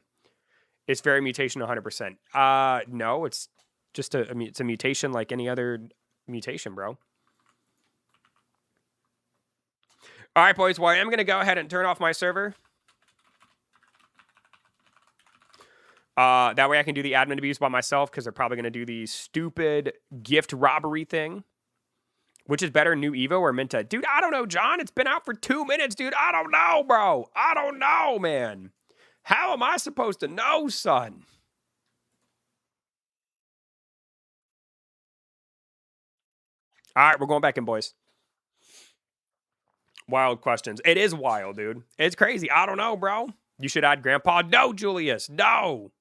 It's fairy mutation 100%. No, it's just it's a mutation like any other mutation, bro. All right, boys. Well, I am going to go ahead and turn off my server. That way I can do the admin abuse by myself, because they're probably going to do the stupid gift robbery thing. Which is better, New Evo or Minta? Dude, I don't know, John. It's been out for 2 minutes, dude. I don't know, bro. I don't know, man. How am I supposed to know, son? All right, we're going back in, boys. Wild questions. It is wild, dude. It's crazy. I don't know, bro. You should add Grandpa. No, Julius. No.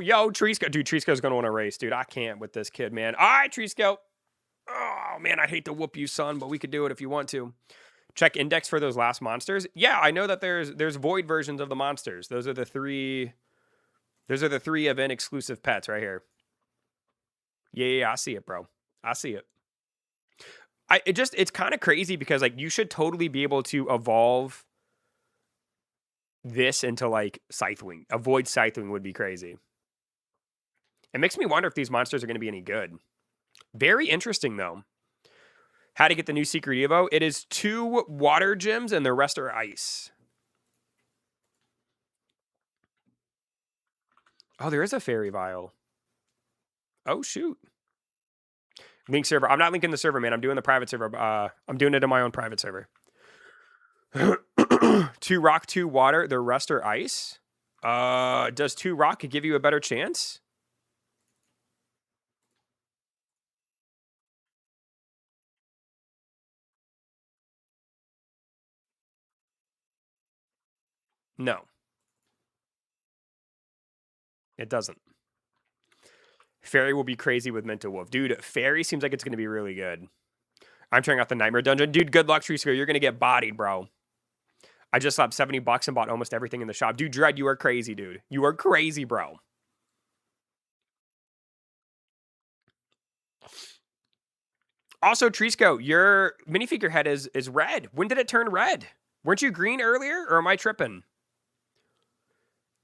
Yo, Trisco. Dude, Trisco's going to win a race, dude. I can't with this kid, man. All right, Trisco. Oh, man, I hate to whoop you, son, but we could do it if you want to. Check index for those last monsters. Yeah, I know that there's void versions of the monsters. Those are the three event exclusive pets right here. Yeah, I see it, bro. I see it. It's kind of crazy because like you should totally be able to evolve this into like Scythewing. Avoid Scythewing would be crazy. It makes me wonder if these monsters are going to be any good. Very interesting though. How to get the new secret Evo? It is 2 water gems and the rest are ice. Oh, there is a fairy vial. Oh, shoot. Link server. I'm not linking the server, man. I'm doing the private server. I'm doing it in my own private server. 2 rock, 2 water. The rest are ice. Does 2 rock give you a better chance? No. It doesn't. Fairy will be crazy with Mental Wolf. Dude, Fairy seems like it's going to be really good. I'm trying out the Nightmare Dungeon. Dude, good luck, Trisco. You're going to get bodied, bro. I just slapped $70 and bought almost everything in the shop. Dude, Dread, you are crazy, dude. You are crazy, bro. Also, Trisco, your minifigure head is red. When did it turn red? Weren't you green earlier, or am I tripping?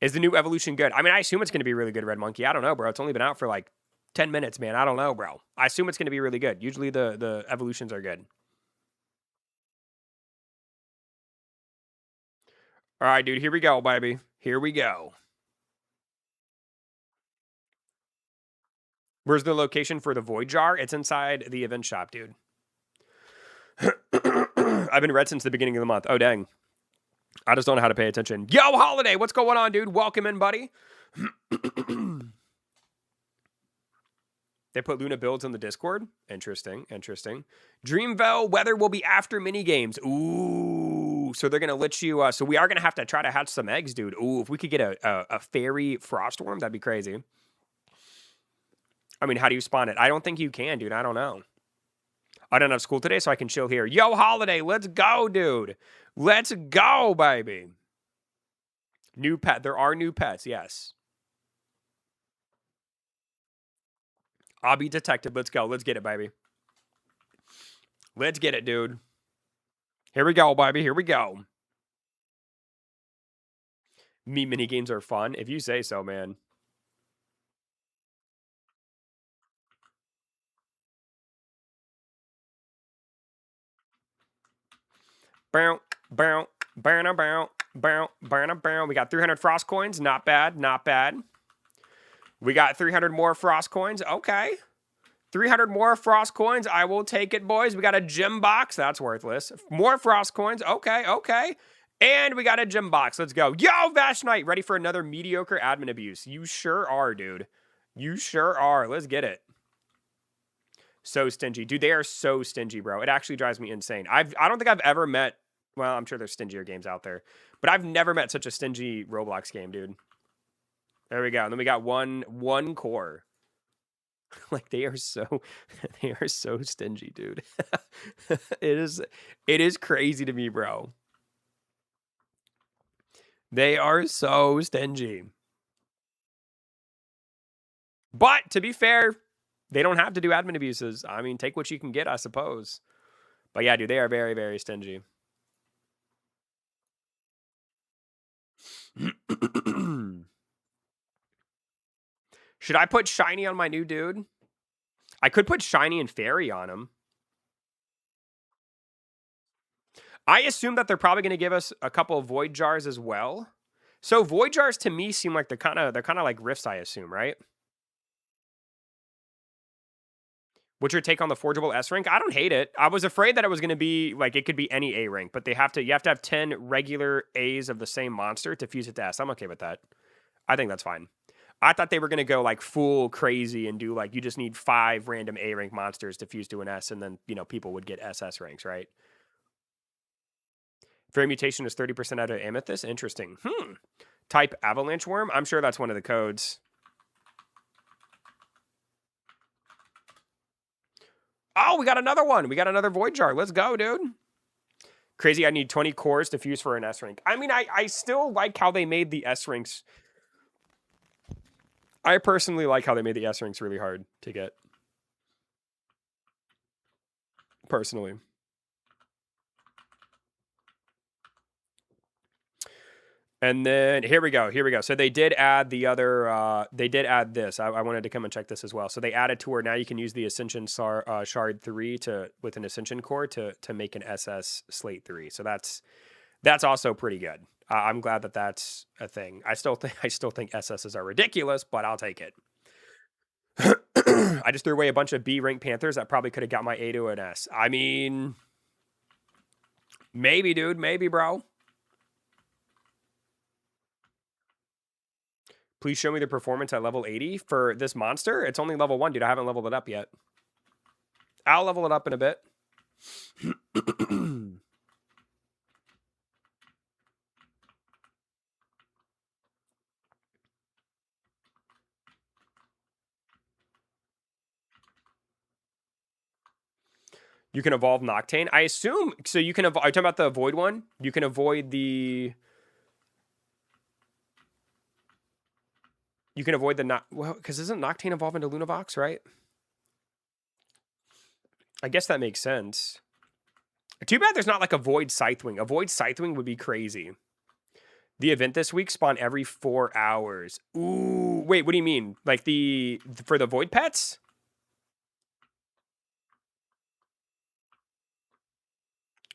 Is the new evolution good? I mean, I assume it's going to be really good, Red Monkey. I don't know, bro. It's only been out for like 10 minutes, man. I don't know, bro. I assume it's going to be really good. Usually the evolutions are good. All right, dude. Here we go, baby. Here we go. Where's the location for the Void Jar? It's inside the event shop, dude. I've been red since the beginning of the month. Oh, dang. I just don't know how to pay attention. Yo, Holiday, what's going on, dude? Welcome in, buddy. They put Luna builds on the Discord. Interesting, interesting. Dreamville weather will be after minigames. Ooh, so they're going to let you... so we are going to have to try to hatch some eggs, dude. Ooh, if we could get a fairy Frostwyrm, that'd be crazy. I mean, how do you spawn it? I don't think you can, dude. I don't know. I don't have school today, so I can chill here. Yo, Holiday, let's go, dude. Let's go, baby. New pet. There are new pets, yes. I'll be detected. Let's go. Let's get it, baby. Let's get it, dude. Here we go, baby. Here we go. Me mini games are fun. If you say so, man. Bow, bow, bow, bow, bow, bow, bow. We got 300 frost coins. Not bad. Not bad. We got 300 more frost coins. Okay. 300 more frost coins. I will take it, boys. We got a gem box. That's worthless. More frost coins. Okay, okay. And we got a gem box. Let's go. Yo, Vash Knight, ready for another mediocre admin abuse. You sure are, dude. You sure are. Let's get it. So stingy. Dude, they are so stingy, bro. It actually drives me insane. I don't think I've ever met... Well, I'm sure there's stingier games out there. But I've never met such a stingy Roblox game, dude. There we go. And then we got one core. Like they are so stingy, dude. It is crazy to me, bro. They are so stingy. But to be fair, they don't have to do admin abuses. I mean, take what you can get, I suppose. But yeah, dude, they are very, very stingy. Should I put shiny on my new dude? I could put shiny and fairy on him. I assume that they're probably going to give us a couple of void jars as well. So void jars to me seem like they're kind of like rifts, I assume, right? What's your take on the forgeable S rank? I don't hate it. I was afraid that it was going to be like it could be any A rank, but you have to have 10 regular A's of the same monster to fuse it to S. I'm okay with that. I think that's fine. I thought they were going to go like full crazy and do like you just need 5 random A rank monsters to fuse to an S, and then people would get SS ranks, right? Fairy mutation is 30% out of amethyst. Interesting. Type avalanche worm. I'm sure that's one of the codes. Oh, we got another one. We got another void jar. Let's go, dude. Crazy, I need 20 cores to fuse for an S rank. I mean, I still like how they made the S ranks. I personally like how they made the S ranks really hard to get. Personally. And then here we go. Here we go. So they did add the other. They did add this. I wanted to come and check this as well. So they added to where now you can use the Ascension Shard 3 with an Ascension core to make an SS Slate 3. So that's also pretty good. I'm glad that that's a thing. I still think SSs are ridiculous, but I'll take it. I just threw away a bunch of B rank Panthers that probably could have got my A to an S. I mean, maybe, dude. Maybe, bro. Please show me the performance at level 80 for this monster. It's only level 1, dude. I haven't leveled it up yet. I'll level it up in a bit. You can evolve Noctane. I assume so. You can. Are you talking about the Void one? You can avoid the. You can avoid the well, because isn't Noctane evolve into Lunavox, right? I guess that makes sense. Too bad there's not like a Void Scythewing. A Void Scythewing would be crazy. The event this week spawn every 4 hours. Ooh, wait, what do you mean? Like for the Void pets?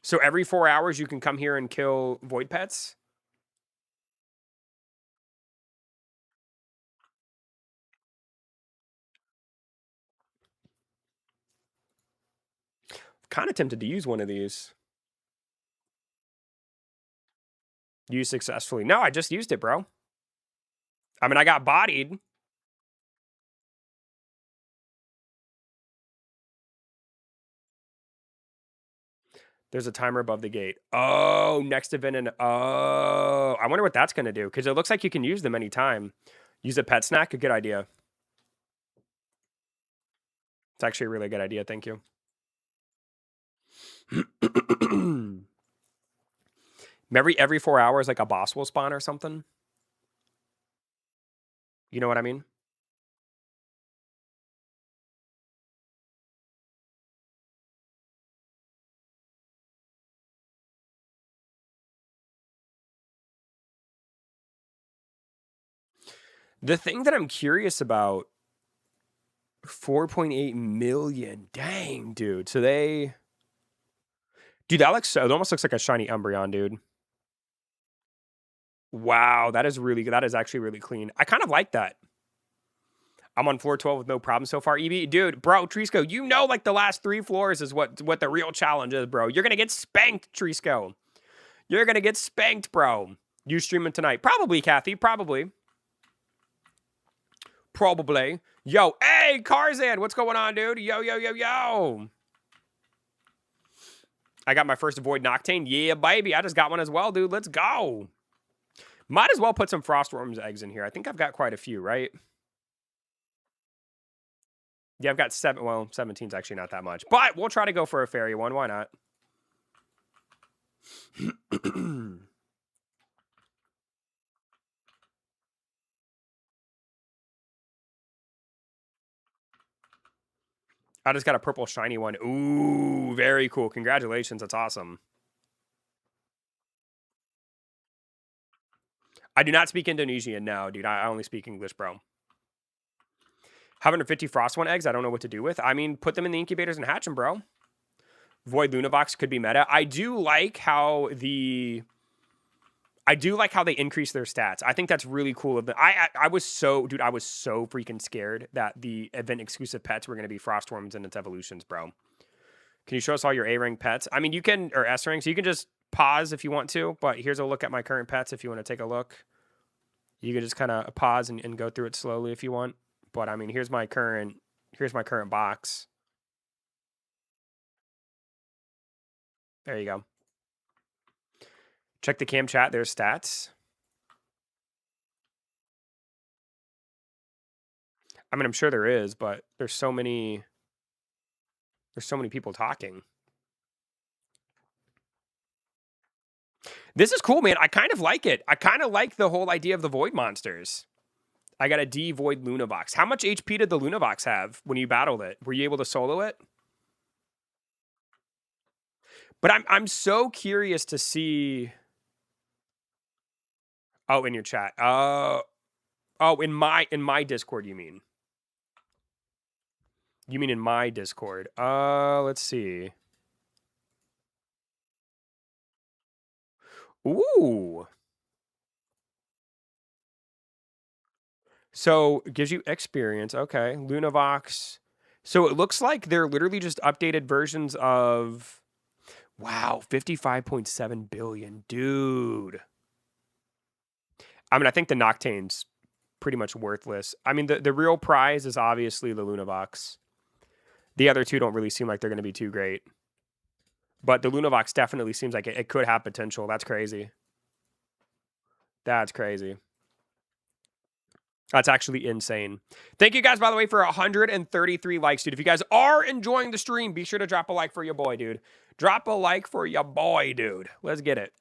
So every 4 hours you can come here and kill Void pets? Kind of tempted to use one of these. Use successfully. No, I just used it, bro. I mean, I got bodied. There's a timer above the gate. Oh, next event and oh, I wonder what that's going to do because it looks like you can use them anytime. Use a pet snack, a good idea. It's actually a really good idea. Thank you. every 4 hours, like a boss will spawn or something. You know what I mean? The thing that I'm curious about, 4.8 million. Dang, dude. So dude, that looks, it almost looks like a shiny Umbreon, dude. Wow, that is really good. That is actually really clean. I kind of like that. I'm on floor 12 with no problem so far. EB, dude, bro, Trisco, you know, like the last 3 floors is what the real challenge is, bro. You're gonna get spanked, Trisco. You're gonna get spanked, bro. You streaming tonight? Probably, Kathy. Probably. Yo, hey, Carzan, what's going on, dude? Yo, yo, yo, yo. I got my first Void Noctane. Yeah, baby. I just got one as well, dude. Let's go. Might as well put some Frostwyrm's eggs in here. I think I've got quite a few, right? Yeah, I've got 7. Well, 17's actually not that much. But we'll try to go for a fairy one. Why not? I just got a purple shiny one. Ooh, very cool. Congratulations. That's awesome. I do not speak Indonesian. No, dude. I only speak English, bro. 150 Frost one eggs. I don't know what to do with. I mean, put them in the incubators and hatch them, bro. Void Lunavox could be meta. I do like how they increase their stats. I think that's really cool. I was so freaking scared that the event exclusive pets were going to be Frostworms and its evolutions, bro. Can you show us all your A-rank pets? I mean, you can, or S-rank, so you can just pause if you want to, but here's a look at my current pets if you want to take a look. You can just kind of pause and go through it slowly if you want. But I mean, here's my current box. There you go. Check the cam chat. There's stats. I mean, I'm sure there is, but there's so many people talking. This is cool, man. I kind of like it. I kind of like the whole idea of the Void monsters. I got a D Void Lunavox. How much HP did the Lunavox have when you battled it? Were you able to solo it? But I'm so curious to see. Oh, in your chat. Oh, in my Discord, you mean? You mean in my Discord? Let's see. Ooh. So it gives you experience. Okay. Lunavox. So it looks like they're literally just updated versions of. Wow, 55.7 billion. Dude. I mean, I think the Noctane's pretty much worthless. I mean, the real prize is obviously the Lunavox. The other two don't really seem like they're going to be too great. But the Lunavox definitely seems like it could have potential. That's crazy. That's crazy. That's actually insane. Thank you guys, by the way, for 133 likes, dude. If you guys are enjoying the stream, be sure to drop a like for your boy, dude. Drop a like for your boy, dude. Let's get it.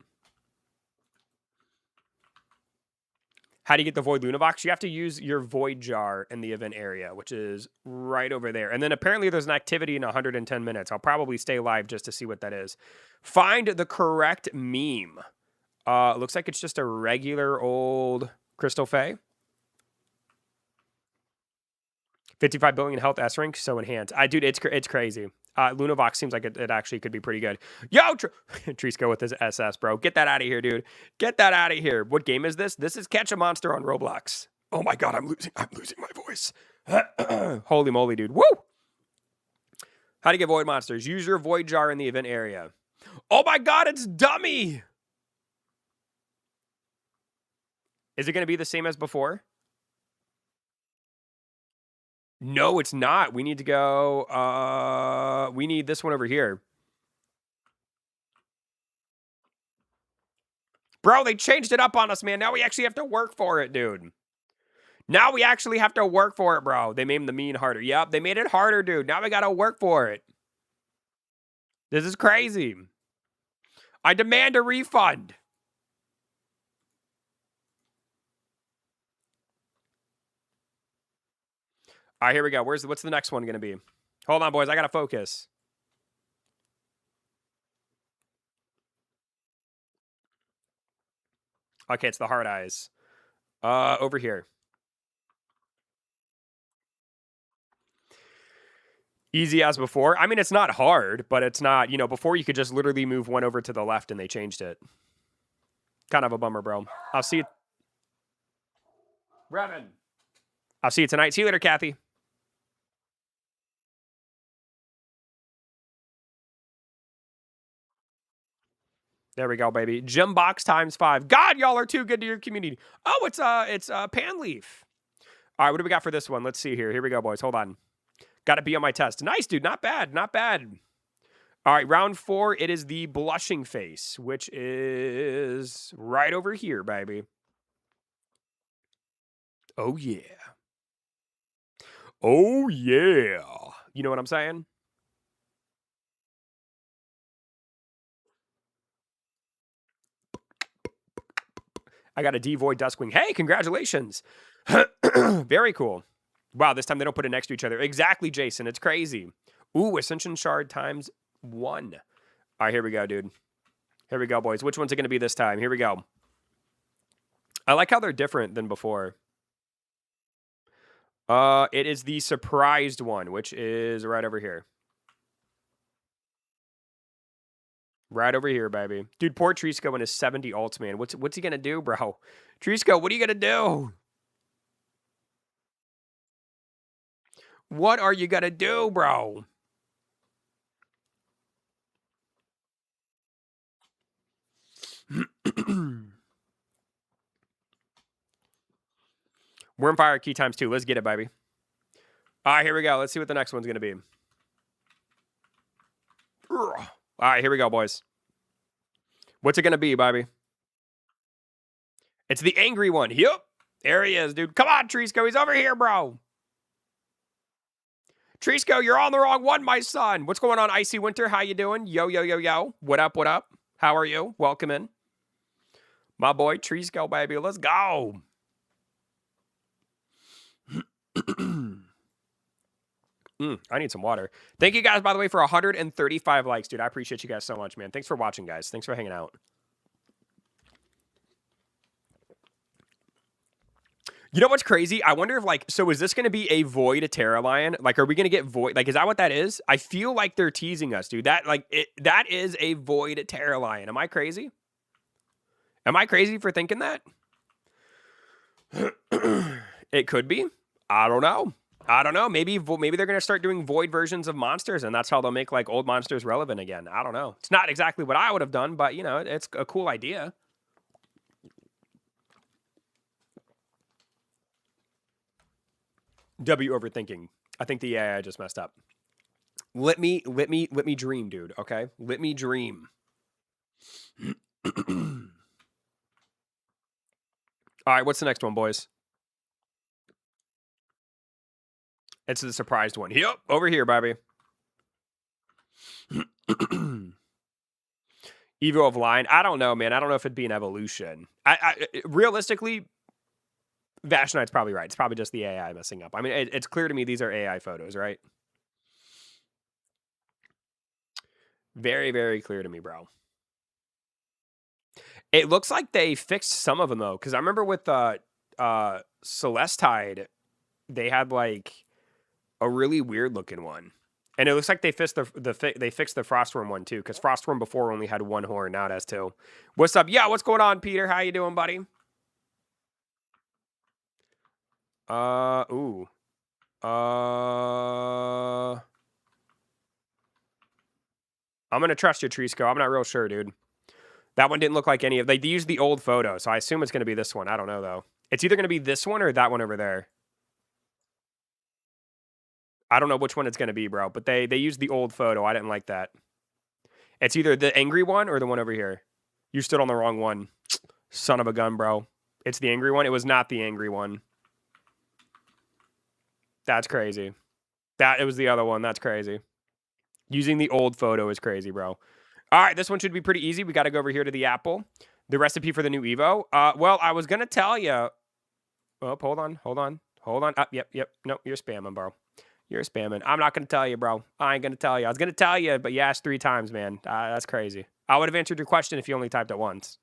How do you get the Void Lunavox? You have to use your Void Jar in the event area, which is right over there. And then apparently there's an activity in 110 minutes. I'll probably stay live just to see what that is. Find the correct meme. Looks like it's just a regular old Crystal Fae. 55 billion health S rank, so enhanced. Dude, it's crazy. Lunavox seems like it actually could be pretty good. Yo, Trisco with his SS, bro. Get that out of here, dude. Get that out of here. What game is this? This is Catch a Monster on Roblox. Oh my god, I'm losing my voice. Holy moly, dude. Woo! How to get void monsters. Use your void jar in the event area. Oh my god, it's dummy! Is it going to be the same as before? No, it's not. We need to go, we need this one over here. Bro, they changed it up on us, man. Now we actually have to work for it, dude. Now we actually have to work for it, bro. They made the mean harder. Yep, they made it harder, dude. Now we gotta work for it. This is crazy. I demand a refund. All right, here we go. What's the next one going to be? Hold on, boys. I got to focus. Okay, it's the hard eyes. Over here. Easy as before. I mean, it's not hard, but it's not, you know, before you could just literally move one over to the left and they changed it. Kind of a bummer, bro. I'll see you. Brevin. I'll see you tonight. See you later, Kathy. There we go, baby. Gym box times 5. God, y'all are too good to your community. Oh, it's Panleaf. All right, what do we got for this one? Let's see here. Here we go, boys. Hold on. Got to be on my test. Nice, dude. Not bad. Not bad. All right, round 4. It is the blushing face, which is right over here, baby. Oh, yeah. Oh, yeah. You know what I'm saying? I got a D-Void Duskwing. Hey, congratulations. Very cool. Wow, this time they don't put it next to each other. Exactly, Jason. It's crazy. Ooh, Ascension Shard times 1. All right, here we go, dude. Here we go, boys. Which one's it going to be this time? Here we go. I like how they're different than before. It is the surprised one, which is right over here. Right over here, baby. Dude, poor Trisco and his 70 ults, man. What's he gonna do, bro? Trisco, what are you gonna do? What are you gonna do, bro? Wormfire key times 2. Let's get it, baby. All right, here we go. Let's see what the next one's gonna be. All right, here we go, boys. What's it gonna be, baby? It's the angry one. Yep. There he is, dude. Come on, Trisco. He's over here, bro. Trisco, you're on the wrong one, my son. What's going on, Icy Winter? How you doing? Yo, yo, yo, yo. What up, what up? How are you? Welcome in. My boy, Trisco, baby. Let's go. I need some water. Thank you guys, by the way, for 135 likes, dude. I appreciate you guys so much, man. Thanks for watching, guys. Thanks for hanging out. You know what's crazy? I wonder if, like, so is this going to be a Void Terra Lion? Like, are we going to get Void? Like, is that what that is? I feel like they're teasing us, dude. That, like, that is a Void Terra Lion. Am I crazy? Am I crazy for thinking that? It could be. I don't know. I don't know. Maybe they're going to start doing Void versions of monsters, and that's how they'll make, like, old monsters relevant again. I don't know. It's not exactly what I would have done, but, you know, it's a cool idea. W overthinking. I think the AI just messed up. Let me dream, dude. Okay, let me dream. All right, what's the next one, boys? It's the surprised one. Yep, over here, baby. Evo of line. I don't know, man. I don't know if it'd be an evolution. Realistically, Vash Knight's probably right. It's probably just the AI messing up. I mean, it's clear to me these are AI photos, right? Very, very clear to me, bro. It looks like they fixed some of them, though, because I remember with Celestide, they had, like, a really weird-looking one. And it looks like they fixed the Frostwyrm one, too, because Frostwyrm before only had one horn, now it has two. What's up? Yeah, what's going on, Peter? How you doing, buddy? Ooh. I'm going to trust you, Trisco. I'm not real sure, dude. That one didn't look like any of... They used the old photo, so I assume it's going to be this one. I don't know, though. It's either going to be this one or that one over there. I don't know which one it's going to be, bro. But they used the old photo. I didn't like that. It's either the angry one or the one over here. You stood on the wrong one. Son of a gun, bro. It's the angry one. It was not the angry one. That's crazy. It was the other one. That's crazy. Using the old photo is crazy, bro. All right, this one should be pretty easy. We got to go over here to the Apple. The recipe for the new Evo. Well, I was going to tell you. Oh, hold on. Yep. No, you're spamming, bro. You're spamming. I'm not going to tell you, bro. I ain't going to tell you. I was going to tell you, but you asked 3 times, man. That's crazy. I would have answered your question if you only typed it once.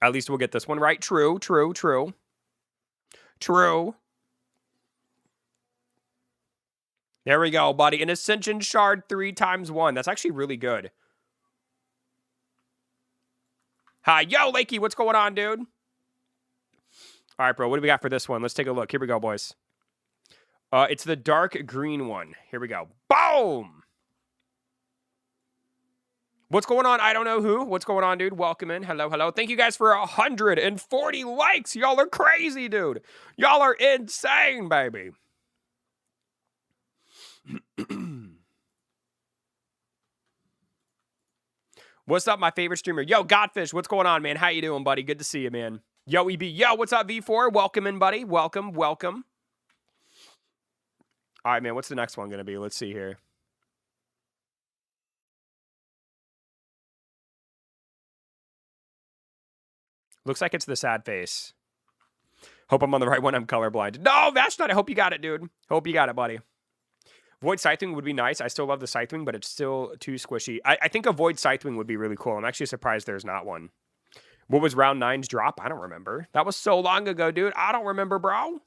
At least we'll get this one right. True. There we go, buddy. An Ascension Shard 3 times 1. That's actually really good. Hi. Yo, Lakey. What's going on, dude? All right, bro. What do we got for this one? Let's take a look. Here we go, boys. It's the dark green one. Here we go. Boom! What's going on? I don't know who. What's going on, dude? Welcome in. Hello. Thank you guys for 140 likes. Y'all are crazy, dude. Y'all are insane, baby. What's up, my favorite streamer? Yo, Godfish, what's going on, man? How you doing, buddy? Good to see you, man. Yo, EB. Yo, what's up, V4? Welcome in, buddy. Welcome. All right, man. What's the next one going to be? Let's see here. Looks like it's the sad face. Hope I'm on the right one. I'm colorblind. No, that's not. I hope you got it, dude. Hope you got it, buddy. Void Scythewing would be nice. I still love the Scythewing, but it's still too squishy. I think a Void Scythewing would be really cool. I'm actually surprised there's not one. What was round 9's drop? I don't remember. That was so long ago, dude. I don't remember, bro.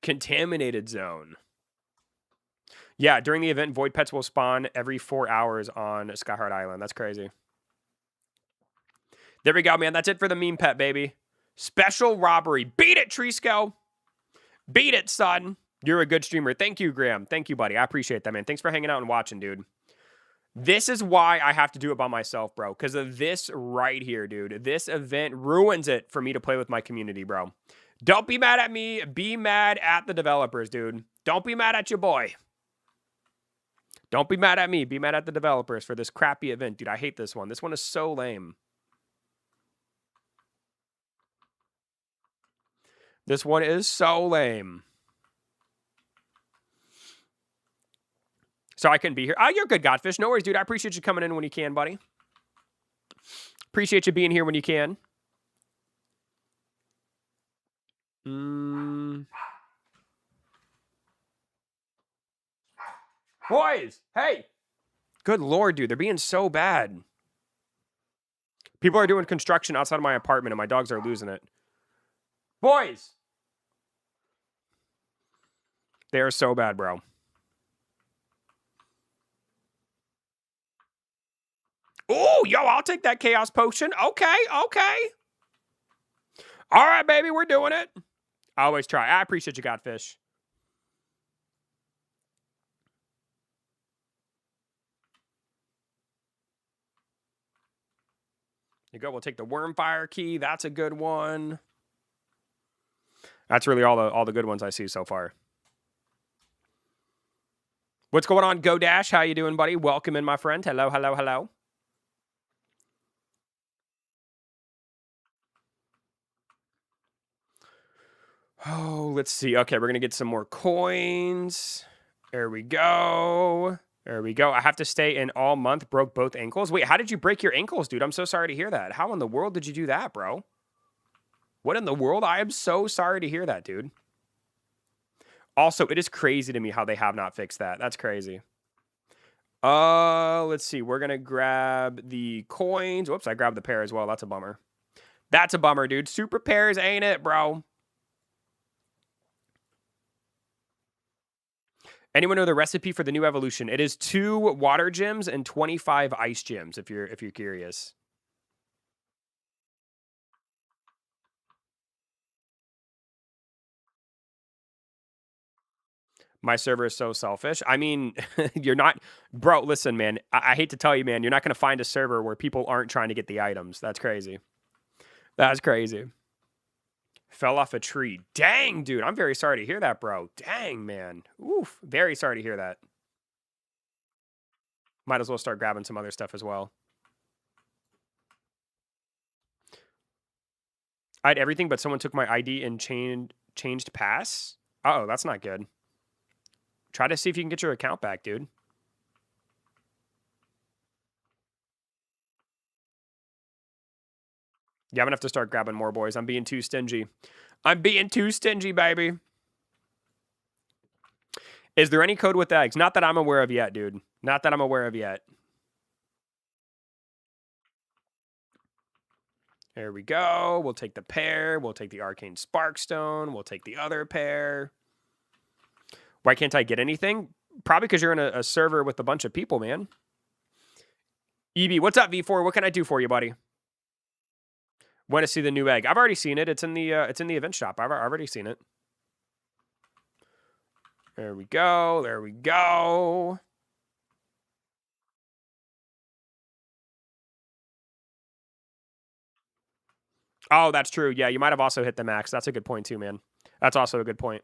Contaminated Zone. Yeah, during the event, Void Pets will spawn every 4 hours on Skyheart Island. That's crazy. There we go, man. That's it for the meme pet, baby. Special robbery. Beat it, Trisco. Beat it, son. You're a good streamer. Thank you, Graham. Thank you, buddy. I appreciate that, man. Thanks for hanging out and watching, dude. This is why I have to do it by myself, bro. Because of this right here, dude. This event ruins it for me to play with my community, bro. Don't be mad at me. Be mad at the developers, dude. Don't be mad at your boy. Don't be mad at me. Be mad at the developers for this crappy event, dude. I hate this one. This one is so lame. This one is so lame. So I couldn't be here. Oh, you're good, Godfish. No worries, dude. I appreciate you coming in when you can, buddy. Appreciate you being here when you can. Boys, hey. Good Lord, dude. They're being so bad. People are doing construction outside of my apartment, and my dogs are losing it. Boys. They are so bad, bro. Oh, yo, I'll take that chaos potion. Okay. All right, baby, we're doing it. I always try. I appreciate you, Godfish. You go. We'll take the Wormfire key. That's a good one. That's really all the good ones I see so far. What's going on, GoDash? How you doing, buddy? Welcome in, my friend. Hello. Oh, let's see. Okay, we're going to get some more coins. There we go. There we go. I have to stay in all month. Broke both ankles. Wait, how did you break your ankles, dude? I'm so sorry to hear that. How in the world did you do that, bro? What in the world? I am so sorry to hear that, dude. Also, it is crazy to me how they have not fixed that. That's crazy. Let's see. We're going to grab the coins. Whoops, I grabbed the pair as well. That's a bummer. That's a bummer, dude. Super pairs, ain't it, bro? Anyone know the recipe for the new evolution? It is 2 water gyms and 25 ice gyms, if you're curious. My server is so selfish. I mean, you're not... Bro, listen, man. I hate to tell you, man. You're not going to find a server where people aren't trying to get the items. That's crazy. That's crazy. Fell off a tree. Dang, dude. I'm very sorry to hear that, bro. Dang, man. Oof. Very sorry to hear that. Might as well start grabbing some other stuff as well. I had everything, but someone took my ID and changed pass. Uh-oh, that's not good. Try to see if you can get your account back, dude. Yeah, I'm gonna have to start grabbing more, boys. I'm being too stingy. I'm being too stingy, baby. Is there any code with eggs? Not that I'm aware of yet, dude. Not that I'm aware of yet. There we go. We'll take the pair. We'll take the Arcane Sparkstone. We'll take the other pair. Why can't I get anything? Probably because you're in a server with a bunch of people, man. EB, what's up, V4? What can I do for you, buddy? Want to see the new egg? I've already seen it. It's in the event shop. I've already seen it. There we go. There we go. Oh, that's true. Yeah, you might have also hit the max. That's a good point too, man. That's also a good point.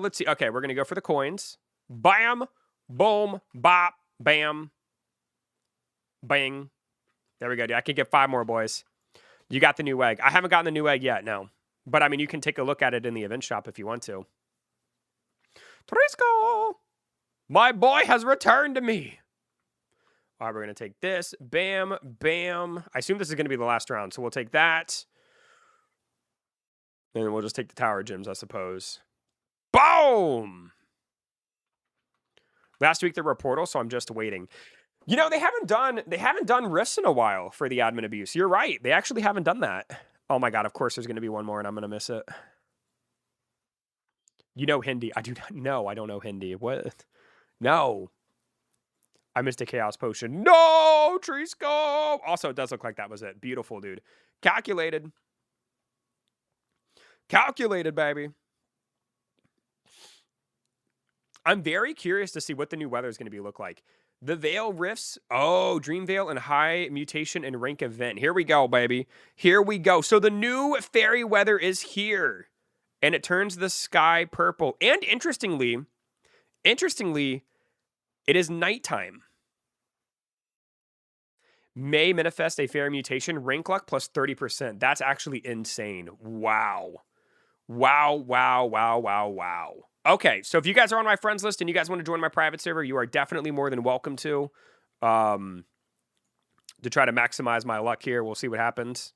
Let's see. Okay, we're going to go for the coins. Bam, boom, bop, bam, bang. There we go, dude. I can get 5 more, boys. You got the new egg. I haven't gotten the new egg yet, no. But, I mean, you can take a look at it in the event shop if you want to. Trisco! My boy has returned to me. All right, we're going to take this. Bam, bam. I assume this is going to be the last round, so we'll take that. And then we'll just take the tower gyms, I suppose. Boom! Last week there were portals, so I'm just waiting. You know, they haven't done rifts in a while for the admin abuse. You're right. They actually haven't done that. Oh my god, of course there's going to be one more and I'm going to miss it. You know Hindi. I do not know. I don't know Hindi. What? No. I missed a chaos potion. No, Trisco! Also, it does look like that was it. Beautiful, dude. Calculated. Calculated, baby. I'm very curious to see what the new weather is going to be look like. The Veil Rifts. Oh, Dream Veil and High Mutation and Rank Event. Here we go, baby. Here we go. So the new fairy weather is here. And it turns the sky purple. And interestingly, it is nighttime. May manifest a fairy mutation. Rank luck plus 30%. That's actually insane. Wow. Wow, wow, wow, wow, wow. Okay, so if you guys are on my friends list and you guys want to join my private server, you are definitely more than welcome to try to maximize my luck here. We'll see what happens.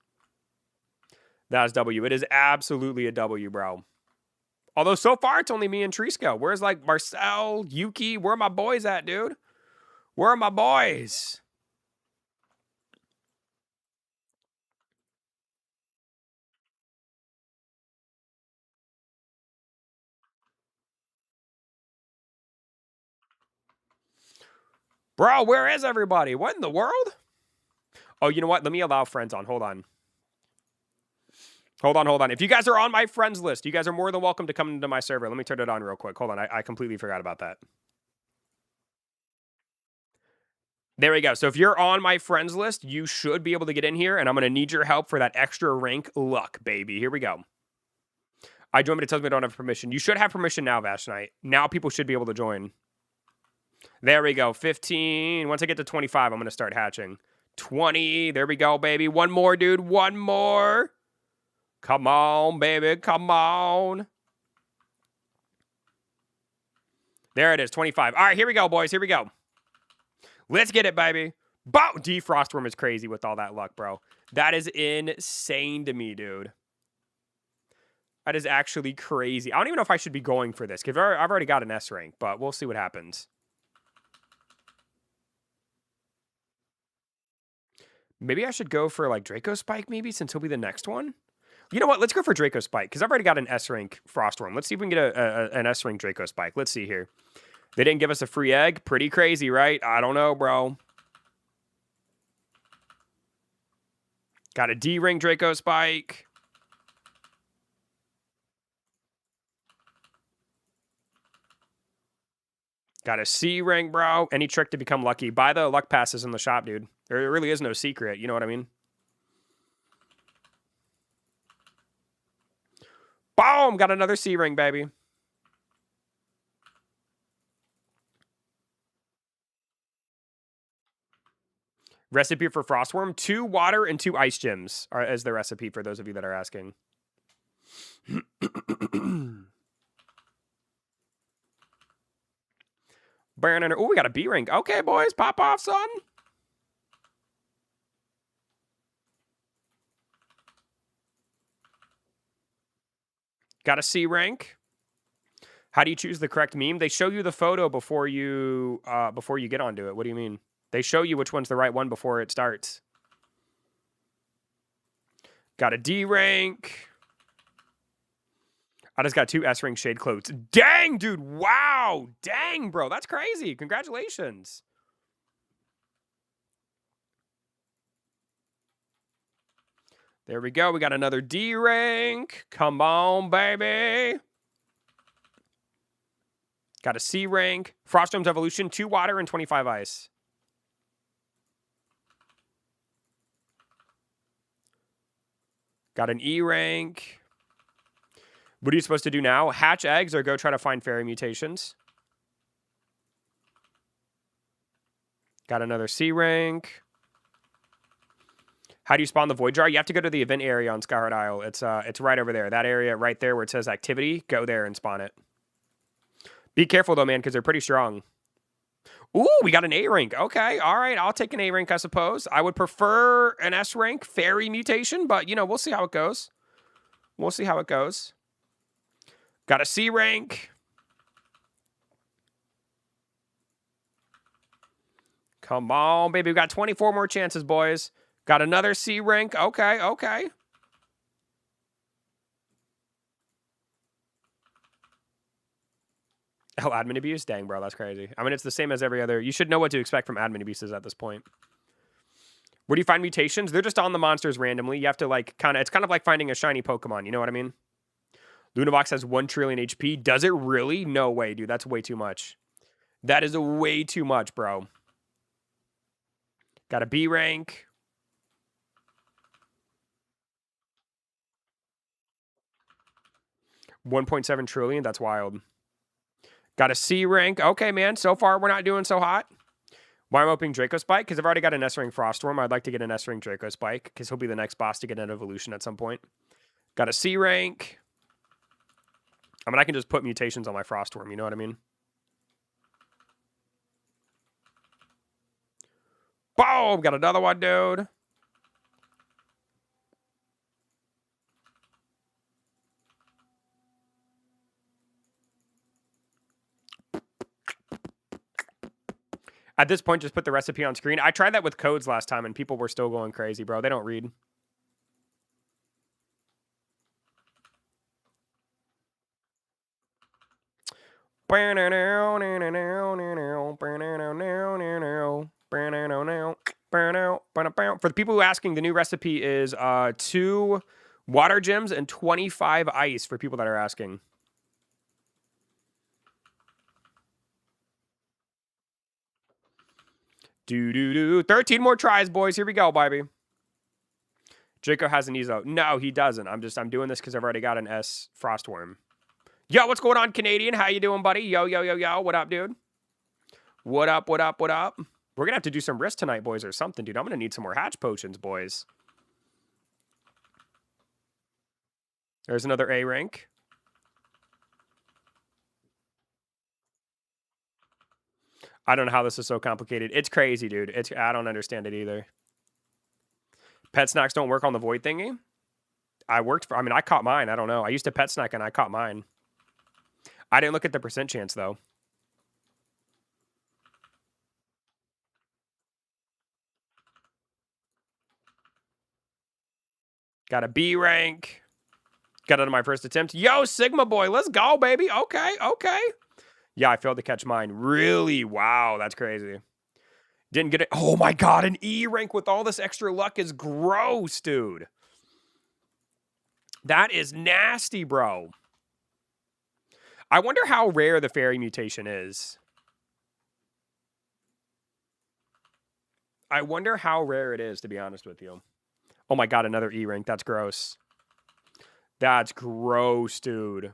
That is W. It is absolutely a W, bro. Although so far it's only me and Trisco. Where's like Marcel, Yuki? Where are my boys at, dude? Where are my boys? Bro, where is everybody? What in the world? Oh, you know what? Let me allow friends on. Hold on. Hold on. If you guys are on my friends list, you guys are more than welcome to come into my server. Let me turn it on real quick. Hold on. I completely forgot about that. There we go. So if you're on my friends list, you should be able to get in here, and I'm going to need your help for that extra rank luck, baby. Here we go. I joined, but it tells me I don't have permission. You should have permission now, Vash Knight. Now people should be able to join. There we go. 15. Once I get to 25, I'm going to start hatching. 20. There we go, baby. One more, dude. One more. Come on, baby. Come on. There it is, 25. All right, here we go, boys. Here we go. Let's get it, baby. D Frostwyrm is crazy with all that luck, bro. That is insane to me, dude. That is actually crazy. I don't even know if I should be going for this, because I've already got an S rank, but we'll see what happens. Maybe I should go for, like, Draco Spike, maybe, since he'll be the next one? You know what? Let's go for Draco Spike, because I've already got an S rank Frostwyrm. Let's see if we can get an S rank Draco Spike. Let's see here. They didn't give us a free egg. Pretty crazy, right? I don't know, bro. Got a D ring Draco Spike. Got a C ring, bro. Any trick to become lucky. Buy the luck passes in the shop, dude. There really is no secret. You know what I mean? Boom! Got another C ring, baby. Recipe for Frostwyrm: 2 water and 2 ice gems as the recipe for those of you that are asking. Oh, we got a B ring. Okay, boys, pop off, son. Got a C rank. How do you choose the correct meme? They show you the photo before you get onto it. What do you mean? They show you which one's the right one before it starts. Got a D rank. I just got 2 S rank shade clothes. Dang, dude. Wow. Dang, bro. That's crazy. Congratulations. There we go. We got another D rank. Come on, baby. Got a C rank. Frostwyrm's Evolution: 2 water and 25 ice. Got an E rank. What are you supposed to do now? Hatch eggs or go try to find fairy mutations? Got another C rank. How do you spawn the Void Jar? You have to go to the event area on Skyheart Isle. It's right over there. That area right there where it says activity. Go there and spawn it. Be careful, though, man, because they're pretty strong. Ooh, we got an A rank. Okay, all right. I'll take an A rank, I suppose. I would prefer an S rank fairy mutation, but, you know, we'll see how it goes. We'll see how it goes. Got a C rank. Come on, baby. We got 24 more chances, boys. Got another C rank. Okay, okay. Oh, admin abuse? Dang, bro, that's crazy. I mean, it's the same as every other. You should know what to expect from admin abuses at this point. Where do you find mutations? They're just on the monsters randomly. You have to, like, it's kind of like finding a shiny Pokemon. You know what I mean? Lunavox has 1 trillion HP. Does it really? No way, dude. That's way too much. That is way too much, bro. Got a B rank. $1.7 trillion. That's wild. Got a C rank. Okay, man. So far, we're not doing so hot. Why am I opening Draco Spike? Because I've already got an S rank Frostwyrm. I'd like to get an S rank Draco Spike because he'll be the next boss to get an evolution at some point. Got a C rank. I mean, I can just put mutations on my Frostwyrm. You know what I mean? Boom! Got another one, dude. At this point, just put the recipe on screen. I tried that with codes last time, and people were still going crazy, bro. They don't read. For the people who are asking, the new recipe is 2 water gems and 25 ice for people that are asking. Do 13 more tries, boys. Here we go, baby. Draco has an Ezo. No, he doesn't. I'm doing this because I've already got an S Frostwyrm. Yo, what's going on, Canadian? How you doing, buddy? Yo. What up, dude? What up? We're gonna have to do some risk tonight, boys, or something, dude. I'm gonna need some more hatch potions, boys. There's another A rank. I don't know how this is so complicated. It's crazy, dude. I don't understand it either. Pet snacks don't work on the void thingy. I caught mine. I don't know. I used to pet snack and I caught mine. I didn't look at the percent chance though. Got a B rank. Got it on my first attempt. Yo, Sigma boy, let's go, baby. Okay, okay. Yeah, I failed to catch mine. Really? Wow, that's crazy. Didn't get it. Oh my god, an E rank with all this extra luck is gross, dude. That is nasty, bro. I wonder how rare the fairy mutation is. I wonder how rare it is, to be honest with you. Oh my god, another E rank. That's gross. That's gross, dude.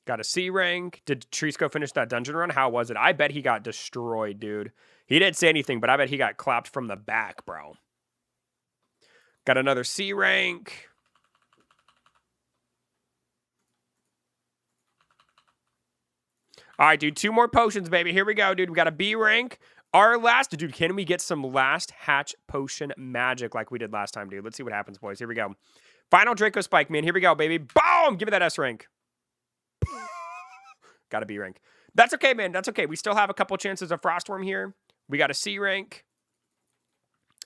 Got a C rank. Did Trisco finish that dungeon run? How was it? I bet he got destroyed, dude. He didn't say anything, but I bet he got clapped from the back, bro. Got another C rank. All right, dude. 2 more potions, baby. Here we go, dude. We got a B rank. Our last, dude, can we get some last hatch potion magic like we did last time, dude? Let's see what happens, boys. Here we go. Final Draco Spike, man. Here we go, baby. Boom! Give me that S rank. Got a B rank. That's okay, man. That's okay. We still have a couple chances of Frostwyrm here. We got a C rank.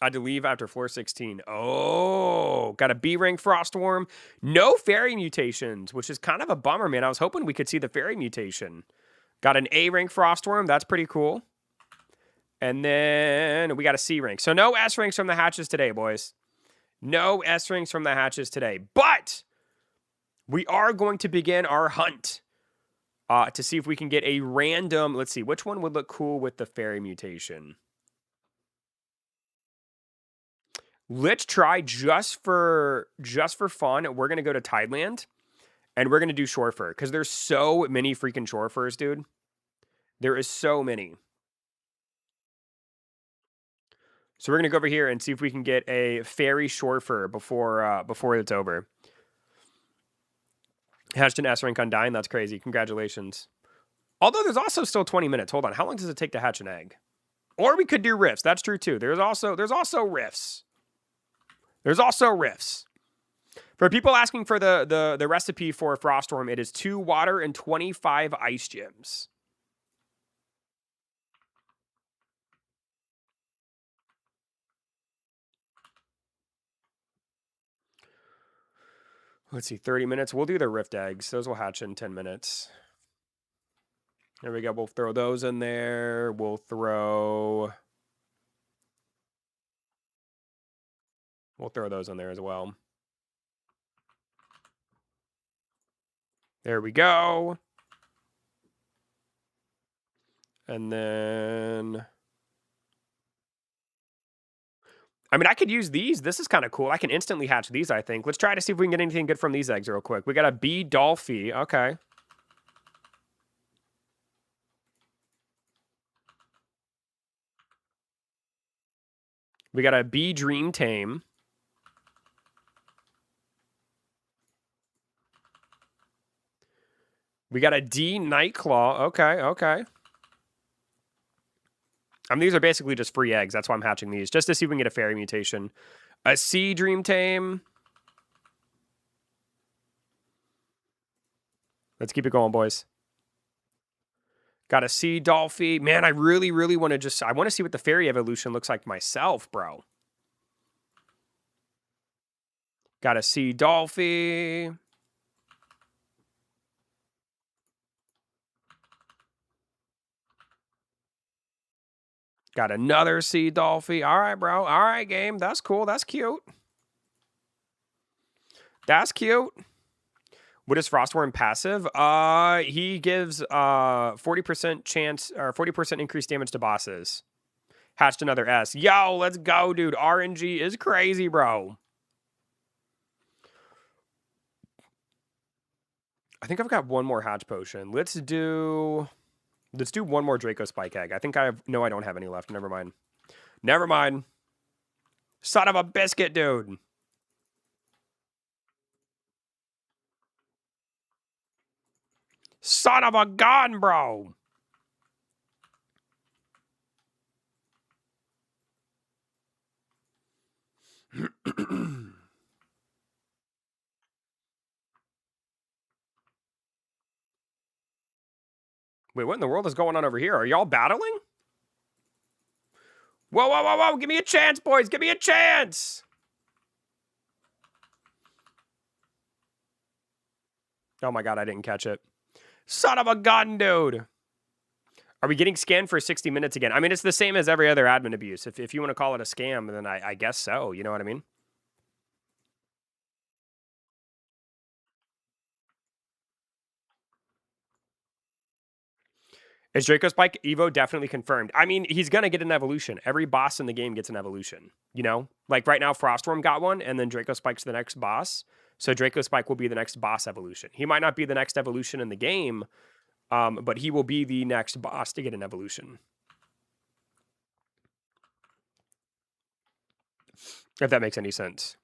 I had to leave after floor 16. Oh, got a B rank Frostwyrm. No fairy mutations, which is kind of a bummer, man. I was hoping we could see the fairy mutation. Got an A rank Frostwyrm. That's pretty cool. And then we got a C rank. So no S ranks from the hatches today, boys. No S ranks from the hatches today. But we are going to begin our hunt to see if we can get a random... Let's see. Which one would look cool with the fairy mutation? Let's try just for fun. We're going to go to Tideland. And we're going to do Shorefur. Because there's so many freaking Shorefurs, dude. There is so many. So we're going to go over here and see if we can get a fairy Shorefur before it's over. Hatched an S rank on dying. That's crazy. Congratulations. Although there's also still 20 minutes. Hold on. How long does it take to hatch an egg? Or we could do rifts. That's true too. There's also rifts. There's also rifts. For people asking for the recipe for Frostwyrm, it is 2 water and 25 ice gems. Let's see, 30 minutes. We'll do the rift eggs. Those will hatch in 10 minutes. There we go. We'll throw those in there. We'll throw those in there as well. There we go. And then... I mean, I could use these. This is kind of cool. I can instantly hatch these, I think. Let's try to see if we can get anything good from these eggs real quick. We got a B Dolphy. Okay. We got a B Dream Tame. We got a D Nightclaw. Okay, okay. These are basically just free eggs. That's why I'm hatching these. Just to see if we can get a fairy mutation. A C Dream Tame. Let's keep it going, boys. Got a C Dolphy. Man, I really, really want to I want to see what the fairy evolution looks like myself, bro. Got a C Dolphy. Got another C Dolphy. All right, bro. All right, game. That's cool. That's cute. That's cute. What is Frostwyrm passive? He gives 40% chance or 40% increased damage to bosses. Hatched another S. Yo, let's go, dude. RNG is crazy, bro. I think I've got one more hatch potion. Let's do one more Draco Spike Egg. I think I don't have any left. Never mind. Never mind. Son of a biscuit, dude. Son of a gun, bro. Wait, what in the world is going on over here? Are y'all battling? Whoa, whoa, whoa, whoa. Give me a chance, boys. Give me a chance. Oh my god, I didn't catch it. Son of a gun, dude. Are we getting scanned for 60 minutes again? I mean, it's the same as every other admin abuse. If you want to call it a scam, then I guess so. You know what I mean? Is Draco Spike Evo definitely confirmed? I mean, he's going to get an evolution. Every boss in the game gets an evolution, you know? Like right now, Frostwyrm got one, and then Draco Spike's the next boss. So Draco Spike will be the next boss evolution. He might not be the next evolution in the game, but he will be the next boss to get an evolution. If that makes any sense.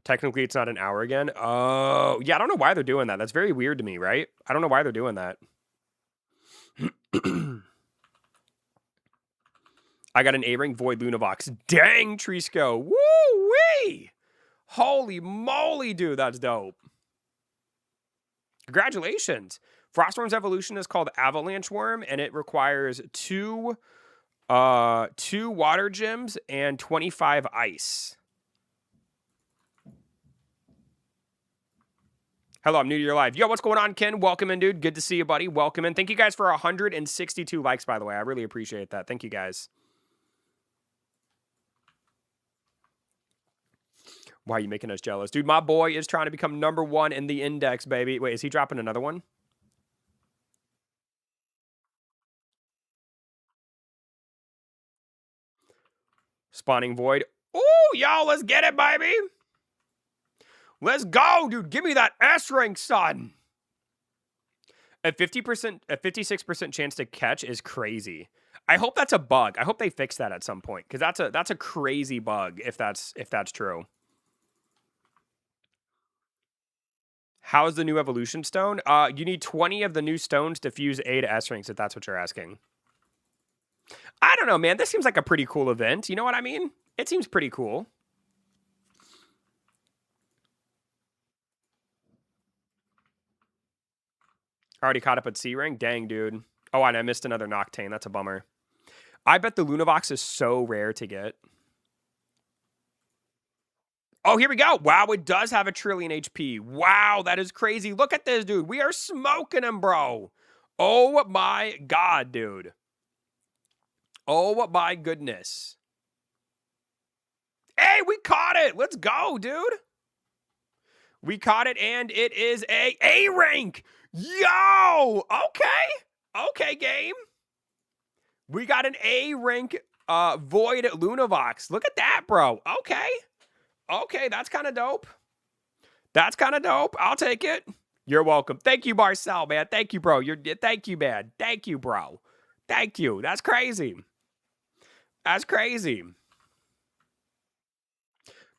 Technically, it's not an hour again. Oh, yeah, I don't know why they're doing that. That's very weird to me, right? I don't know why they're doing that. I got an A-Ring Void Lunavox. Dang, Trisco. Woo-wee! Holy moly, dude, that's dope. Congratulations. Frostwyrm's evolution is called Avalanche Worm, and it requires two water gems and 25 ice. Hello, I'm new to your live. Yo, what's going on, Ken? Welcome in, dude. Good to see you, buddy. Welcome in. Thank you guys for 162 likes, by the way. I really appreciate that. Thank you, guys. Why are you making us jealous? Dude, my boy is trying to become #1 in the index, baby. Wait, is he dropping another one? Spawning Void. Ooh, y'all, let's get it, baby. Let's go, dude. Give me that S rank, son. A 56% chance to catch is crazy. I hope that's a bug. I hope they fix that at some point, because that's a crazy bug if that's true. How's the new evolution stone? You need 20 of the new stones to fuse A to S ranks, if that's what you're asking. I don't know, man. This seems like a pretty cool event. You know what I mean? It seems pretty cool. Already caught up at C rank? Dang, dude. Oh, and I missed another Noctane. That's a bummer. I bet the Lunavox is so rare to get. Oh, here we go. Wow, it does have a trillion HP. Wow, that is crazy. Look at this, dude. We are smoking him, bro. Oh, my God, dude. Oh, my goodness. Hey, we caught it. Let's go, dude. We caught it, and it is a A rank. Yo, okay. Okay, game. We got an A rank Void Lunavox. Look at that, bro. Okay. Okay, that's kind of dope. That's kind of dope. I'll take it. You're welcome. Thank you, Marcel, man. Thank you, bro. Thank you, man. Thank you, bro. Thank you. That's crazy. That's crazy.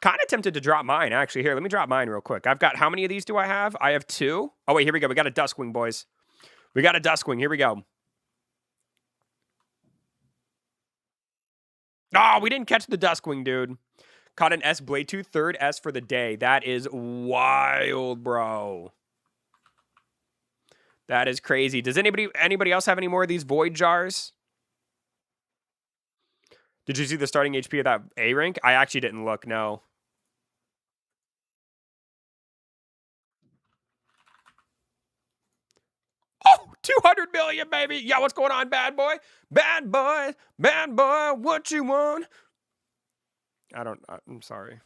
Kind of tempted to drop mine, actually. Here, let me drop mine real quick. I've got, how many of these do I have? I have 2. Oh, wait, here we go. We got a Duskwing, boys. We got a Duskwing. Here we go. Oh, we didn't catch the Duskwing, dude. Caught an S Bladetooth, 3rd S for the day. That is wild, bro. That is crazy. Does anybody else have any more of these Void Jars? Did you see the starting HP of that A rank? I actually didn't look, no. Oh, 200 million, baby. Yeah, what's going on, bad boy? Bad boy, what you want? I'm sorry.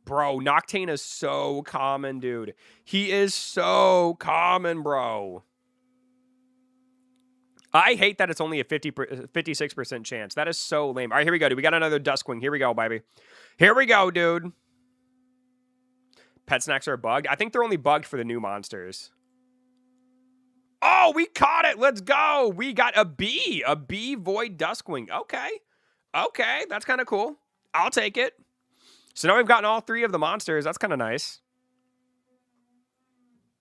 Bro, Noctane is so common, dude. He is so common, bro. I hate that it's only a 56% chance. That is so lame. All right, here we go, dude. We got another Duskwing. Here we go, baby. Here we go, dude. Pet snacks are bugged. I think they're only bugged for the new monsters. Yo, we caught it. Let's go. We got a B Void Duskwing. Okay. Okay, that's kind of cool. I'll take it. So now we've gotten all 3 of the monsters. That's kind of nice.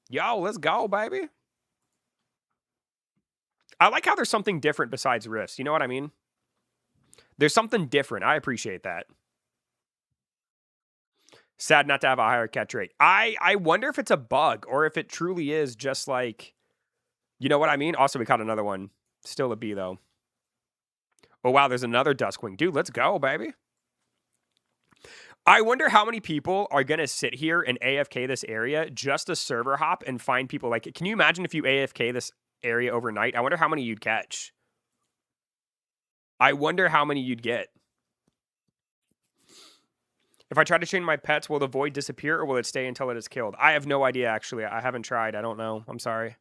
Yo, let's go, baby. I like how there's something different besides rifts. You know what I mean? There's something different. I appreciate that. Sad not to have a higher catch rate. I wonder if it's a bug or if it truly is just like, you know what I mean? Also, we caught another one. Still a B, though. Oh, wow, there's another Duskwing. Dude, let's go, baby. I wonder how many people are going to sit here and AFK this area just to server hop and find people like it. Can you imagine if you AFK this area overnight? I wonder how many you'd catch. I wonder how many you'd get. If I try to change my pets, will the void disappear or will it stay until it is killed? I have no idea, actually. I haven't tried. I don't know. I'm sorry.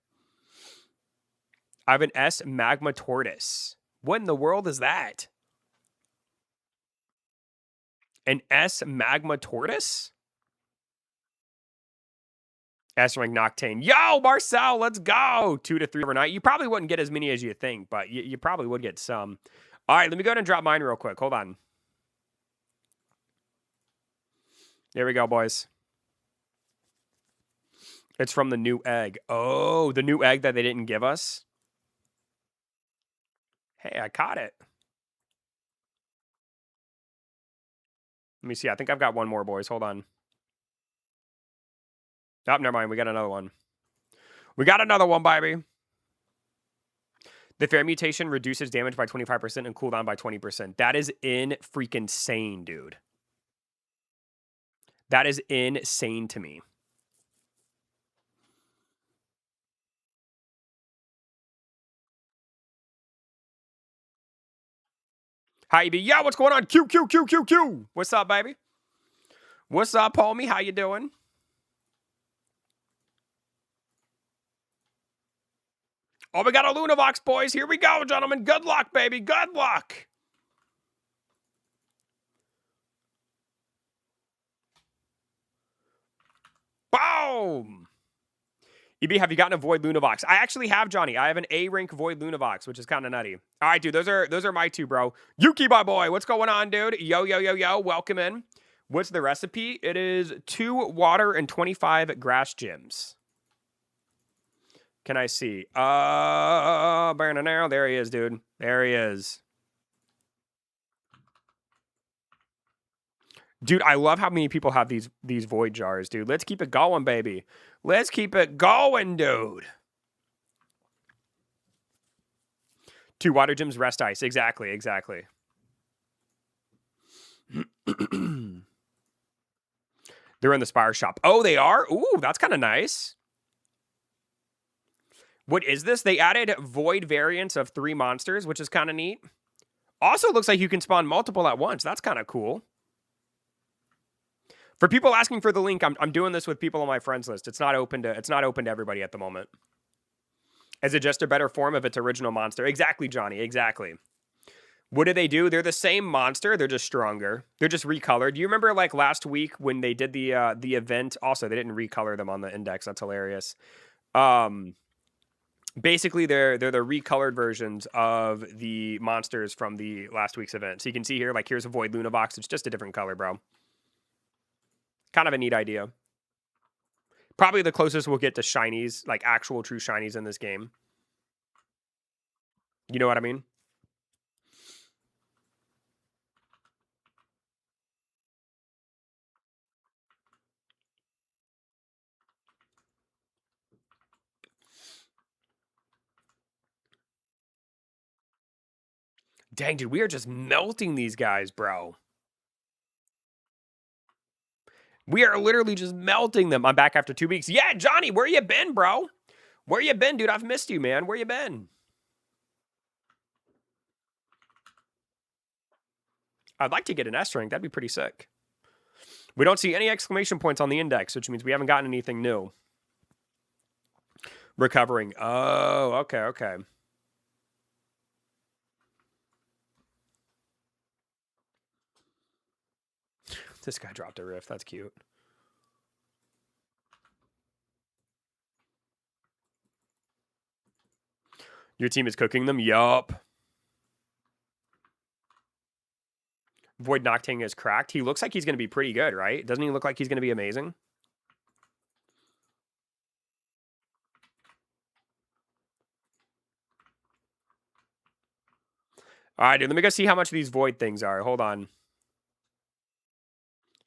I have an S Magma Tortoise. What in the world is that? An S Magma Tortoise? S rank Noctane. Yo, Marcel, let's go. 2 to 3 overnight. You probably wouldn't get as many as you think, but you probably would get some. All right, let me go ahead and drop mine real quick. Hold on. There we go, boys. It's from the new egg. Oh, the new egg that they didn't give us? Hey, I caught it. Let me see. I think I've got one more, boys. Hold on. Oh, never mind. We got another one. We got another one, baby. The fair mutation reduces damage by 25% and cooldown by 20%. That is in-freaking-sane, dude. That is insane to me. Hi, EB. Yo, what's going on? Q, Q, Q, Q, Q. What's up, baby? What's up, homie? How you doing? Oh, we got a Lunavox, boys. Here we go, gentlemen. Good luck, baby. Good luck. Boom. EB, have you gotten a Void Lunavox? I actually have, Johnny. I have an A-rank Void Lunavox, which is kind of nutty. All right, dude. Those are my 2, bro. Yuki, my boy. What's going on, dude? Yo, yo, yo, yo. Welcome in. What's the recipe? It is 2 water and 25 grass gems. Can I see? There he is, dude. There he is. Dude, I love how many people have these void jars, dude. Let's keep it going, baby. Let's keep it going, dude. 2 water gems, rest ice. Exactly, exactly. They're in the Spire shop. Oh, they are? Ooh, that's kind of nice. What is this? They added void variants of 3 monsters, which is kind of neat. Also looks like you can spawn multiple at once. That's kind of cool. For people asking for the link, I'm doing this with people on my friends list. It's not open to everybody at the moment. Is it just a better form of its original monster? Exactly, Johnny. Exactly. What do they do? They're the same monster. They're just stronger. They're just recolored. Do you remember like last week when they did the event? Also, they didn't recolor them on the index. That's hilarious. Basically, they're the recolored versions of the monsters from the last week's event. So you can see here, like, here's a Void Lunavox. It's just a different color, bro. Kind of a neat idea. Probably the closest we'll get to shinies, like actual true shinies in this game. You know what I mean? Dang, dude, we are just melting these guys, bro. We are literally just melting them. I'm back after 2 weeks. Yeah, Johnny, where you been, bro? Where you been, dude? I've missed you, man. Where you been? I'd like to get an S rank. That'd be pretty sick. We don't see any exclamation points on the index, which means we haven't gotten anything new. Recovering. Oh, okay, okay. This guy dropped a rift. That's cute. Your team is cooking them? Yup. Void Noctane is cracked. He looks like he's going to be pretty good, right? Doesn't he look like he's going to be amazing? All right, dude. Let me go see how much these Void things are. Hold on.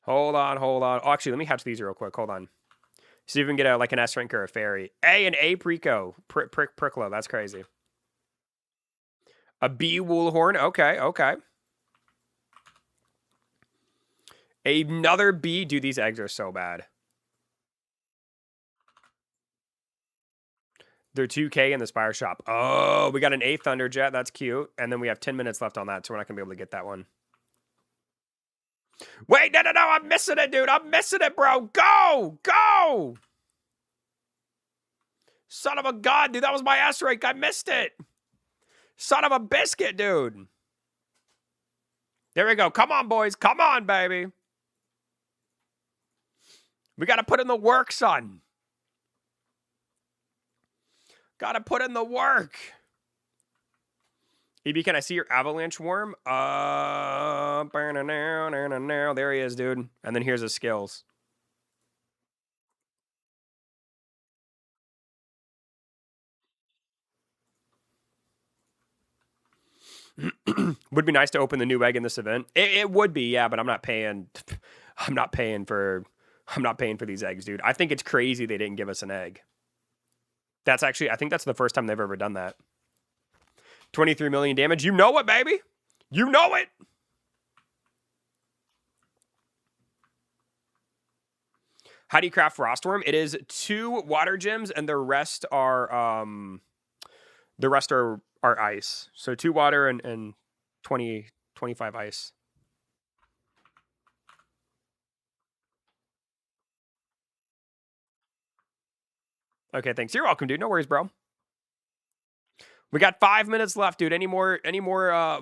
Hold on. Oh, actually, let me hatch these real quick. Hold on. See if we can get like an S rank or a fairy. An A Preco. Pricklo. That's crazy. A B Woolhorn. Okay. Another B. Dude, these eggs are so bad. They're 2K in the Spire shop. Oh, we got an A Thunderjet. That's cute. And then we have 10 minutes left on that, so we're not going to be able to get that one. Wait, no. I'm missing it, dude. I'm missing it, bro. Go. Son of a god, dude. That was my S rank. I missed it. Son of a biscuit, dude. There we go. Come on, boys. Come on, baby. We got to put in the work, son. Got to put in the work. EB, can I see your Avalanche Worm? There he is, dude. And then here's his skills. Would be nice to open the new egg in this event. It would be, yeah, but I'm not paying. I'm not paying for these eggs, dude. I think it's crazy they didn't give us an egg. That's actually, I think that's the first time they've ever done that. 23 million damage. You know it, baby. You know it. How do you craft Frostwyrm? It is 2 water gems, and the rest are ice. So 2 water and 25 ice. Okay, thanks. You're welcome, dude. No worries, bro. We got 5 minutes left, dude. Any more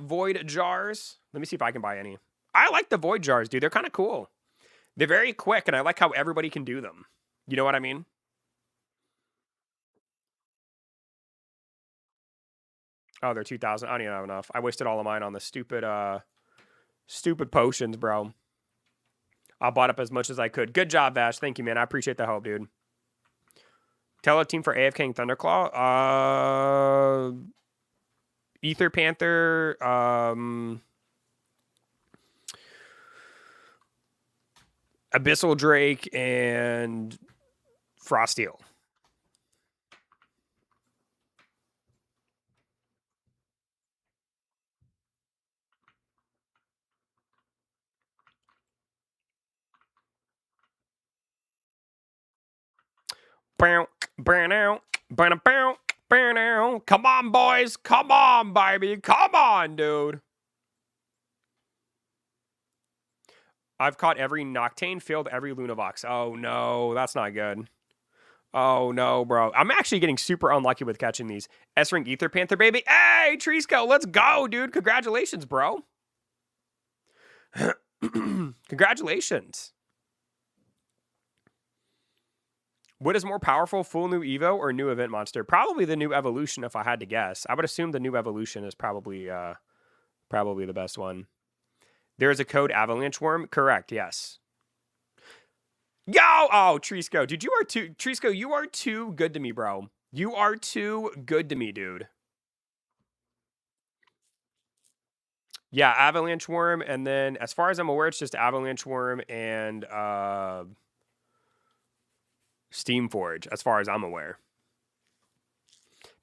void jars? Let me see if I can buy any. I like the void jars, dude. They're kind of cool. They're very quick, and I like how everybody can do them. You know what I mean? Oh, they're 2,000. I don't even have enough. I wasted all of mine on the stupid potions, bro. I bought up as much as I could. Good job, Vash. Thank you, man. I appreciate the help, dude. Tell a team for AFK Thunderclaw. Ether Panther. Abyssal Drake and Frosteel. Come on, boys. Come on, baby. Come on, dude. I've caught every Noctane, failed every Lunavox. Oh, no. That's not good. Oh, no, bro. I'm actually getting super unlucky with catching these. S-Ring Ether Panther, baby. Hey, Trisco, let's go, dude. Congratulations, bro. Congratulations. What is more powerful, full new Evo or new event monster? Probably the new evolution, if I had to guess. I would assume the new evolution is probably the best one. There is a code Avalanche Worm? Correct, yes. Yo! Oh, Trisco. Dude, Trisco, you are too good to me, bro. You are too good to me, dude. Yeah, Avalanche Worm, and then, as far as I'm aware, it's just Avalanche Worm and Steamforge, as far as I'm aware.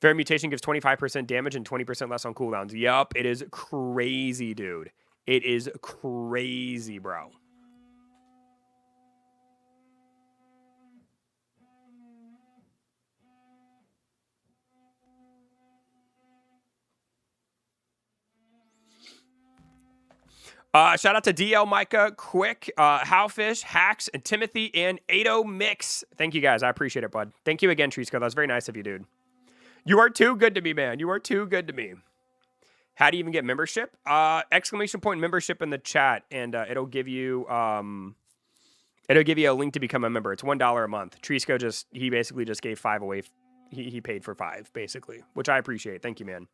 Fairy Mutation gives 25% damage and 20% less on cooldowns. Yup, it is crazy, dude. It is crazy, bro. Shout out to DL Micah, Quick, Howfish, Hacks, and Timothy, and Ado Mix. Thank you, guys. I appreciate it, bud. Thank you again, Trisco. That was very nice of you, dude. You are too good to me, man. You are too good to me. How do you even get membership? Exclamation point membership in the chat, and it'll give you a link to become a member. It's $1 a month. Trisco he basically just gave 5 away. he paid for 5, basically, which I appreciate. Thank you, man.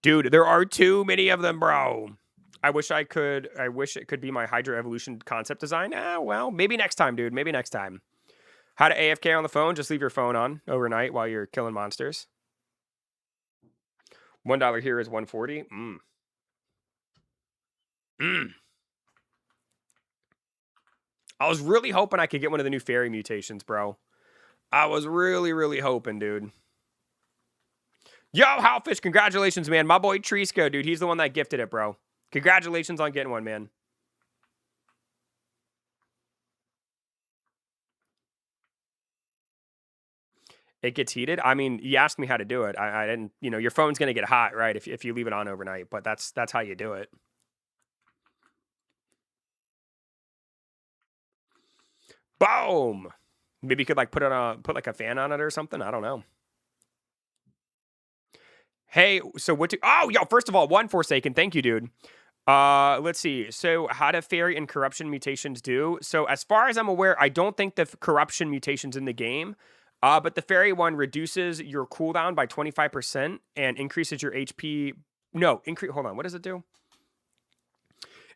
Dude, there are too many of them, bro. I wish it could be my Hydra Evolution concept design. Well, maybe next time, dude. Maybe next time. How to AFK on the phone? Just leave your phone on overnight while you're killing monsters. $1 here is 140. I was really hoping I could get one of the new fairy mutations, bro. I was really, really hoping, dude. Yo, Howfish, congratulations, man. My boy Trisco, dude. He's the one that gifted it, bro. Congratulations on getting one, man. It gets heated. I mean, you asked me how to do it. I didn't, you know, your phone's going to get hot, right, if you leave it on overnight, but that's how you do it. Boom. Maybe you could like put like a fan on it or something. I don't know. Hey, so yo, first of all, one Forsaken. Thank you, dude. Let's see. So how do fairy and corruption mutations do? So as far as I'm aware, I don't think the corruption mutations in the game. But the fairy one reduces your cooldown by 25% and increases your HP. No, hold on. What does it do?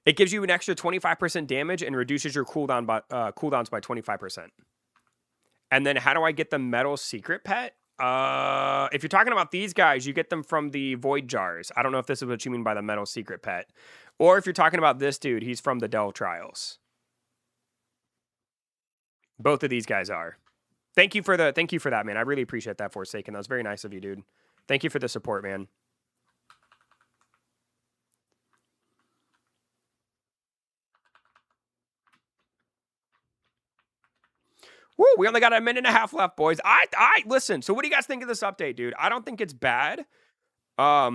It gives you an extra 25% damage and reduces your cooldowns by 25%. And then how do I get the metal secret pet? If you're talking about these guys, you get them from the void jars. I don't know if this is what you mean by the metal secret pet. Or if you're talking about this dude, he's from the Delve Trials. Both of these guys are. Thank you for that, man. I really appreciate that, Forsaken. That was very nice of you, dude. Thank you for the support, man. Woo, we only got a minute and a half left, boys. Listen, so what do you guys think of this update, dude? I don't think it's bad. I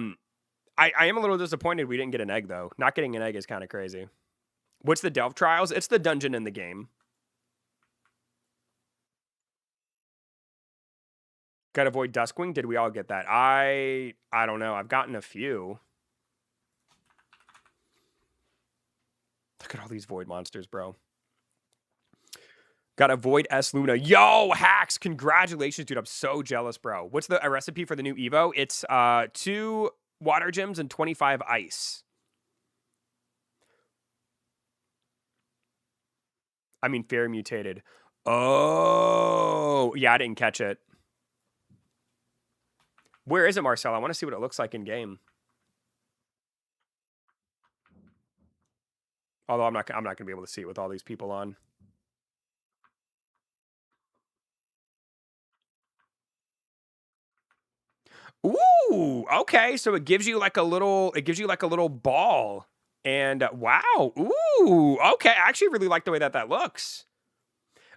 am a little disappointed we didn't get an egg, though. Not getting an egg is kind of crazy. What's the Delve Trials? It's the dungeon in the game. Gotta avoid Duskwing. Did we all get that? I don't know. I've gotten a few. Look at all these void monsters, bro. Got to avoid S Luna. Yo, Hacks, congratulations, dude. I'm so jealous, bro. What's the recipe for the new Evo? It's 2 water gems and 25 ice. I mean, fairy mutated. Oh, yeah, I didn't catch it. Where is it, Marcel? I want to see what it looks like in game. Although I'm not gonna be able to see it with all these people on. Ooh, okay. So it gives you like a little ball. And wow. Ooh, okay. I actually really like the way that looks.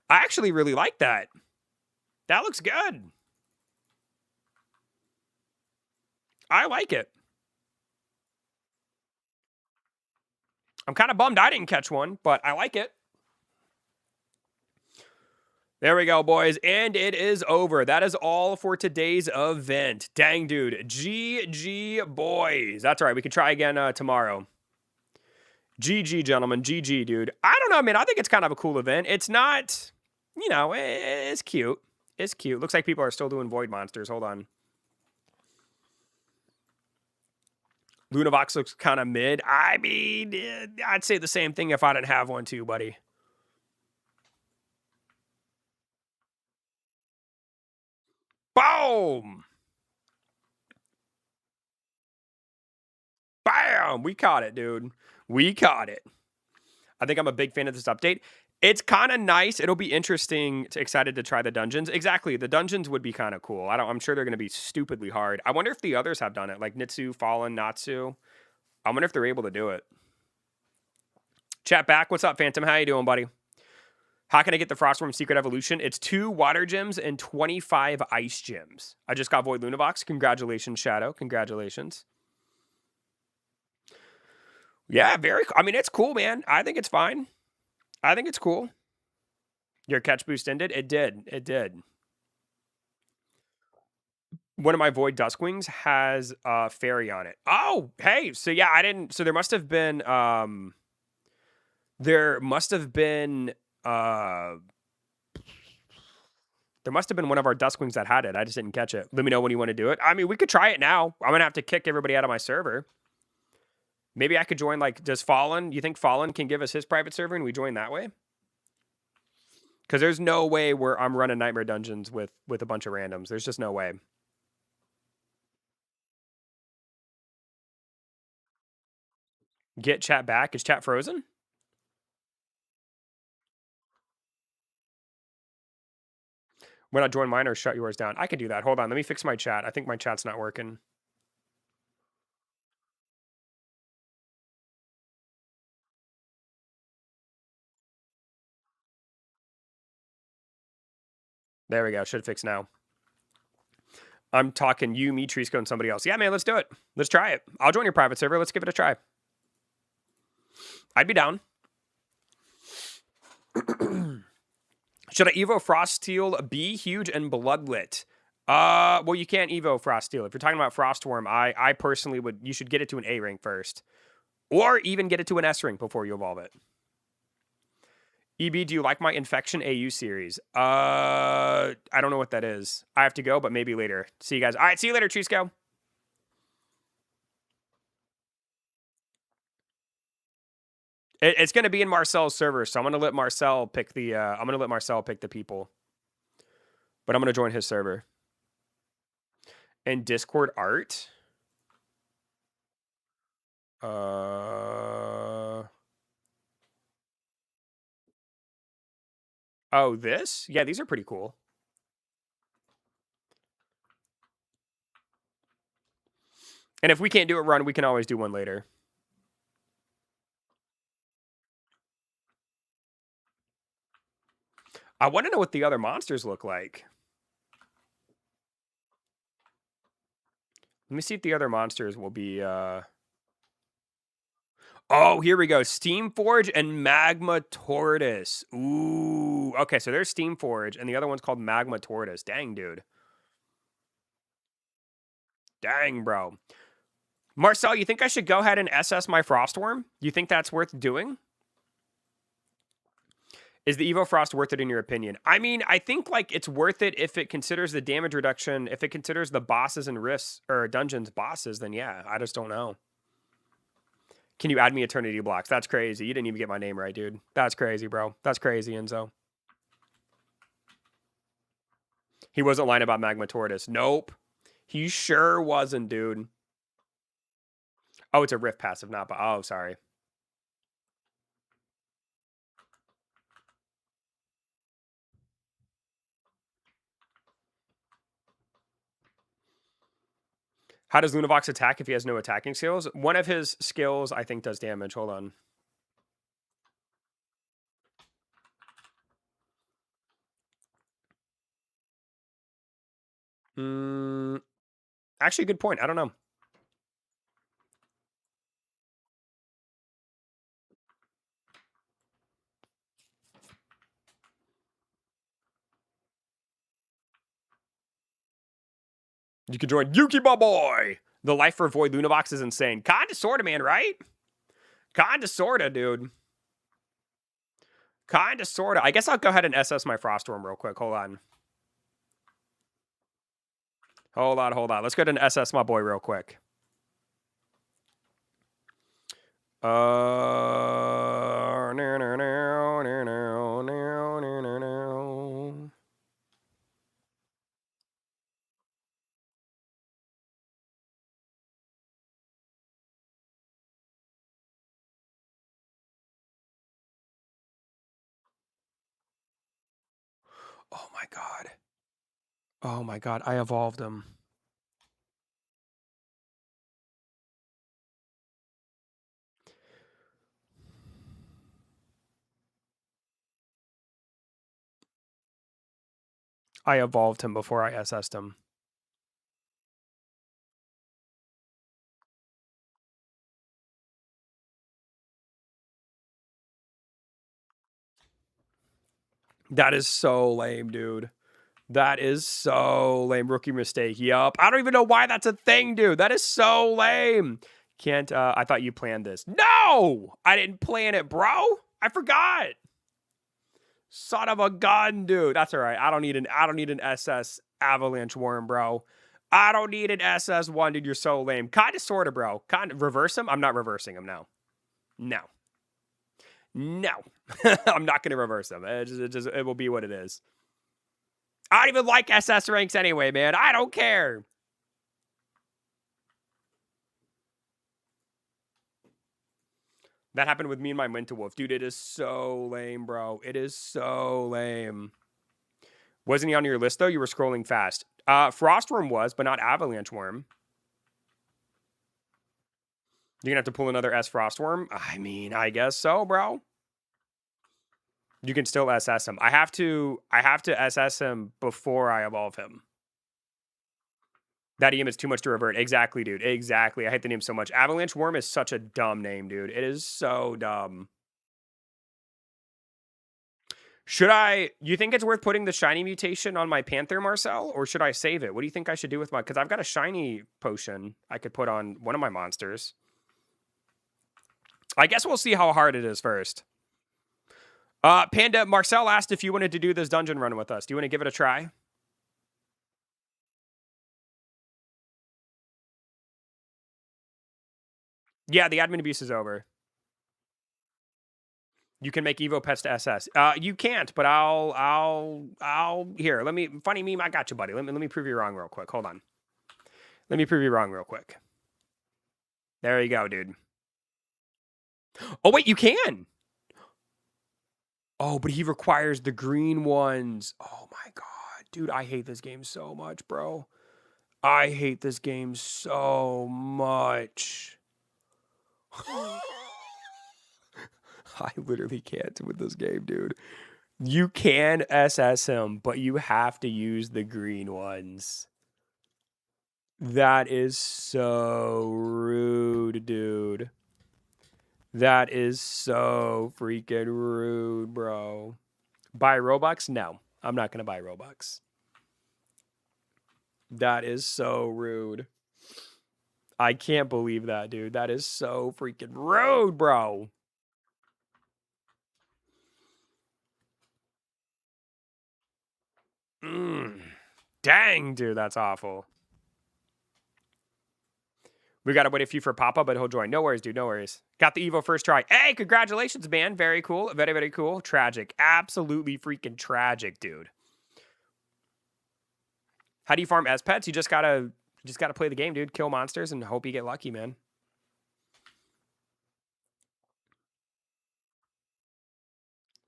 I actually really like that. That looks good. I like it. I'm kind of bummed I didn't catch one, but I like it. There we go, boys. And it is over. That is all for today's event. Dang, dude. GG, boys. That's all right. We can try again tomorrow. GG, gentlemen. GG, dude. I don't know, man. I think it's kind of a cool event. It's not, you know, it's cute. It's cute. Looks like people are still doing void monsters. Hold on. Lunavox looks kind of mid. I mean, I'd say the same thing if I didn't have one too, buddy. Boom! Bam! We caught it, dude. We caught it. I think I'm a big fan of this update. It's kind of nice. It'll be interesting. Excited to try the dungeons. Exactly. The dungeons would be kind of cool. I'm sure they're going to be stupidly hard. I wonder if the others have done it, like Nitsu, Fallen, Natsu. I wonder if they're able to do it. Chat back. What's up, Phantom? How you doing, buddy? How can I get the Frostwyrm Secret Evolution? It's 2 water gems and 25 ice gems. I just got Void Lunavox. Congratulations, Shadow. Congratulations. Yeah, I mean, it's cool, man. I think it's fine. I think it's cool. Your catch boost ended? It did. It did. One of my Void Duskwings has fairy on it. Oh, hey. So yeah, I didn't. So there must have been There must have been one of our Duskwings that had it. I just didn't catch it. Let me know when you want to do it. I mean, we could try it now. I'm going to have to kick everybody out of my server. Maybe I could join, like, does Fallen, you think Fallen can give us his private server and we join that way? Because there's no way where I'm running Nightmare Dungeons with a bunch of randoms. There's just no way. Get chat back. Is chat frozen? When I join mine or shut yours down? I can do that. Hold on. Let me fix my chat. I think my chat's not working. There we go. Should fix now. I'm talking you, me, Trisco, and somebody else. Yeah, man, let's do it. Let's try it. I'll join your private server. Let's give it a try. I'd be down. Should I Evo Froststeel be huge and bloodlit? Well, you can't Evo Froststeel. If you're talking about Frostwyrm, I personally would. You should get it to an A rank first, or even get it to an S rank before you evolve it. EB, do you like my Infection AU series? I don't know what that is. I have to go, but maybe later. See you guys. All right, see you later, Trisco. It's going to be in Marcel's server, so I'm going to let Marcel pick the. I'm going to let Marcel pick the people, but I'm going to join his server. And Discord art. Oh, this? Yeah, these are pretty cool. And if we can't do it run, we can always do one later. I want to know what the other monsters look like. Let me see if the other monsters will be... Oh, here we go. Steamforge and Magma Tortoise. Ooh. Okay, so there's Steamforge, and the other one's called Magma Tortoise. Dang, dude. Dang, bro. Marcel, you think I should go ahead and SS my Frostwyrm? You think that's worth doing? Is the Evo Frost worth it in your opinion? I mean, I think like it's worth it if it considers the damage reduction, if it considers the bosses and rifts or dungeons bosses, then yeah, I just don't know. Can you add me Eternity Blocks? That's crazy. You didn't even get my name right, dude. That's crazy, bro. That's crazy, Enzo. He wasn't lying about Magma Tortoise. Nope. He sure wasn't, dude. Oh, it's a rift passive, not... Oh, sorry. How does Lunavox attack if he has no attacking skills? One of his skills, I think, does damage. Hold on. Actually, good point. I don't know. You can join Yuki Boy. The life for Void Lunavox is insane. Kinda sorta, man, right? Kinda sorta, dude. Kinda sorta. I guess I'll go ahead and SS my Frostwyrm real quick. Hold on. Hold on. Let's go ahead and SS my boy real quick. Oh my god. Oh my god, I evolved him. I evolved him before I SS'd him. That is so lame, dude. That is so lame. Rookie mistake. Yup. I don't even know why that's a thing, dude. That is so lame. Can't, I thought you planned this. No! I didn't plan it, bro. I forgot. Son of a gun, dude. That's all right. I don't need an SS avalanche worm, bro. I don't need an SS1, dude. You're so lame. Kind of, sort of, bro. Kind of. Reverse him? I'm not reversing him now. No. No. I'm not going to reverse him. It will be what it is. I don't even like SS ranks anyway, man. I don't care. That happened with me and my Winterwolf. Dude, it is so lame, bro. It is so lame. Wasn't he on your list, though? You were scrolling fast. Frostwyrm was, but not Avalanche Worm. You're going to have to pull another S Frostwyrm? I mean, I guess so, bro. You can still SS him. I have to SS him before I evolve him. That EM is too much to revert. Exactly, dude. Exactly. I hate the name so much. Avalanche Worm is such a dumb name, dude. It is so dumb. You think it's worth putting the shiny mutation on my Panther, Marcel? Or should I save it? What do you think I should do with my... Because I've got a shiny potion I could put on one of my monsters. I guess we'll see how hard it is first. Panda, Marcel asked if you wanted to do this dungeon run with us. Do you want to give it a try? Yeah, the admin abuse is over. You can make Evo Pets to SS. You can't, but here, funny meme, I got you, buddy. Let me prove you wrong real quick. Hold on. Let me prove you wrong real quick. There you go, dude. Oh, wait, you can. Oh, but he requires the green ones. Oh my God, dude, I hate this game so much, bro. I hate this game so much. I literally can't with this game, dude. You can SS him, but you have to use the green ones. That is so rude, dude. That is so freaking rude, bro. Buy Robux? No, I'm not going to buy Robux. That is so rude. I can't believe that, dude. That is so freaking rude, bro. Dang, dude, that's awful. We got to wait a few for Papa, but he'll join. No worries, dude. No worries. Got the Evo first try. Hey, congratulations, man. Very cool. Very, very cool. Tragic. Absolutely freaking tragic, dude. How do you farm S pets? You just gotta play the game, dude. Kill monsters and hope you get lucky, man.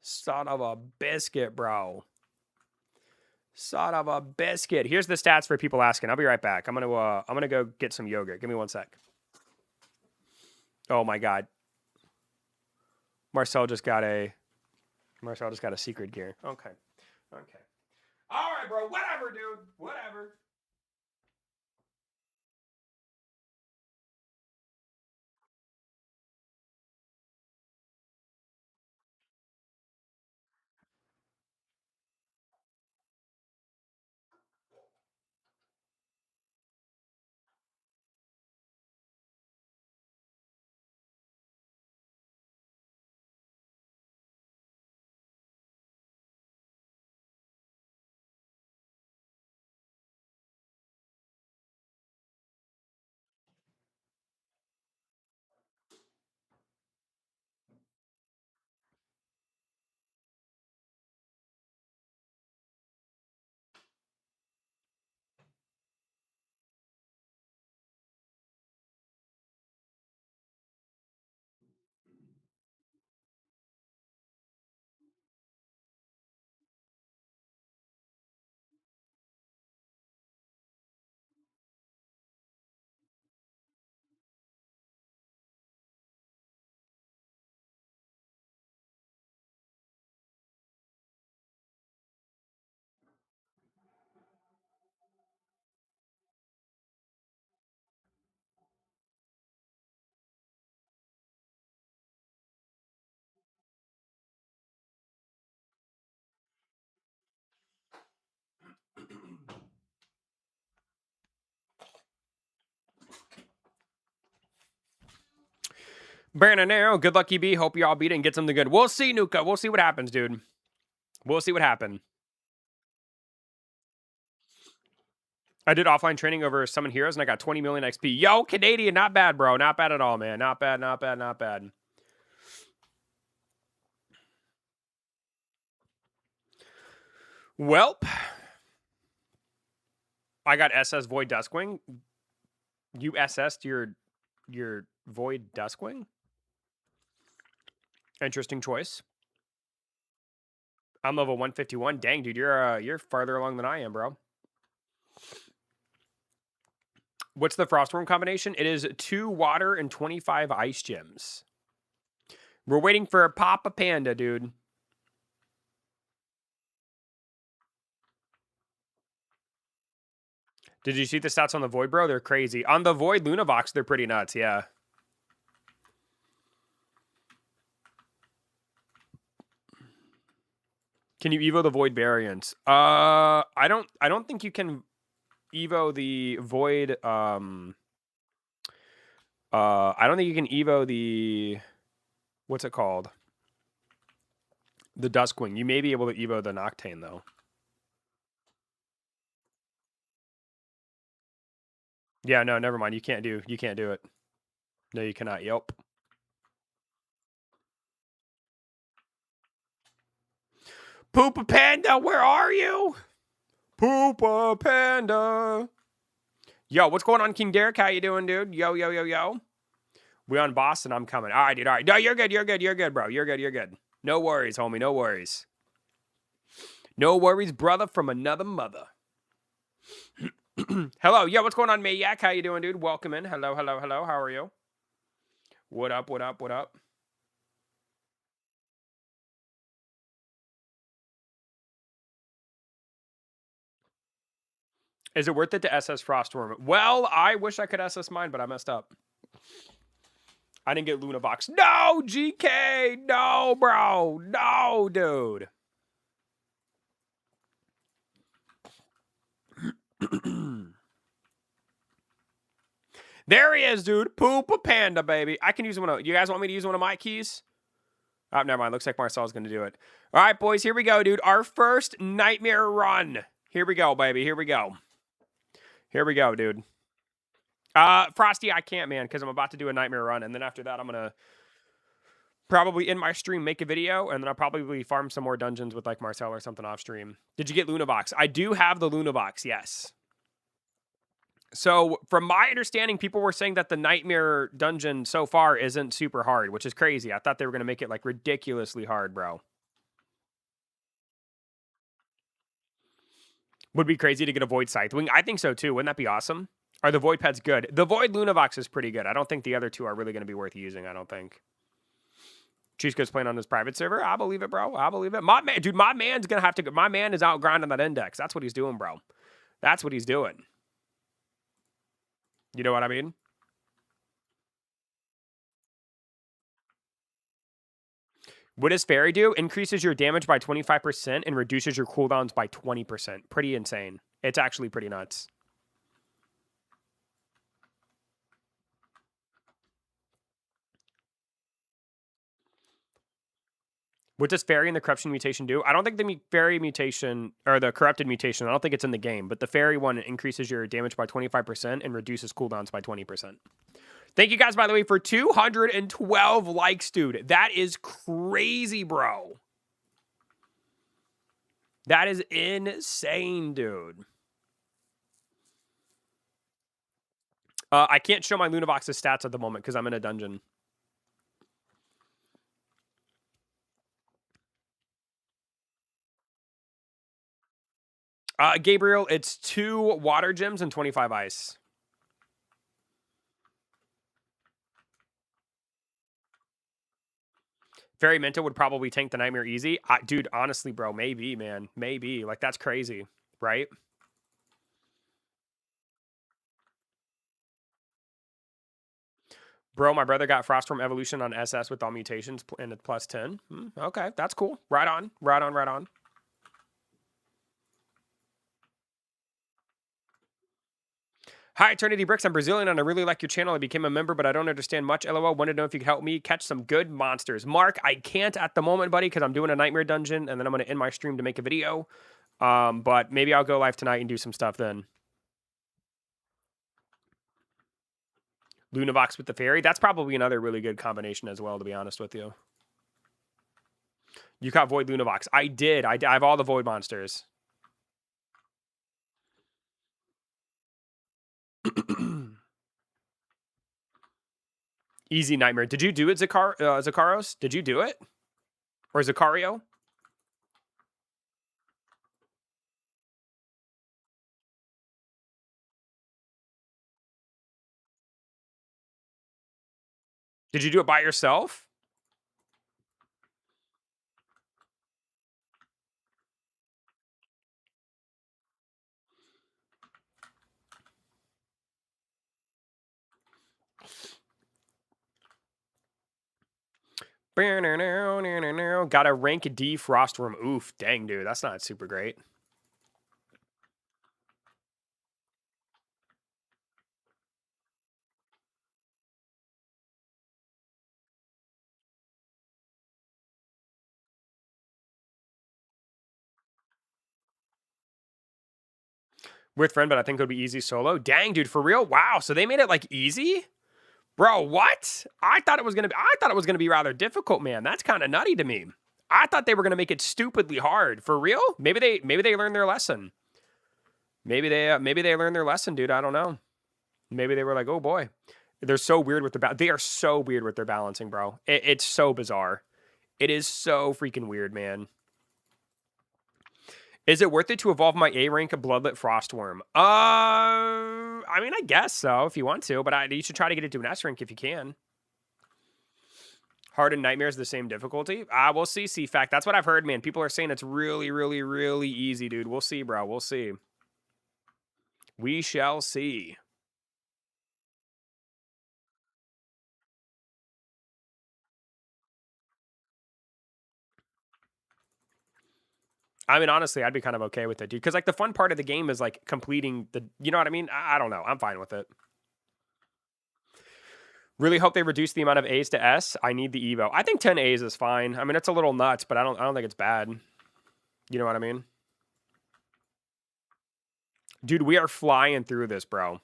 Son of a biscuit, bro. Son of a biscuit. Here's the stats for people asking. I'll be right back. I'm gonna go get some yogurt. Give me 1 sec. Oh my God. Marcel just got a secret gear. Okay. Okay. All right, bro. Whatever, dude. Whatever. Brandon Arrow, good luck, EB. Hope you all beat it and get something good. We'll see, Nuka. We'll see what happens, dude. We'll see what happened. I did offline training over Summon Heroes, and I got 20 million XP. Yo, Canadian, not bad, bro. Not bad at all, man. Not bad, not bad, not bad. Welp. I got SS Void Duskwing. You SS'd your Void Duskwing? Interesting choice. I'm level 151. Dang, dude, you're farther along than I am, bro. What's the Frostwyrm combination? It is 2 water and 25 ice gems. We're waiting for a Papa Panda, dude. Did you see the stats on the Void, bro? They're crazy. On the Void Lunavox, they're pretty nuts, yeah. Can you evo the Void variants? I don't think you can evo the Void. I don't think you can evo the, what's it called? The Duskwing. You may be able to evo the Noctane though. Yeah, no, never mind. You can't do it. No, you cannot. Yep. Poopa Panda, where are you? Poopa Panda. Yo, what's going on, King Derek? How you doing, dude? Yo, yo, yo, yo. We on Boston. I'm coming. All right, dude. All right. No, you're good. You're good. You're good, bro. You're good. You're good. No worries, homie. No worries. No worries, brother from another mother. Hello. Yo, what's going on, Mayak? How you doing, dude? Welcome in. Hello, hello, hello. How are you? What up, what up, what up? Is it worth it to SS Frostwyrm? Well, I wish I could SS mine, but I messed up. I didn't get Lunavox. No, GK! No, bro! No, dude! There he is, dude. Poopa Panda, baby. I can use one of... You guys want me to use one of my keys? Oh, never mind. Looks like Marcel's going to do it. All right, boys. Here we go, dude. Our first Nightmare run. Here we go, baby. Here we go. Here we go, dude. Frosty, I can't, man, because I'm about to do a Nightmare run. And then after that, I'm going to probably in my stream make a video. And then I'll probably farm some more dungeons with like Marcel or something off stream. Did you get Lunavox? I do have the Lunavox, yes. So, from my understanding, people were saying that the Nightmare dungeon so far isn't super hard, which is crazy. I thought they were going to make it, like, ridiculously hard, bro. Would be crazy to get a Void Scythewing. I think so, too. Wouldn't that be awesome? Are the Void Pets good? The Void Lunavox is pretty good. I don't think the other two are really going to be worth using, I don't think. Chisco's playing on his private server. I believe it, bro. I believe it. My man, dude, my man's going to have to... My man is out grinding that index. That's what he's doing, bro. That's what he's doing. You know what I mean? What does Fairy do? Increases your damage by 25% and reduces your cooldowns by 20%. Pretty insane. It's actually pretty nuts. What does Fairy and the Corruption mutation do? I don't think the Fairy mutation, or the Corrupted mutation, I don't think it's in the game, but the Fairy one increases your damage by 25% and reduces cooldowns by 20%. Thank you guys, by the way, for 212 likes, dude. That is crazy, bro. That is insane, dude. I can't show my Lunavox's stats at the moment because I'm in a dungeon. Gabriel, it's 2 water gems and 25 ice. Fairy Menta would probably tank the Nightmare easy. Dude, honestly, bro, maybe, man. Maybe. Like, that's crazy, right? Bro, my brother got Frostwyrm Evolution on SS with all mutations and it's plus 10. Okay, that's cool. Right on, right on, right on. Hi, Eternity Bricks. I'm Brazilian and I really like your channel. I became a member, but I don't understand much. LOL. Wanted to know if you could help me catch some good monsters. Mark, I can't at the moment, buddy, because I'm doing a nightmare dungeon and then I'm going to end my stream to make a video. But maybe I'll go live tonight and do some stuff then. Lunavox with the fairy. That's probably another really good combination as well, to be honest with you. You caught Void Lunavox. I did. I have all the Void monsters. Easy nightmare. Did you do it, Zakaros? Did you do it? Or Zakario? Did you do it by yourself? Got a rank D Frostwyrm. Oof, dang, dude. That's not super great. With friend, but I think it would be easy solo. Dang, dude, for real? Wow. So they made it like easy? Bro, what? I thought it was gonna be rather difficult, man. That's kind of nutty to me. I thought they were gonna make it stupidly hard. For real? Maybe they learned their lesson. Maybe they learned their lesson, dude. I don't know. Maybe they were like, oh boy, they're so weird with their they are so weird with their balancing, bro. It's so bizarre. It is so freaking weird, man. Is it worth it to evolve my A rank of Bloodlet Frostwyrm? I mean, I guess so if you want to, but you should try to get it to an S rank if you can. Hard and Nightmare is the same difficulty. We'll see, C-Fact. That's what I've heard, man. People are saying it's really, really, really easy, dude. We'll see, bro. We'll see. We shall see. I mean, honestly, I'd be kind of okay with it, dude. Because, like, the fun part of the game is, like, completing the... You know what I mean? I don't know. I'm fine with it. Really hope they reduce the amount of A's to S. I need the Evo. I think 10 A's is fine. I mean, it's a little nuts, but I don't think it's bad. You know what I mean? Dude, we are flying through this, bro.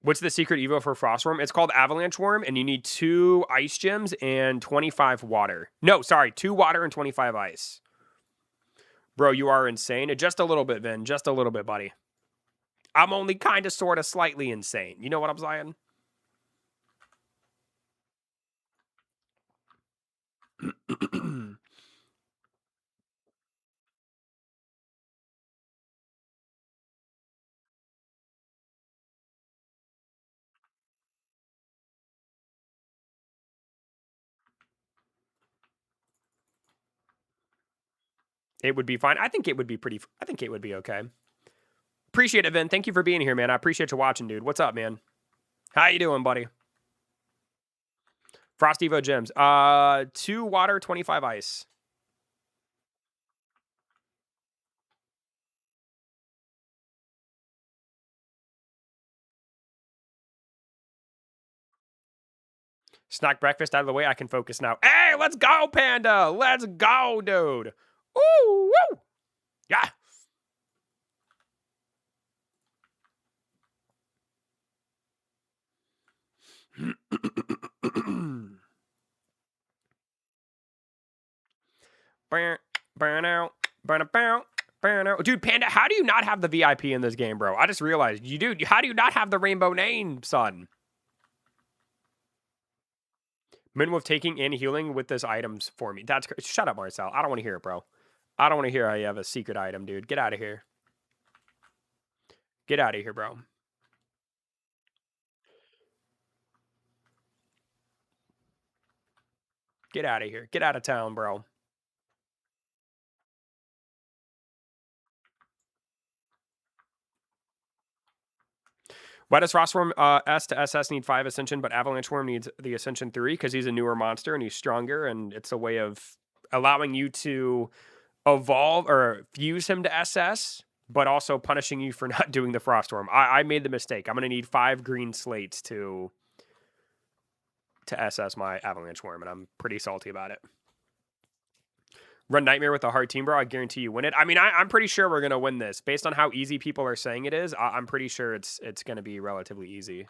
What's the secret Evo for Frostwyrm? It's called Avalanche Worm, and you need 2 ice gems and 25 water. No, sorry, 2 water and 25 ice. Bro, you are insane. Just a little bit, Vin. Just a little bit, buddy. I'm only kind of, sort of, slightly insane. You know what I'm saying? It would be fine. I think it would be I think it would be okay. Appreciate it, Vin. Thank you for being here, man. I appreciate you watching, dude. What's up, man? How you doing, buddy? Frost Evo gems. 2 water, 25 ice. Snack breakfast out of the way. I can focus now. Hey, let's go, Panda. Let's go, dude. Ooh, woo. Yeah. Burn out. Dude, Panda, how do you not have the VIP in this game, bro? I just realized you do. How do you not have the rainbow name, son? Minwolf taking and healing with this items for me. That's shut up, Marcel. I don't want to hear it, bro. I don't want to hear how you have a secret item, dude. Get out of here. Get out of here, bro. Get out of here. Get out of town, bro. Why does Frostwyrm S to SS need 5 Ascension, but Avalanche Worm needs the Ascension 3? Because he's a newer monster and he's stronger, and it's a way of allowing you to evolve or fuse him to SS, but also punishing you for not doing the Frostwyrm. I made the mistake. I'm going to need 5 green slates to SS my Avalanche Worm, and I'm pretty salty about it. Run Nightmare with a hard team, bro. I guarantee you win it. I mean, I'm pretty sure we're going to win this. Based on how easy people are saying it is, I'm pretty sure it's going to be relatively easy.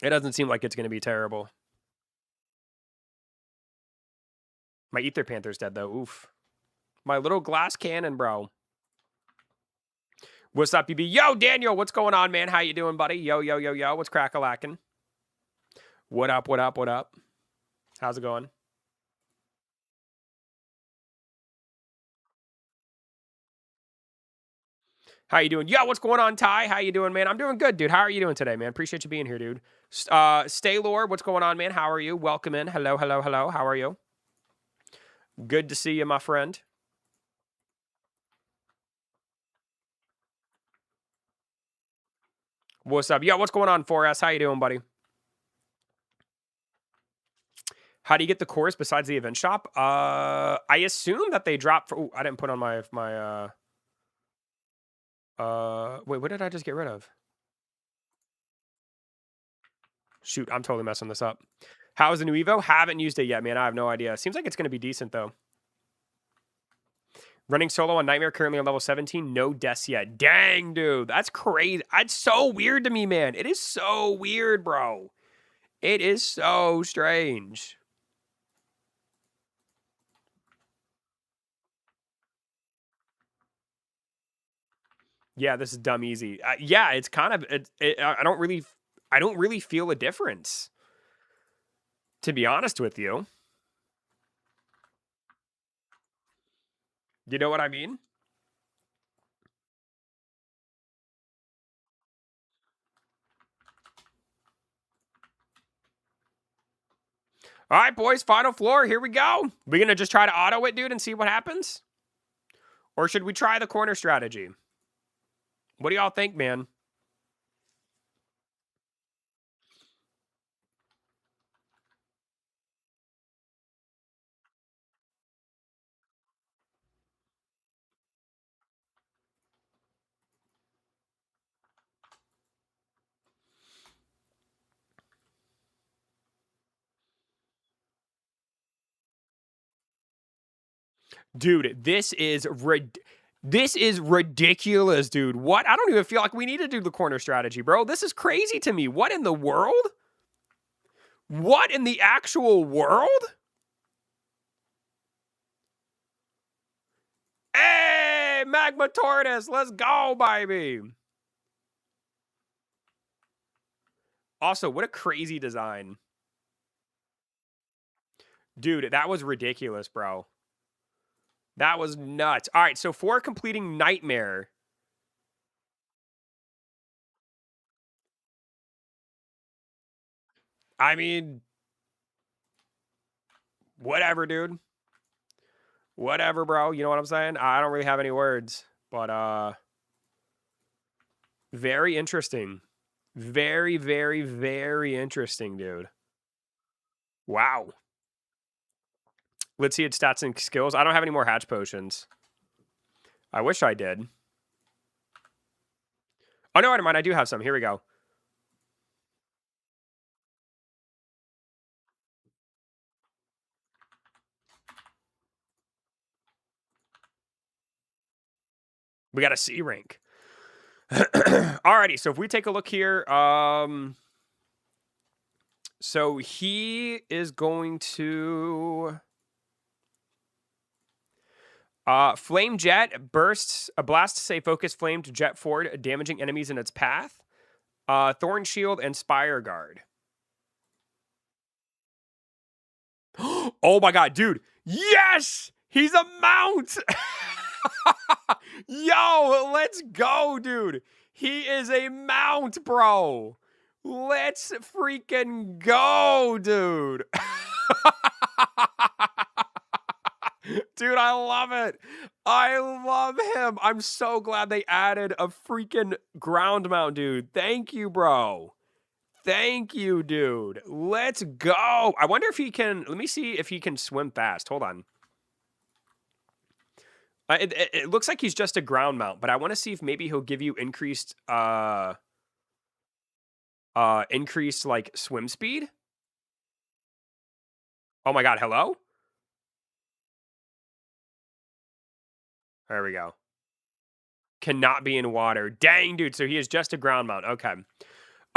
It doesn't seem like it's going to be terrible. My Ether Panther's dead, though. Oof. My little glass cannon, bro. What's up, BB? Yo, Daniel, what's going on, man? How you doing, buddy? Yo, yo, yo, yo. What's crack-a-lackin'? What up, what up, what up? How's it going? How you doing? Yo, what's going on, Ty? How you doing, man? I'm doing good, dude. How are you doing today, man? Appreciate you being here, dude. Stay Lord, what's going on, man? How are you? Welcome in. Hello, hello, hello. How are you? Good to see you, my friend. What's up? Yo, what's going on, 4S? How you doing, buddy? How do you get the cores besides the event shop? I assume that they drop for... Ooh, I didn't put on my wait, what did I just get rid of? Shoot, I'm totally messing this up. How is the new Evo? Haven't used it yet, man. I have no idea. Seems like it's going to be decent, though. Running solo on Nightmare, currently on level 17. No deaths yet. Dang, dude. That's crazy. That's so weird to me, man. It is so weird, bro. It is so strange. Yeah, this is dumb easy. Yeah, it's kind of... I don't really feel a difference, to be honest with you. You know what I mean? All right, boys, final floor. Here we go. We gonna just try to auto it, dude, and see what happens? Or should we try the corner strategy? What do y'all think, man? Dude, this is ridiculous, dude. What? I don't even feel like we need to do the corner strategy, bro. This is crazy to me. What in the world? What in the actual world? Hey, Magma Tortoise, let's go, baby. Also, what a crazy design. Dude, that was ridiculous, bro. That was nuts. All right, so for completing Nightmare... I mean... Whatever, dude. Whatever, bro. You know what I'm saying? I don't really have any words. But, very interesting. Very, very, very interesting, dude. Wow. Let's see its stats and skills. I don't have any more hatch potions. I wish I did. Oh, no, never mind. I do have some. Here we go. We got a C rank. Alrighty, so if we take a look here, so he is going to Flame Jet bursts a blast, say focus flame to jet forward, damaging enemies in its path. Thorn Shield and Spire Guard. Oh my god, dude. Yes! He's a mount! Yo, let's go, dude. He is a mount, bro. Let's freaking go, dude. Dude, I love it. I love him. I'm so glad they added a freaking ground mount, dude. Thank you, bro. Thank you, dude. Let's go. I wonder if he can... Let me see if he can swim fast. Hold on. It looks like he's just a ground mount, but I want to see if maybe he'll give you increased like swim speed. Oh my god, hello? There we go. Cannot be in water. Dang, dude. So he is just a ground mount. Okay.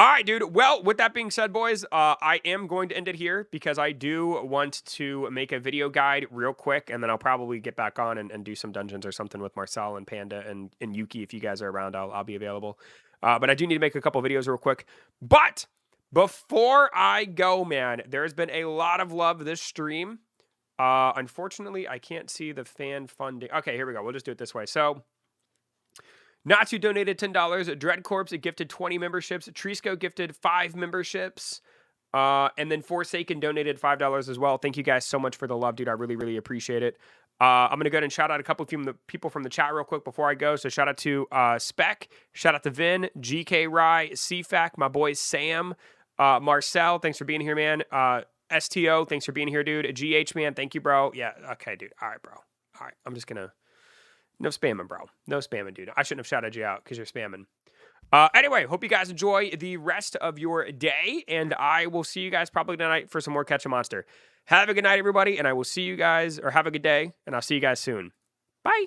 All right, dude. Well, with that being said, boys, I am going to end it here because I do want to make a video guide real quick, and then I'll probably get back on and do some dungeons or something with Marcel and Panda and Yuki. If you guys are around, I'll be available. But I do need to make a couple videos real quick. But before I go, man, there's been a lot of love this stream. Unfortunately, I can't see the fan funding. Okay, here we go. We'll just do it this way. So... Natsu donated $10. Dreadcorpse gifted 20 memberships. Trisco gifted 5 memberships. And then Forsaken donated $5 as well. Thank you guys so much for the love, dude. I really, really appreciate it. I'm going to go ahead and shout out a couple of people from the chat real quick before I go. So shout out to Spec. Shout out to Vin, GK Rye, CFAC, my boy Sam, Marcel. Thanks for being here, man. STO, thanks for being here, dude. GH, man. Thank you, bro. Yeah, okay, dude. All right, bro. All right, I'm just going to... No spamming, bro. No spamming, dude. I shouldn't have shouted you out because you're spamming. Anyway, hope you guys enjoy the rest of your day, and I will see you guys probably tonight for some more Catch a Monster. Have a good night, everybody, and I will see you guys, or have a good day, and I'll see you guys soon. Bye.